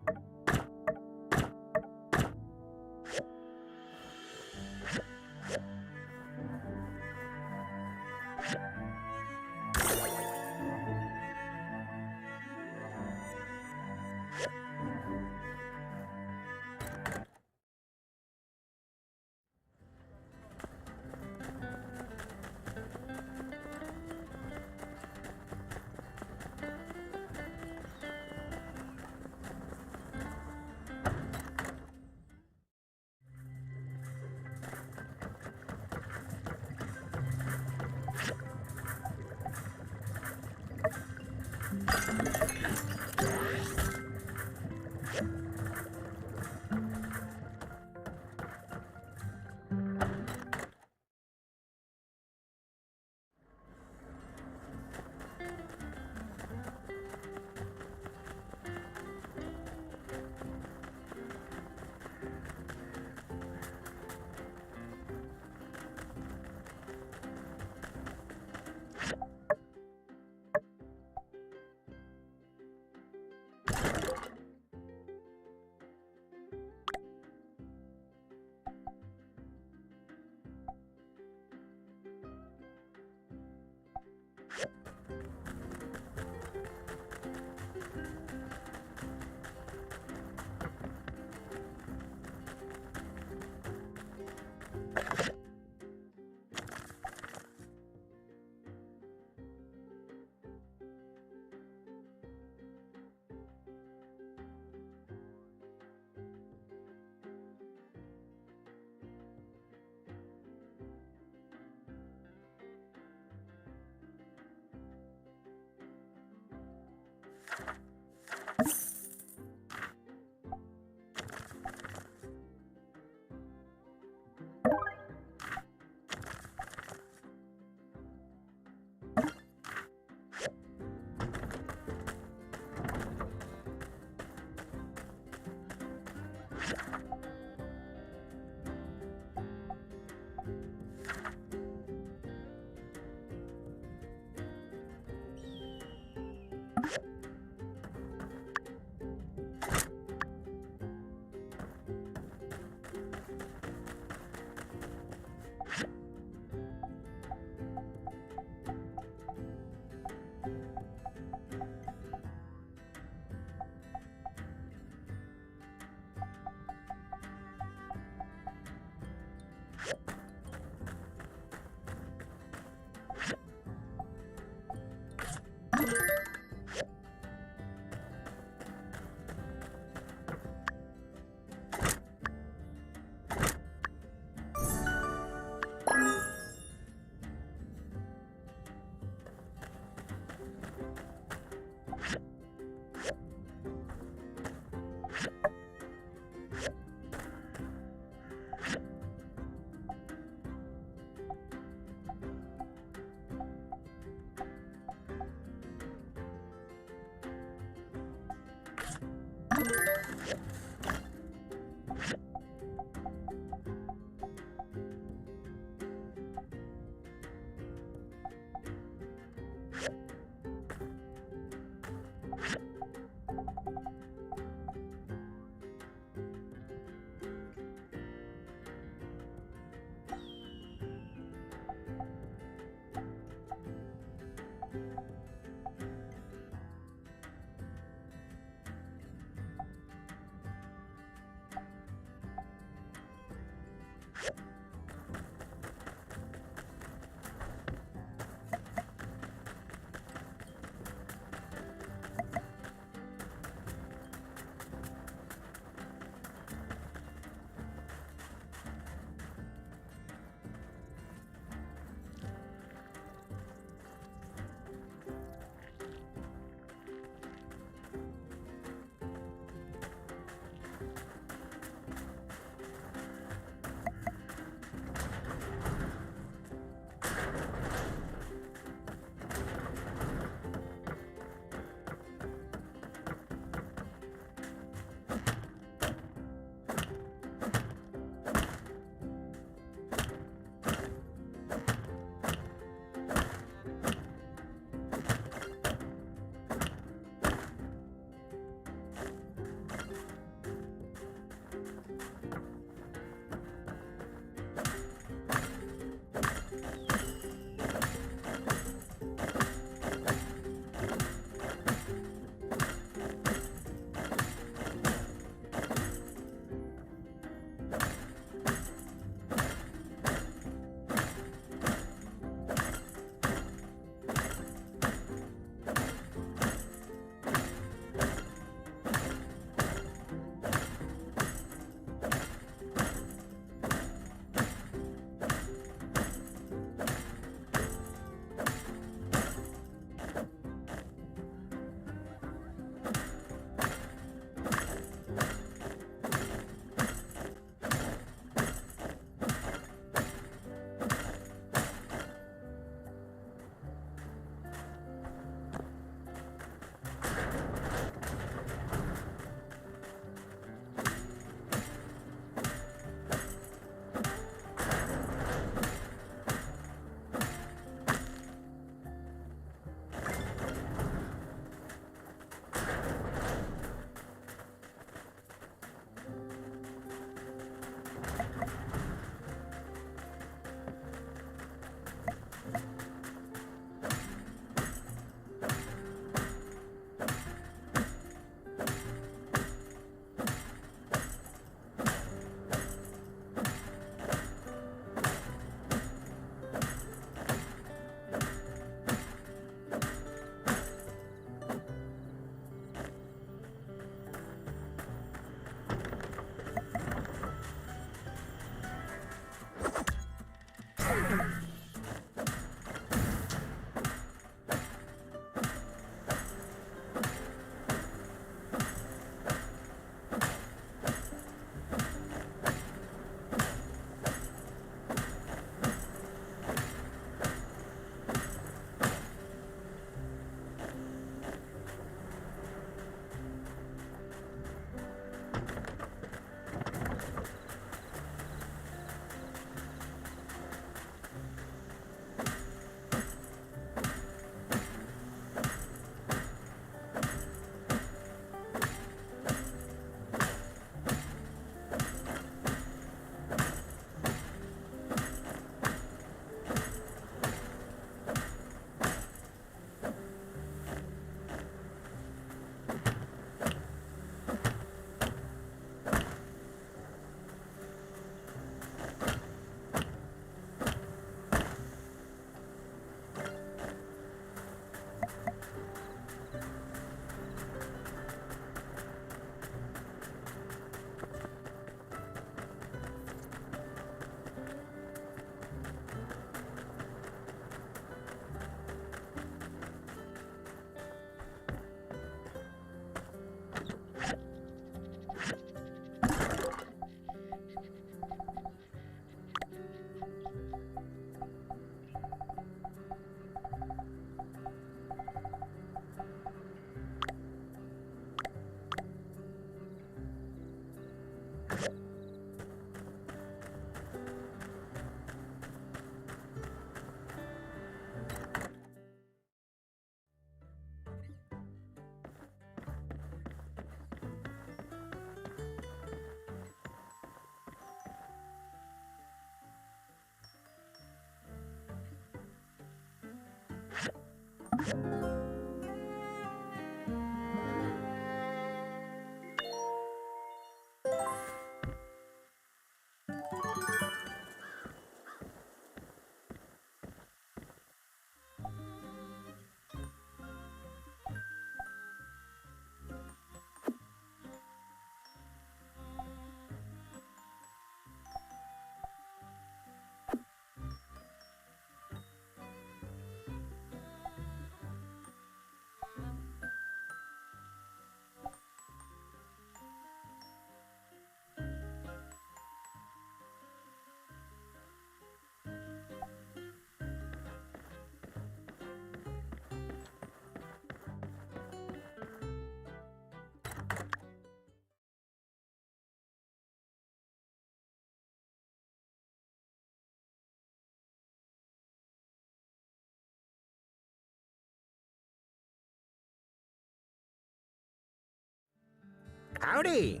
Speaker 9: Howdy.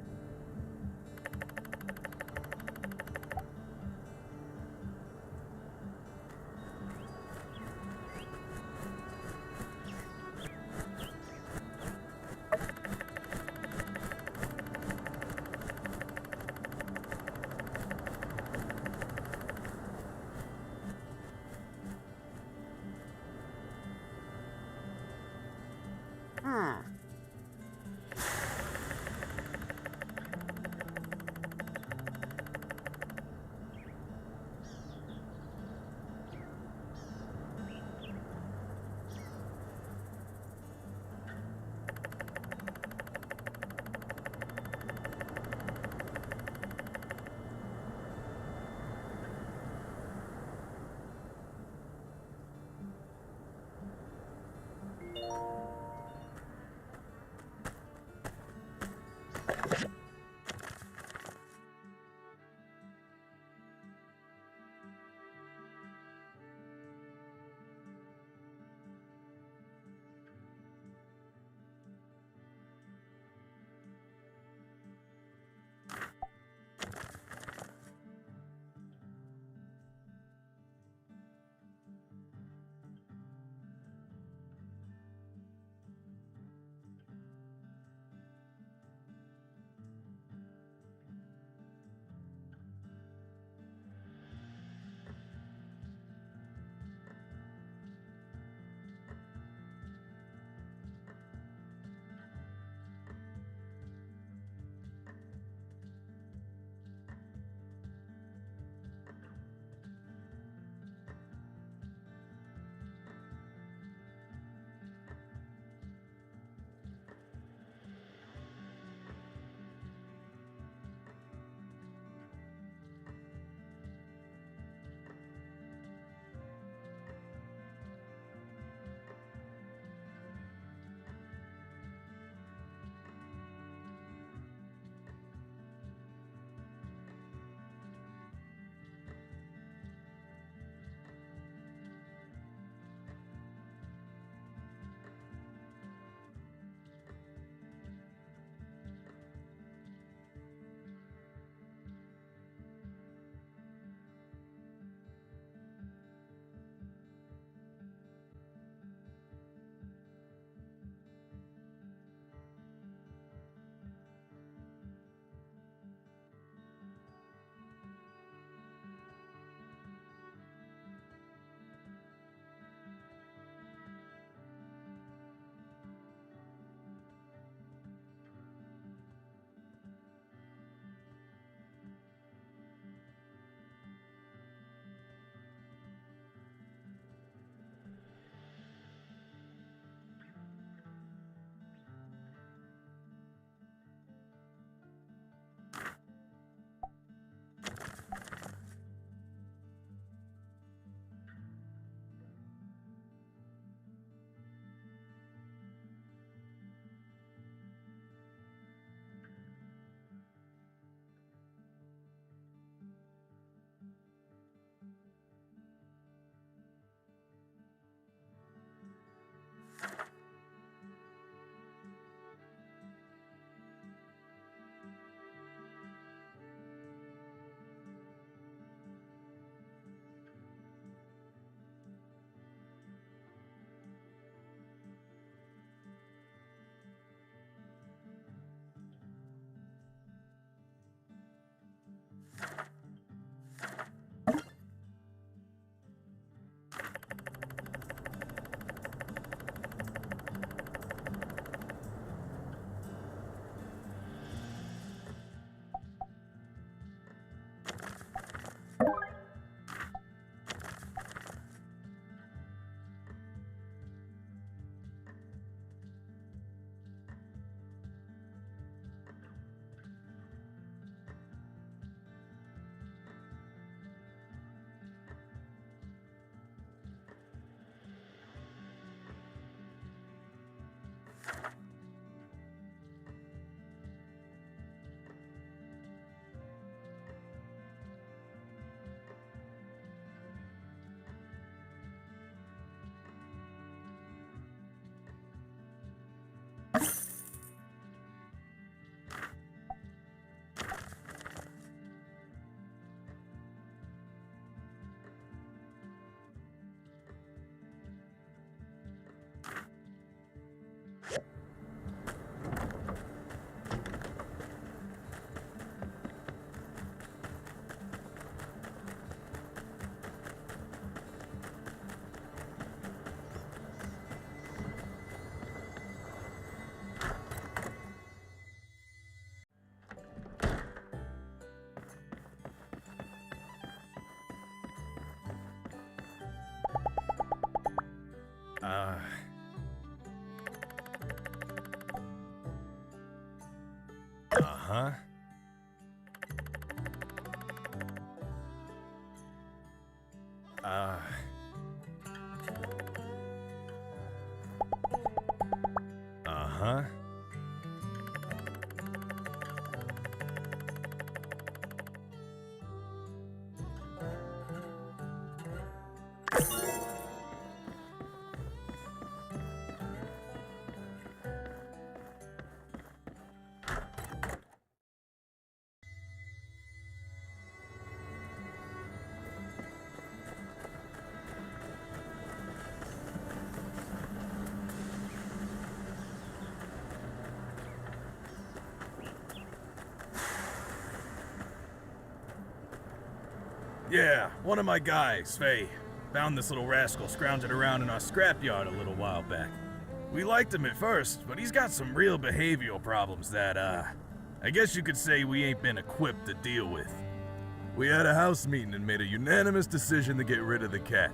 Speaker 17: Uh-huh. Uh-huh. Yeah, one of my guys, Faye, found this little rascal scrounging around in our scrapyard a little while back. We liked him at first, but he's got some real behavioral problems that, I guess you could say we ain't been equipped to deal with. We had a house meeting and made a unanimous decision to get rid of the cat.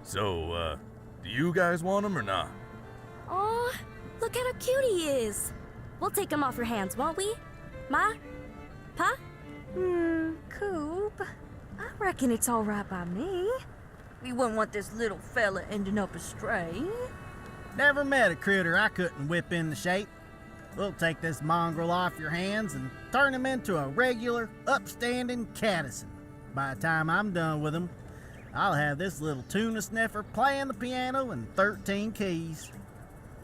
Speaker 17: So, do you guys want him or not?
Speaker 11: Aw, look at how cute he is. We'll take him off your hands, won't we? Ma? Pa?
Speaker 6: Coop. I reckon it's all right by me. We wouldn't want this little fella ending up astray.
Speaker 9: Never met a critter I couldn't whip into shape. We'll take this mongrel off your hands and turn him into a regular, upstanding cattison. By the time I'm done with him, I'll have this little tuna sniffer playing the piano in 13 keys.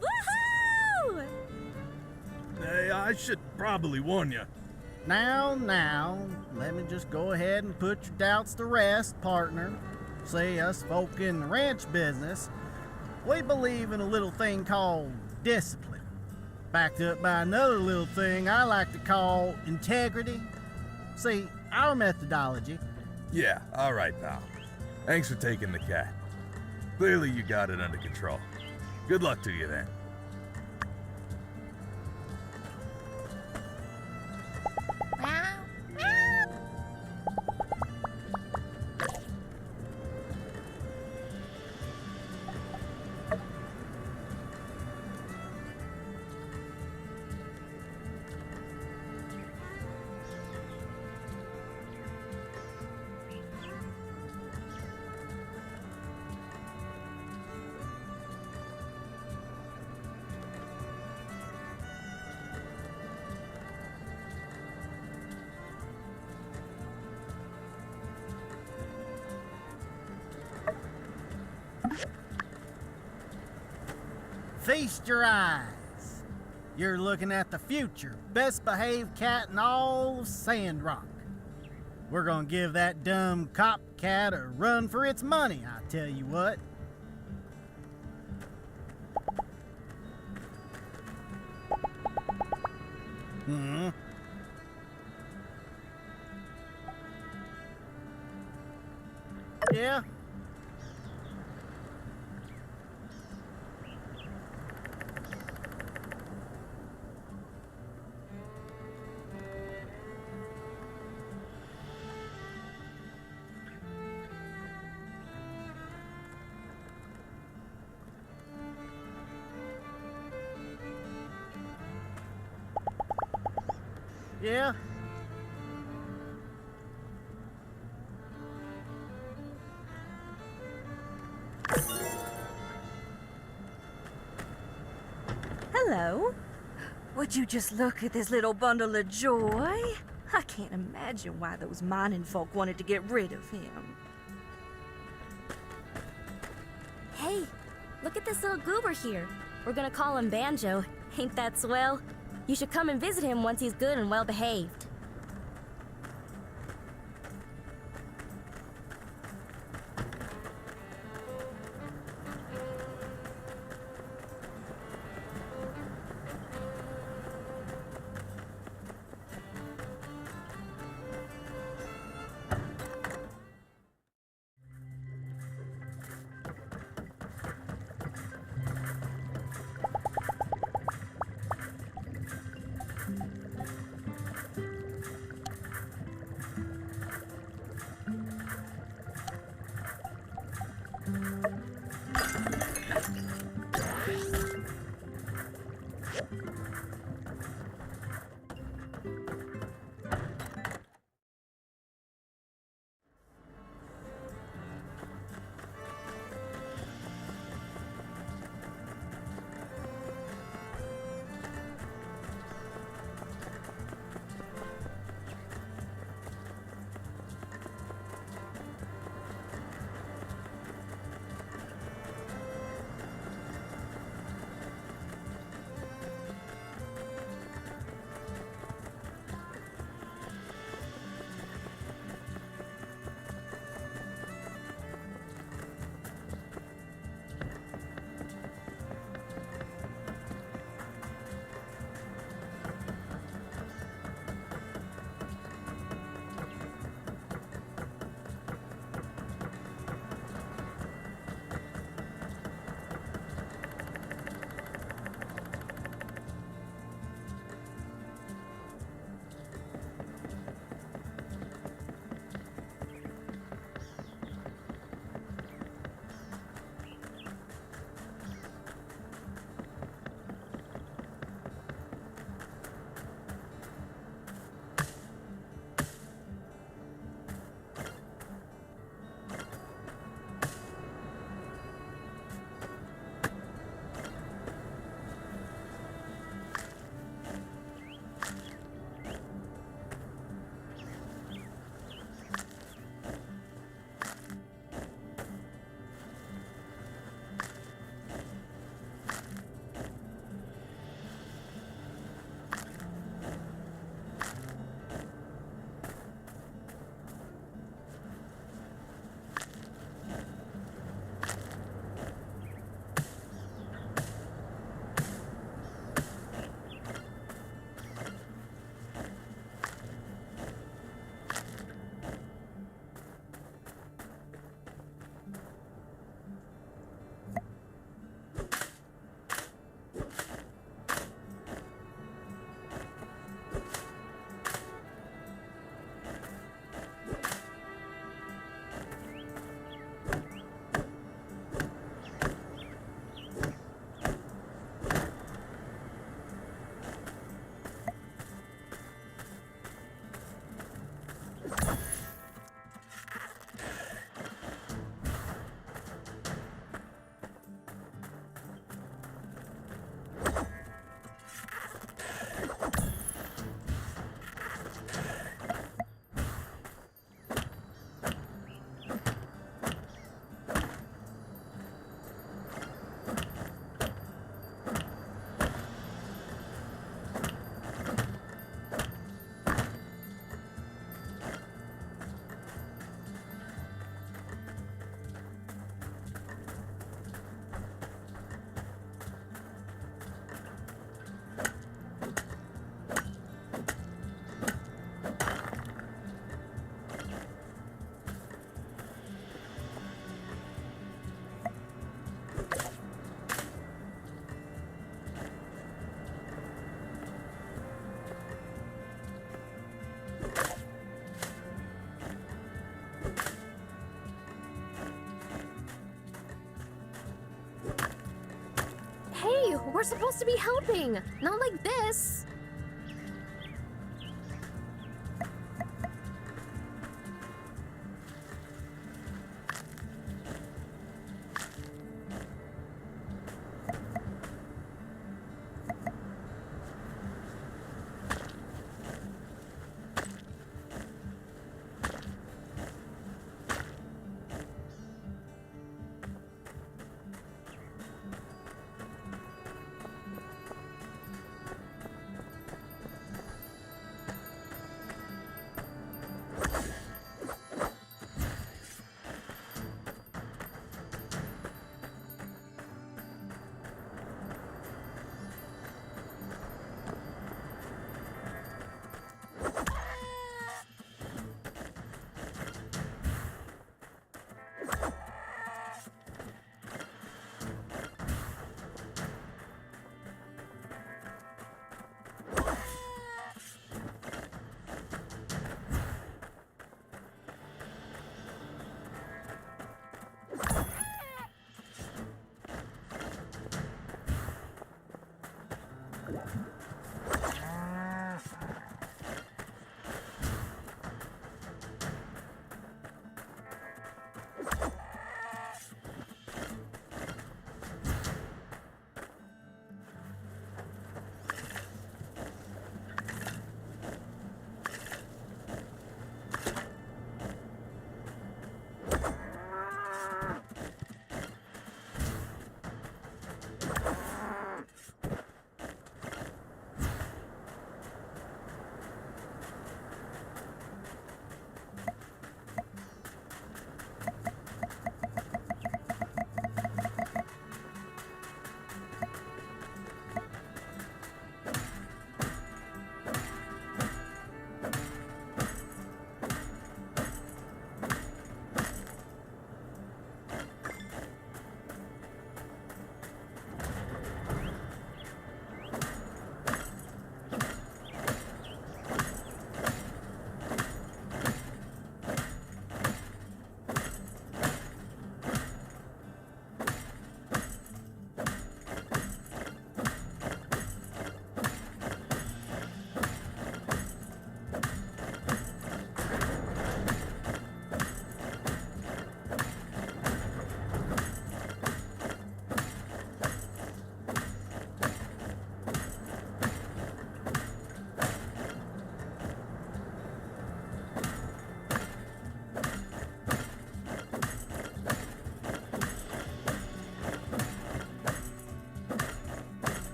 Speaker 11: Woohoo!
Speaker 17: Hey, I should probably warn you.
Speaker 9: Now, let me just go ahead and put your doubts to rest, partner. See, us folk in the ranch business, we believe in a little thing called discipline, backed up by another little thing I like to call integrity. See, our methodology...
Speaker 17: Yeah, alright, pal. Thanks for taking the cat. Clearly you got it under control. Good luck to you then.
Speaker 9: Feast your eyes. You're looking at the future best behaved cat in all of Sandrock. We're gonna give that dumb cop cat a run for its money, I tell you what. Yeah? Yeah?
Speaker 6: Hello. Would you just look at this little bundle of joy? I can't imagine why those mining folk wanted to get rid of him.
Speaker 11: Hey, look at this little goober here. We're gonna call him Banjo. Ain't that swell? You should come and visit him once he's good and well behaved.
Speaker 5: Hey, we're supposed to be helping, not like this.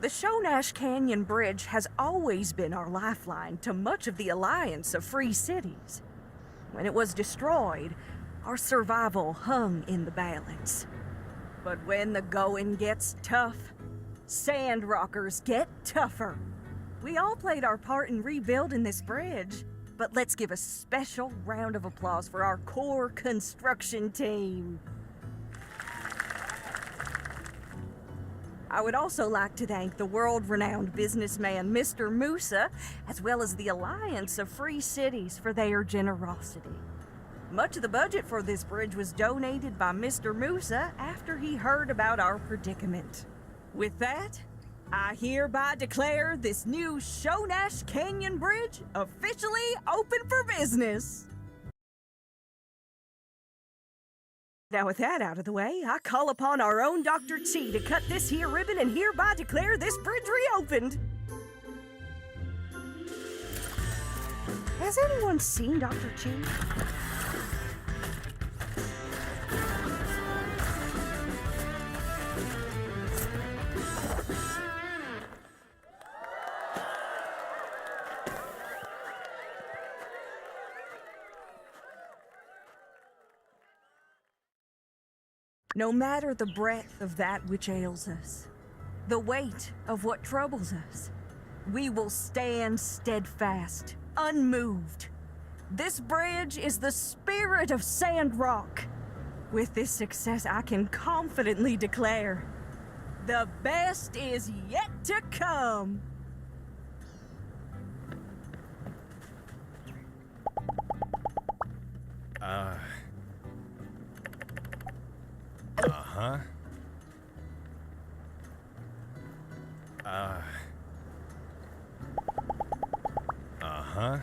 Speaker 6: The Shonash Canyon Bridge has always been our lifeline to much of the alliance of free cities. When it was destroyed, our survival hung in the balance. But when the going gets tough, Sandrockers get tougher. We all played our part in rebuilding this bridge, but let's give a special round of applause for our core construction team. I would also like to thank the world-renowned businessman Mr. Musa, as well as the Alliance of Free Cities for their generosity. Much of the budget for this bridge was donated by Mr. Musa after he heard about our predicament. With that, I hereby declare this new Shonash Canyon Bridge officially open for business. Now with that out of the way, I call upon our own Dr. Chi to cut this here ribbon and hereby declare this bridge reopened. Has anyone seen Dr. Chi? No matter the breadth of that which ails us, the weight of what troubles us, we will stand steadfast, unmoved. This bridge is the spirit of Sandrock. With this success, I can confidently declare, the best is yet to come.
Speaker 17: Uh-huh. Uh-huh.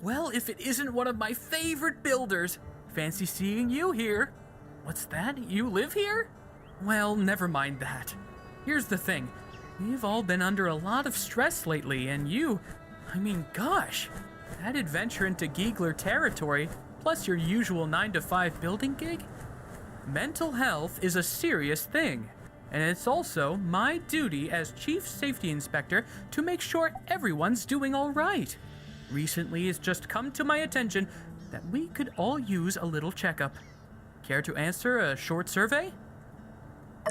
Speaker 3: Well, if it isn't one of my favorite builders. Fancy seeing you here. What's that? You live here? Well, never mind that. Here's the thing. We've all been under a lot of stress lately, and gosh, that adventure into Giegler territory, plus your usual 9-to-5 building gig? Mental health is a serious thing, and it's also my duty as Chief Safety Inspector to make sure everyone's doing all right. Recently, it's just come to my attention that we could all use a little checkup. Care to answer a short survey?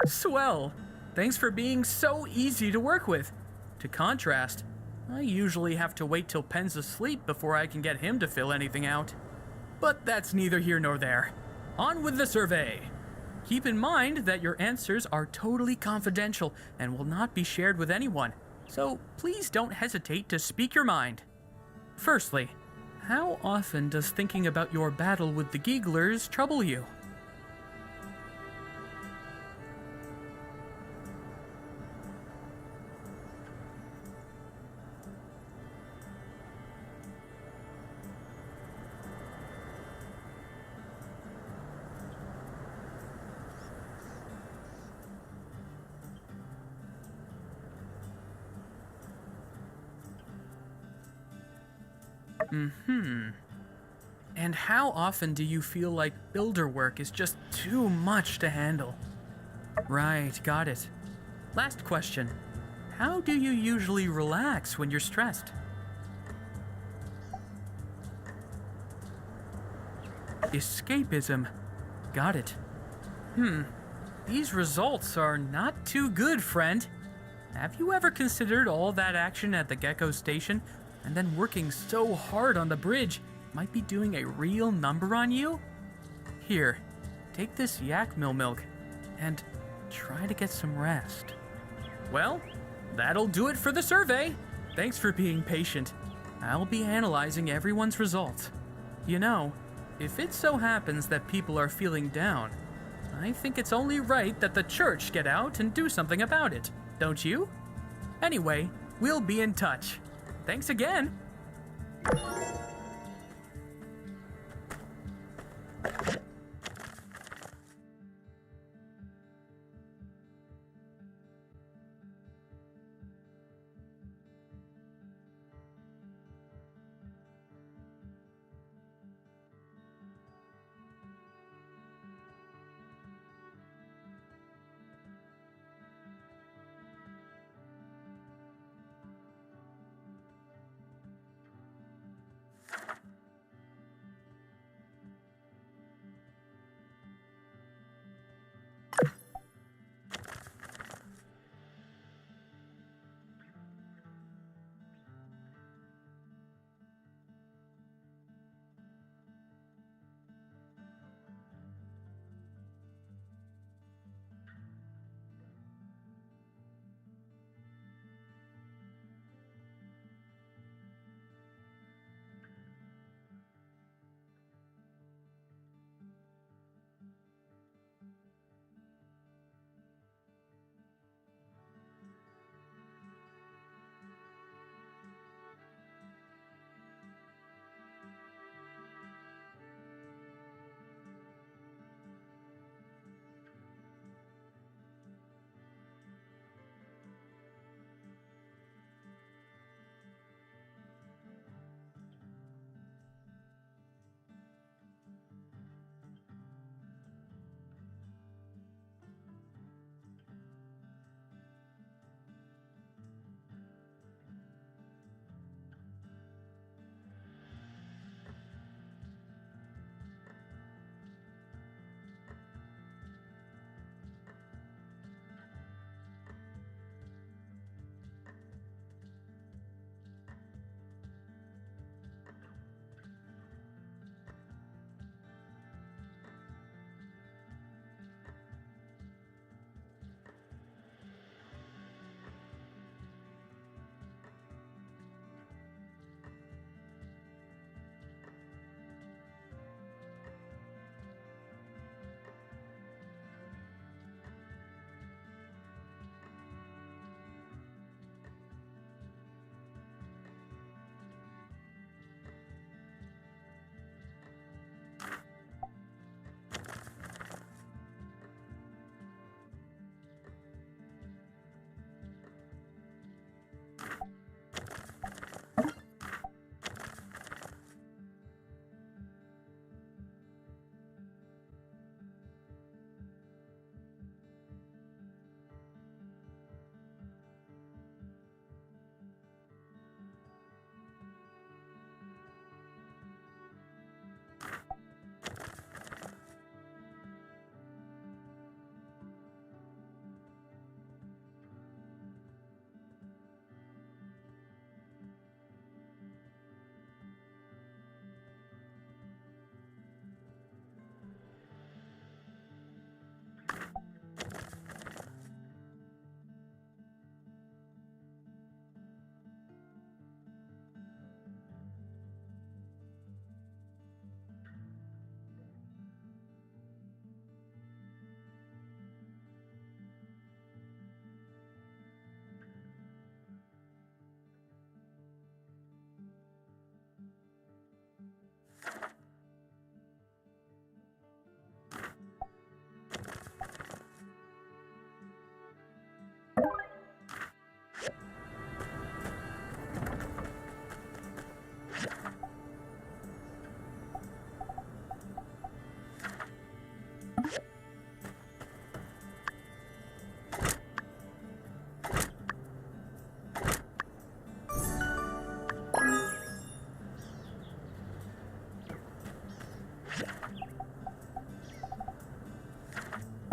Speaker 3: Swell! Thanks for being so easy to work with. To contrast, I usually have to wait till Penn's asleep before I can get him to fill anything out. But that's neither here nor there. On with the survey! Keep in mind that your answers are totally confidential and will not be shared with anyone, so please don't hesitate to speak your mind. Firstly, how often does thinking about your battle with the Gieglers trouble you? And how often do you feel like builder work is just too much to handle? Right, got it. Last question. How do you usually relax when you're stressed? Escapism. Got it. These results are not too good, friend. Have you ever considered all that action at the Gecko Station and then working so hard on the bridge might be doing a real number on you? Here, take this yak milk and try to get some rest. Well, that'll do it for the survey. Thanks for being patient. I'll be analyzing everyone's results. You know, if it so happens that people are feeling down, I think it's only right that the church get out and do something about it, don't you? Anyway, we'll be in touch. Thanks again.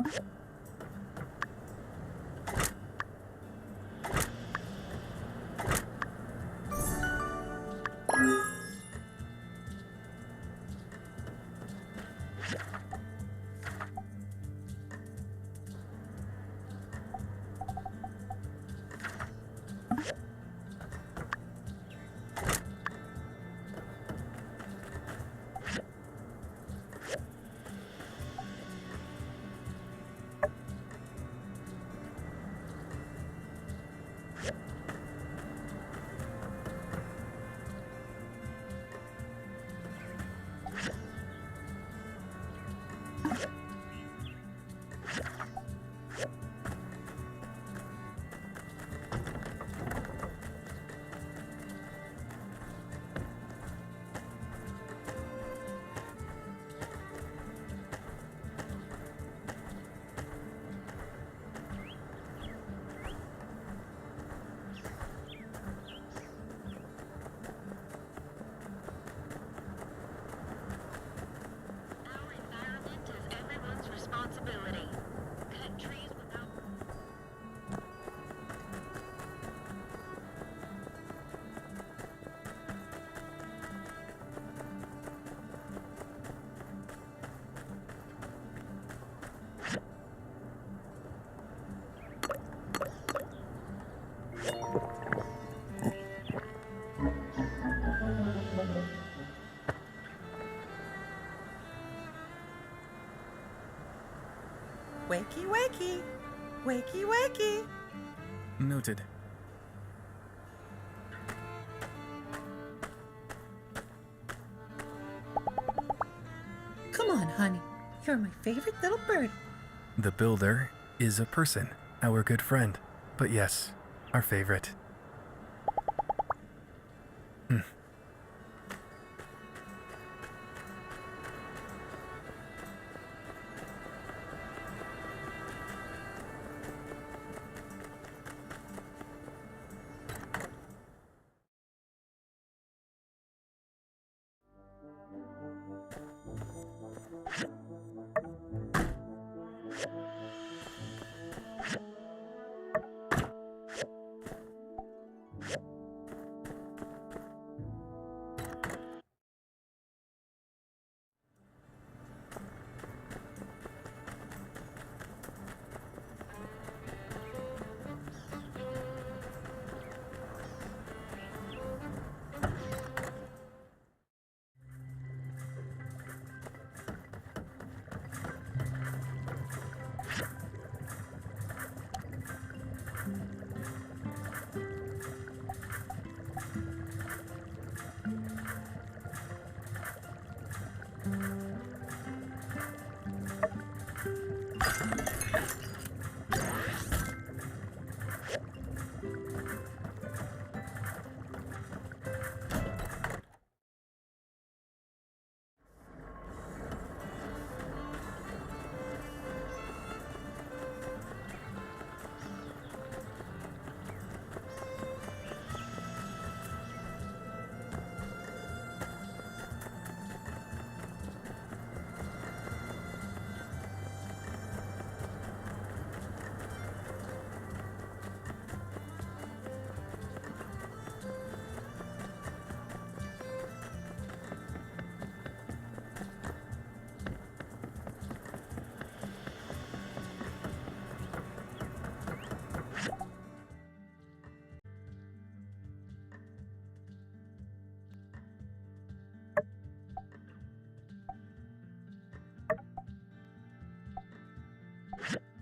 Speaker 1: Our environment is everyone's responsibility. Cut trees without...
Speaker 13: Wakey, wakey! Wakey, wakey!
Speaker 14: Noted.
Speaker 13: Come on, honey. You're my favorite little bird.
Speaker 14: The builder is a person, our good friend. But yes, our favorite.
Speaker 2: you